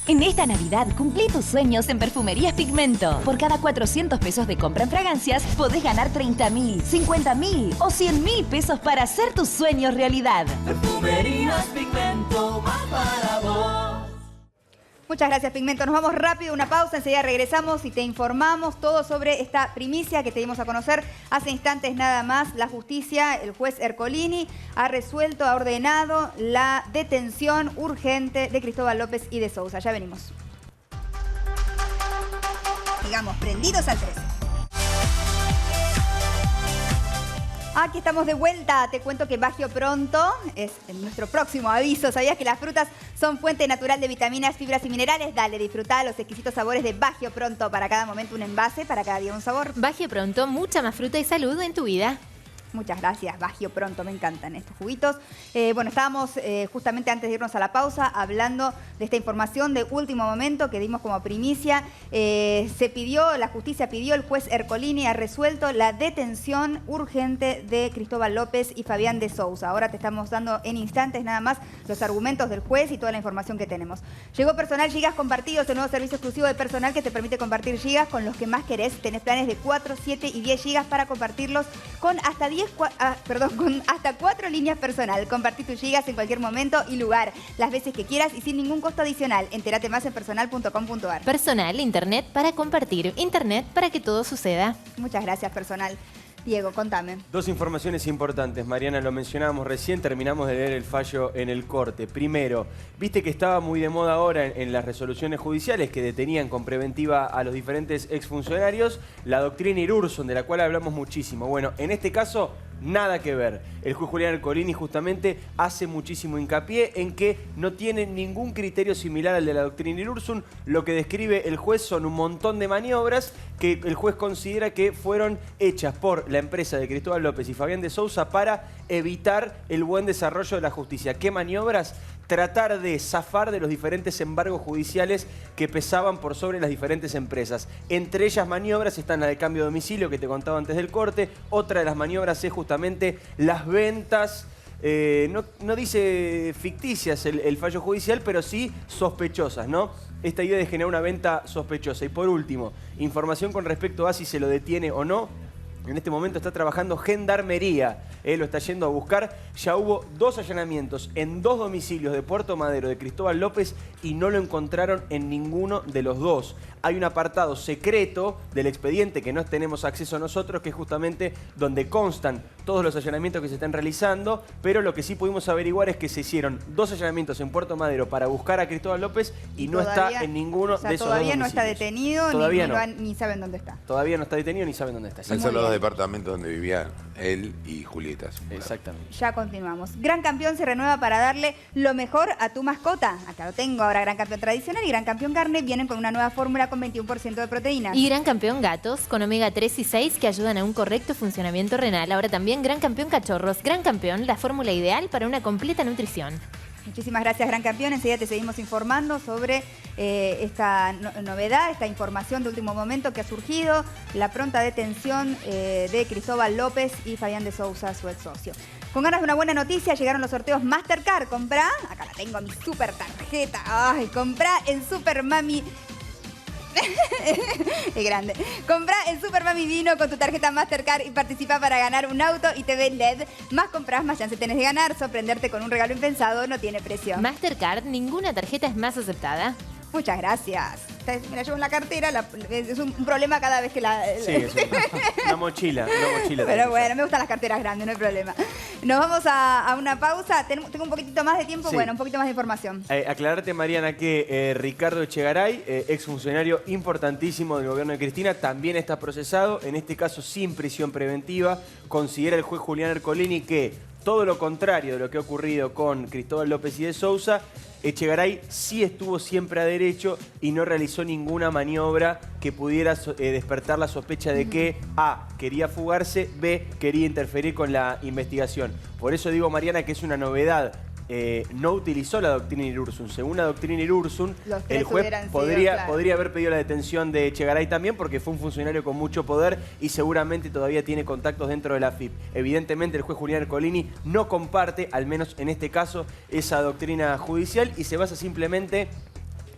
En esta Navidad, cumplí tus sueños en Perfumerías Pigmento. Por cada 400 pesos de compra en fragancias, podés ganar 30.000, 50.000 o 100.000 pesos para hacer tus sueños realidad. Perfumerías Pigmento, más para vos. Muchas gracias, Pigmento. Nos vamos rápido, una pausa, enseguida regresamos y te informamos todo sobre esta primicia que te dimos a conocer hace instantes nada más. La justicia, el juez Ercolini, ha resuelto, ha ordenado la detención urgente de Cristóbal López y de Sousa. Ya venimos. Sigamos prendidos al 13. Aquí estamos de vuelta. Te cuento que Bagio Pronto es nuestro próximo aviso. ¿Sabías que las frutas son fuente natural de vitaminas, fibras y minerales? Dale, disfruta los exquisitos sabores de Bagio Pronto. Para cada momento un envase, para cada día un sabor. Bagio Pronto, mucha más fruta y salud en tu vida. Muchas gracias, Bagio Pronto, me encantan estos juguitos. Bueno, estábamos justamente antes de irnos a la pausa hablando de esta información de último momento que dimos como primicia. La justicia pidió, el juez Ercolini ha resuelto la detención urgente de Cristóbal López y Fabián de Sousa. Ahora te estamos dando en instantes nada más los argumentos del juez y toda la información que tenemos. Llegó Personal Gigas Compartidos, el nuevo servicio exclusivo de Personal que te permite compartir gigas con los que más querés. Tenés planes de 4, 7 y 10 gigas para compartirlos con hasta 4 líneas Personal. Compartí tus gigas en cualquier momento y lugar, las veces que quieras y sin ningún costo adicional. Entérate más en personal.com.ar. Personal, internet para compartir, internet para que todo suceda. Muchas gracias, Personal. Diego, contame. Dos informaciones importantes, Mariana, lo mencionábamos recién, terminamos de leer el fallo en el corte. Primero, viste que estaba muy de moda ahora en las resoluciones judiciales que detenían con preventiva a los diferentes exfuncionarios la doctrina Irurzun, de la cual hablamos muchísimo. Bueno, en este caso, nada que ver. El juez Julián Ercolini justamente hace muchísimo hincapié en que no tiene ningún criterio similar al de la doctrina Irurzun. Lo que describe el juez son un montón de maniobras que el juez considera que fueron hechas por la empresa de Cristóbal López y Fabián de Sousa para evitar el buen desarrollo de la justicia. ¿Qué maniobras? Tratar de zafar de los diferentes embargos judiciales que pesaban por sobre las diferentes empresas. Entre ellas maniobras están la de cambio de domicilio que te contaba antes del corte. Otra de las maniobras es justamente las ventas, no dice ficticias el fallo judicial, pero sí sospechosas, ¿no? Esta idea de generar una venta sospechosa. Y por último, información con respecto a si se lo detiene o no. En este momento está trabajando Gendarmería, lo está yendo a buscar. Ya hubo 2 allanamientos en 2 domicilios de Puerto Madero de Cristóbal López y no lo encontraron en ninguno de los 2. Hay un apartado secreto del expediente que no tenemos acceso nosotros, que es justamente donde constan todos los allanamientos que se están realizando, pero lo que sí pudimos averiguar es que se hicieron 2 allanamientos en Puerto Madero para buscar a Cristóbal López y no está en ninguno de esos 2 todavía no domicilios. está detenido, ni saben dónde está. Todavía no está detenido ni saben dónde está. Esos son los 2 departamentos donde vivían él y Julieta. Exactamente. Ya continuamos. Gran Campeón se renueva para darle lo mejor a tu mascota. Acá lo tengo. Ahora Gran Campeón Tradicional y Gran Campeón Carne vienen con una nueva fórmula con 21% de proteínas. Y Gran Campeón Gatos con omega 3 y 6 que ayudan a un correcto funcionamiento renal. Ahora también Gran Campeón Cachorros. Gran Campeón, la fórmula ideal para una completa nutrición. Muchísimas gracias, Gran Campeón. Enseguida te seguimos informando sobre esta novedad, esta información de último momento que ha surgido, la pronta detención de Cristóbal López y Fabián de Sousa, su ex socio. Con ganas de una buena noticia, llegaron los sorteos Mastercard. Comprá, acá la tengo, mi super tarjeta. Ay, comprá en Super Mami. Es grande. Comprá en Super Mami Vino con tu tarjeta Mastercard y participa para ganar un auto y TV LED. Más compras, más chance tenés de ganar. Sorprenderte con un regalo impensado no tiene precio. Mastercard, ninguna tarjeta es más aceptada. Muchas gracias. Me la llevo en la cartera, es un problema cada vez que la... Sí, es una mochila. Pero bueno, me gustan las carteras grandes, no hay problema. Nos vamos a una pausa. Tengo un poquitito más de tiempo, Sí. Bueno, un poquito más de información. Aclararte, Mariana, que Ricardo Echegaray, exfuncionario importantísimo del gobierno de Cristina, también está procesado, en este caso sin prisión preventiva. Considera el juez Julián Ercolini que todo lo contrario de lo que ha ocurrido con Cristóbal López y de Sousa, Echegaray sí estuvo siempre a derecho y no realizó ninguna maniobra que pudiera despertar la sospecha de que A, quería fugarse, B, quería interferir con la investigación. Por eso digo, Mariana, que es una novedad. No utilizó la doctrina Irurzun. Según la doctrina Irurzun, el juez podría haber pedido la detención de Echegaray también porque fue un funcionario con mucho poder y seguramente todavía tiene contactos dentro de la AFIP. Evidentemente el juez Julián Ercolini no comparte, al menos en este caso, esa doctrina judicial y se basa simplemente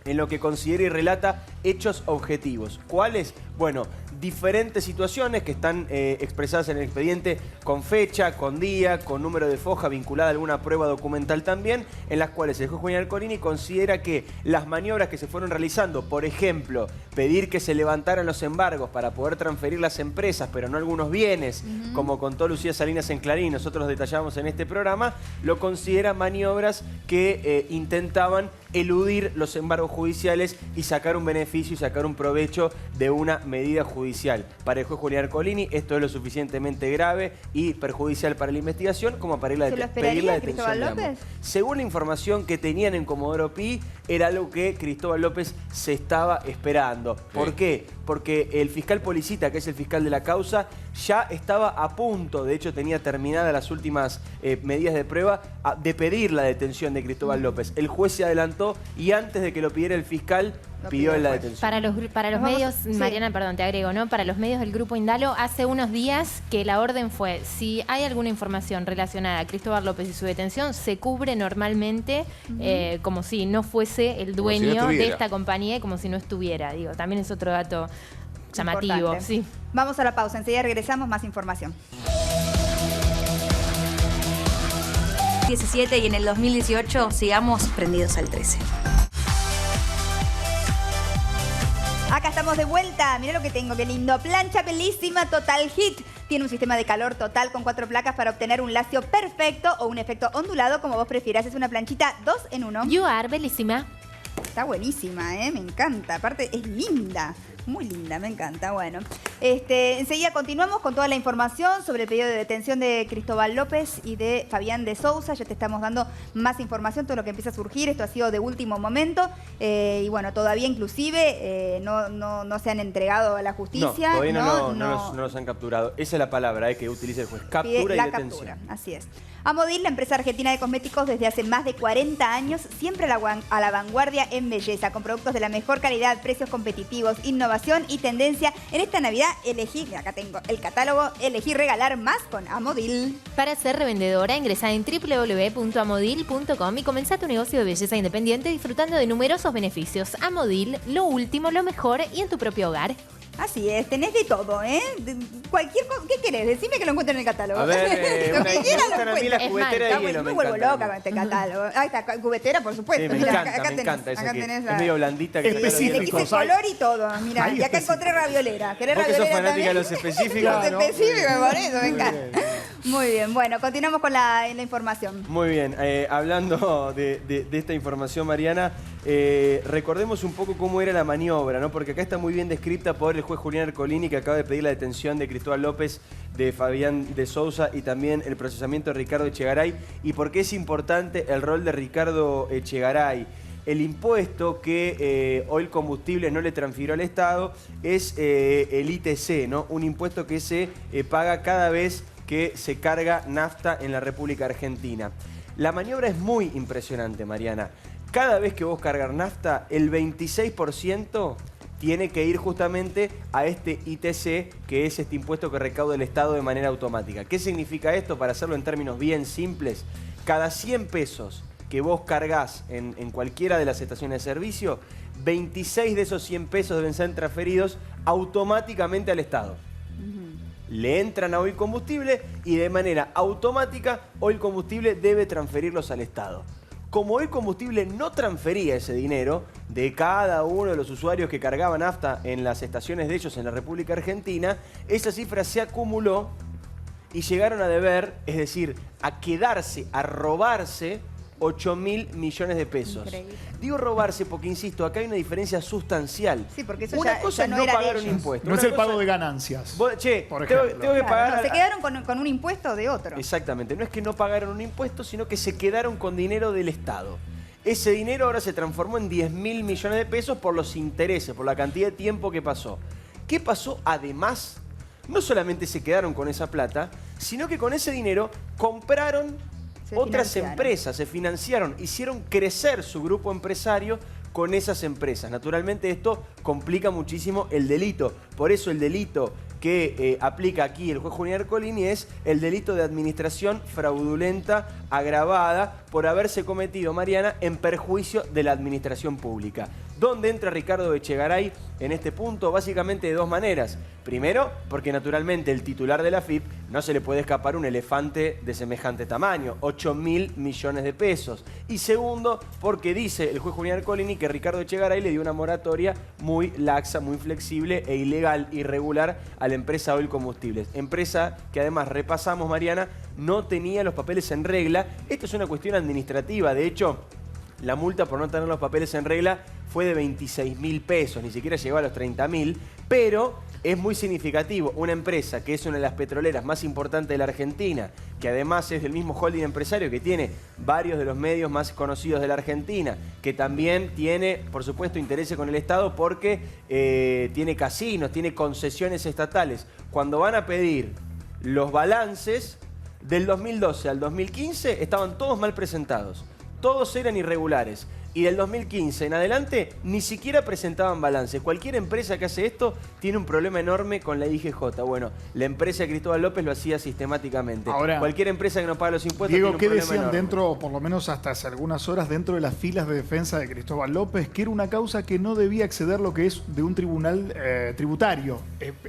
en lo que considera y relata hechos objetivos. ¿Cuáles? Bueno, diferentes situaciones que están expresadas en el expediente con fecha, con día, con número de foja vinculada a alguna prueba documental también, en las cuales el juez Julián Ercolini considera que las maniobras que se fueron realizando, por ejemplo, pedir que se levantaran los embargos para poder transferir las empresas, pero no algunos bienes, como contó Lucía Salinas en Clarín, nosotros detallamos en este programa, lo considera maniobras que intentaban eludir los embargos judiciales y sacar un beneficio y sacar un provecho de una medida judicial. Para el juez Julián Ercolini esto es lo suficientemente grave y perjudicial para la investigación como para pedir la detención de ambos. Según la información que tenían en Comodoro Pi, era algo que Cristóbal López se estaba esperando. ¿Por qué? porque el fiscal Policita, que es el fiscal de la causa, ya estaba a punto, de hecho tenía terminadas las últimas medidas de prueba, de pedir la detención de Cristóbal López. El juez se adelantó y antes de que lo pidiera el fiscal, pidió la detención. Para los medios, Mariana, perdón, te agrego, ¿no? Para los medios del Grupo Indalo, hace unos días que la orden fue, si hay alguna información relacionada a Cristóbal López y su detención, se cubre normalmente como si no fuese el dueño de esta compañía y como si no estuviera. Digo, también es otro dato llamativo. Sí. Vamos a la pausa, enseguida regresamos, más información. 17 y en el 2018 sigamos prendidos al 13. Acá estamos de vuelta. Mira lo que tengo, qué lindo. Plancha pelísima Total Hit. Tiene un sistema de calor total con 4 placas para obtener un lacio perfecto o un efecto ondulado, como vos prefieras. Es una planchita 2 en 1. You are bellísima. Está buenísima, me encanta. Aparte, es linda. Muy linda, me encanta. Bueno, enseguida continuamos con toda la información sobre el pedido de detención de Cristóbal López y de Fabián de Sousa. Ya te estamos dando más información, todo lo que empieza a surgir. Esto ha sido de último momento. Y bueno, todavía inclusive no se han entregado a la justicia. No, todavía no los han capturado. Esa es la palabra que utiliza el juez. Captura y detención. Captura, así es. Amodil, la empresa argentina de cosméticos desde hace más de 40 años, siempre a la vanguardia en belleza, con productos de la mejor calidad, precios competitivos, innovación y tendencia. En esta Navidad elegí, acá tengo el catálogo, elegí regalar más con Amodil. Para ser revendedora, ingresá en www.amodil.com y comenzá tu negocio de belleza independiente disfrutando de numerosos beneficios. Amodil, lo último, lo mejor y en tu propio hogar. Así es, tenés de todo, cualquier cosa. ¿Qué querés? Decime que lo encuentro en el catálogo. A ver, lo que quieras lo a mí la cubetera de hielo, me vuelvo loca con este catálogo. Ahí está, cubetera, por supuesto. Sí, me encanta esa que es medio blandita. Específico. Quise color y todo, mirá. Y acá encontré raviolera. ¿Querés raviolera sos fanática de los específicos? Los específicos, por eso, me encanta. Muy bien, bueno, continuamos con la información. Muy bien, hablando de esta información, Mariana, recordemos un poco cómo era la maniobra, ¿no? Porque acá está muy bien descrita por el juez Julián Ercolini, que acaba de pedir la detención de Cristóbal López, de Fabián de Sousa y también el procesamiento de Ricardo Echegaray. Y por qué es importante el rol de Ricardo Echegaray. El impuesto que Oil Combustibles no le transfirió al Estado es el ITC, ¿no? Un impuesto que se paga cada vez que se carga nafta en la República Argentina. La maniobra es muy impresionante, Mariana. Cada vez que vos cargas nafta, el 26% tiene que ir justamente a este ITC, que es este impuesto que recauda el Estado de manera automática. ¿Qué significa esto? Para hacerlo en términos bien simples, cada 100 pesos que vos cargas en cualquiera de las estaciones de servicio, 26 de esos 100 pesos deben ser transferidos automáticamente al Estado. Le entran a Oil Combustible y de manera automática Oil Combustible debe transferirlos al Estado. Como Oil Combustible no transfería ese dinero de cada uno de los usuarios que cargaban nafta en las estaciones de ellos en la República Argentina, esa cifra se acumuló y llegaron a deber, es decir, a quedarse, a robarse 8.000 millones de pesos. Increíble. Digo robarse porque, insisto, acá hay una diferencia sustancial. Sí, porque eso una cosa es no pagar un impuesto. No es el pago de ganancias. Tengo que pagar... No, se quedaron con un impuesto de otro. Exactamente. No es que no pagaron un impuesto, sino que se quedaron con dinero del Estado. Ese dinero ahora se transformó en 10.000 millones de pesos por los intereses, por la cantidad de tiempo que pasó. ¿Qué pasó además? No solamente se quedaron con esa plata, sino que con ese dinero compraron otras empresas, se financiaron, hicieron crecer su grupo empresario con esas empresas. Naturalmente esto complica muchísimo el delito. Por eso el delito que aplica aquí el juez Julián Ercolini es el delito de administración fraudulenta agravada por haberse cometido, Mariana, en perjuicio de la administración pública. ¿Dónde entra Ricardo Echegaray en este punto? Básicamente de dos maneras. Primero, porque naturalmente el titular de la AFIP no se le puede escapar un elefante de semejante tamaño, 8.000 millones de pesos. Y segundo, porque dice el juez Julián Ercolini que Ricardo Echegaray le dio una moratoria muy laxa, muy flexible e ilegal, irregular a la empresa Oil Combustibles. Empresa que además, repasamos, Mariana, no tenía los papeles en regla. Esto es una cuestión administrativa. De hecho, la multa por no tener los papeles en regla fue de 26.000 pesos, ni siquiera llegó a los 30.000, pero es muy significativo. Una empresa que es una de las petroleras más importantes de la Argentina, que además es del mismo holding empresario que tiene varios de los medios más conocidos de la Argentina, que también tiene, por supuesto, intereses con el Estado porque tiene casinos, tiene concesiones estatales. Cuando van a pedir los balances del 2012 al 2015 estaban todos mal presentados. Todos eran irregulares. Y del 2015 en adelante ni siquiera presentaban balance. Cualquier empresa que hace esto tiene un problema enorme con la IGJ. Bueno, la empresa de Cristóbal López lo hacía sistemáticamente. Ahora, cualquier empresa que no paga los impuestos Diego, tiene un ¿qué problema decían enorme. dentro, por lo menos hasta hace algunas horas, dentro de las filas de defensa de Cristóbal López, que era una causa que no debía exceder lo que es de un tribunal tributario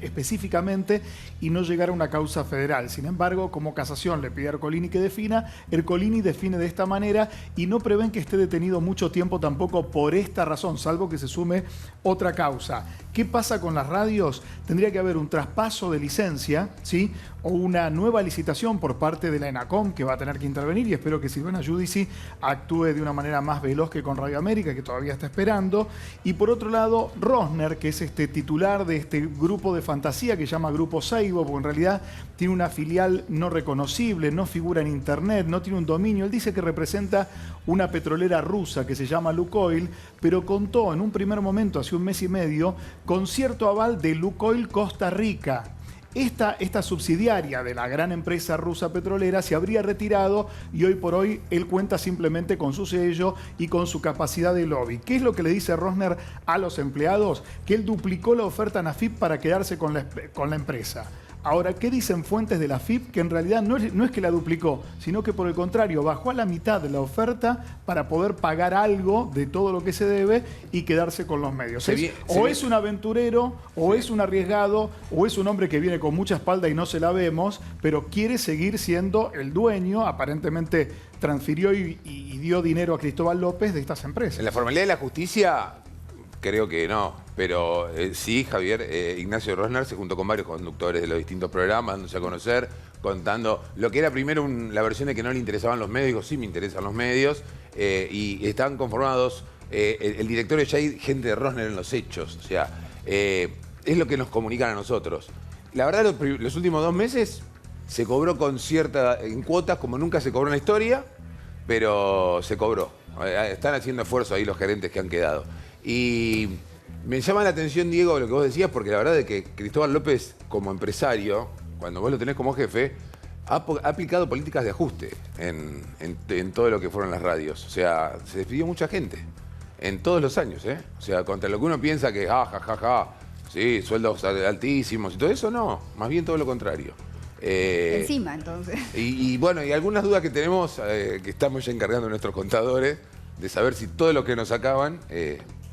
específicamente y no llegar a una causa federal? Sin embargo, como casación le pide a Ercolini que defina, Ercolini define de esta manera y no prevén que esté detenido mucho tiempo tampoco por esta razón, salvo que se sume otra causa. ¿Qué pasa con las radios? Tendría que haber un traspaso de licencia, ¿sí? O una nueva licitación por parte de la ENACOM, que va a tener que intervenir, y espero que Silvana Giudici actúe de una manera más veloz que con Radio América, que todavía está esperando. Y por otro lado, Rosner, que es titular de este grupo de fantasía que se llama Grupo Seibo, porque en realidad tiene una filial no reconocible, no figura en internet, no tiene un dominio. Él dice que representa una petrolera rusa que se llama Lukoil, pero contó en un primer momento, hace un mes y medio, con cierto aval de Lukoil Costa Rica. Esta subsidiaria de la gran empresa rusa petrolera se habría retirado y hoy por hoy él cuenta simplemente con su sello y con su capacidad de lobby. ¿Qué es lo que le dice Rosner a los empleados? Que él duplicó la oferta en AFIP para quedarse con la empresa. Ahora, ¿qué dicen fuentes de la AFIP? Que en realidad no es que la duplicó, sino que por el contrario, bajó a la mitad de la oferta para poder pagar algo de todo lo que se debe y quedarse con los medios. Es un aventurero, o es un arriesgado, o es un hombre que viene con mucha espalda y no se la vemos, pero quiere seguir siendo el dueño, aparentemente transfirió y dio dinero a Cristóbal López de estas empresas. En la formalidad de la justicia, creo que no, pero sí, Javier, Ignacio Rosner se juntó con varios conductores de los distintos programas, dándose a conocer, contando lo que era primero la versión de que no le interesaban los medios, digo, sí me interesan los medios, y estaban conformados, el directorio ya hay gente de Rosner en los hechos, o sea, es lo que nos comunican a nosotros. La verdad, los últimos 2 meses se cobró en cuotas como nunca se cobró en la historia, pero se cobró. Están haciendo esfuerzo ahí los gerentes que han quedado. Y me llama la atención, Diego, lo que vos decías, porque la verdad es que Cristóbal López, como empresario, cuando vos lo tenés como jefe, ha aplicado políticas de ajuste en todo lo que fueron las radios. O sea, se despidió mucha gente en todos los años, ¿eh? O sea, contra lo que uno piensa que, sí, sueldos altísimos y todo eso, no. Más bien todo lo contrario. Encima, entonces. Y bueno, y algunas dudas que tenemos, que estamos ya encargando a nuestros contadores, de saber si todo lo que nos sacaban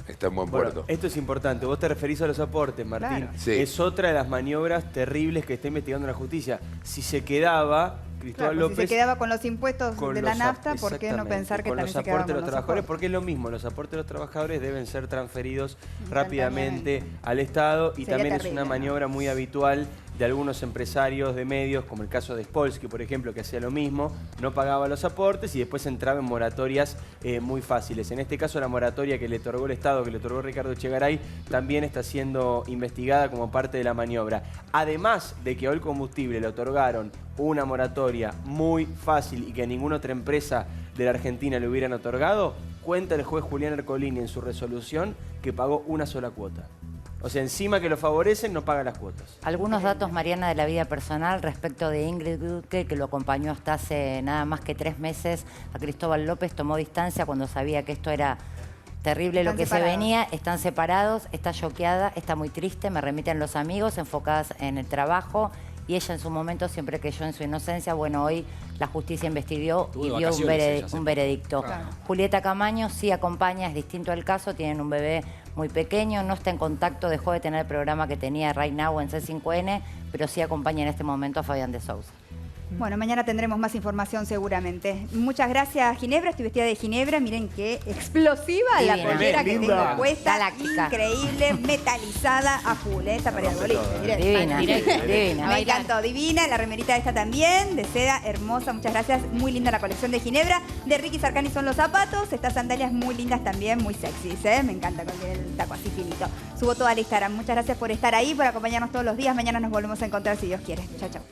está en buen puerto. Esto es importante. Vos te referís a los aportes, Martín. Claro. Sí. Es otra de las maniobras terribles que está investigando la justicia. Si se quedaba Cristóbal López... Si se quedaba con los impuestos de la nafta, ¿por qué no exactamente, pensar que con también los se quedaba aportes de con los los trabajadores? aportes? Porque es lo mismo, los aportes de los trabajadores deben ser transferidos rápidamente al Estado y Sería también es terrible, una ¿no? maniobra muy habitual de algunos empresarios de medios, como el caso de Spolsky, por ejemplo, que hacía lo mismo, no pagaba los aportes y después entraba en moratorias muy fáciles. En este caso, la moratoria que le otorgó el Estado, que le otorgó Ricardo Echegaray, también está siendo investigada como parte de la maniobra. Además de que a Oil Combustible le otorgaron una moratoria muy fácil y que a ninguna otra empresa de la Argentina le hubieran otorgado, cuenta el juez Julián Ercolini en su resolución que pagó una sola cuota. O sea, encima que lo favorecen, no paga las cuotas. Algunos datos, Mariana, de la vida personal respecto de Ingrid Gutke, que lo acompañó hasta hace nada más que 3 meses a Cristóbal López, tomó distancia cuando sabía que esto era terrible lo que se venía. Están separados, está choqueada, está muy triste, me remiten los amigos, enfocadas en el trabajo. Y ella en su momento siempre creyó en su inocencia. Bueno, hoy la justicia investigó y dio un veredicto. Claro. Julieta Camaño sí acompaña, es distinto al caso, tienen un bebé muy pequeño, no está en contacto, dejó de tener el programa que tenía Right Now en C5N, pero sí acompaña en este momento a Fabián de Sousa. Bueno, mañana tendremos más información seguramente. Muchas gracias, Ginebra. Estoy vestida de Ginebra. Miren qué explosiva la polera que tengo puesta. Galáctica. Increíble, metalizada a full. Esta para el boliche. Miren. Divina, divina. Me encantó. Divina. La remerita esta también, de seda, hermosa. Muchas gracias. Muy linda la colección de Ginebra. De Ricky Sarkani son los zapatos. Estas sandalias muy lindas también, muy sexys. Me encanta con el taco así finito. Subo todo al Instagram. Muchas gracias por estar ahí, por acompañarnos todos los días. Mañana nos volvemos a encontrar si Dios quiere. Chao, chao.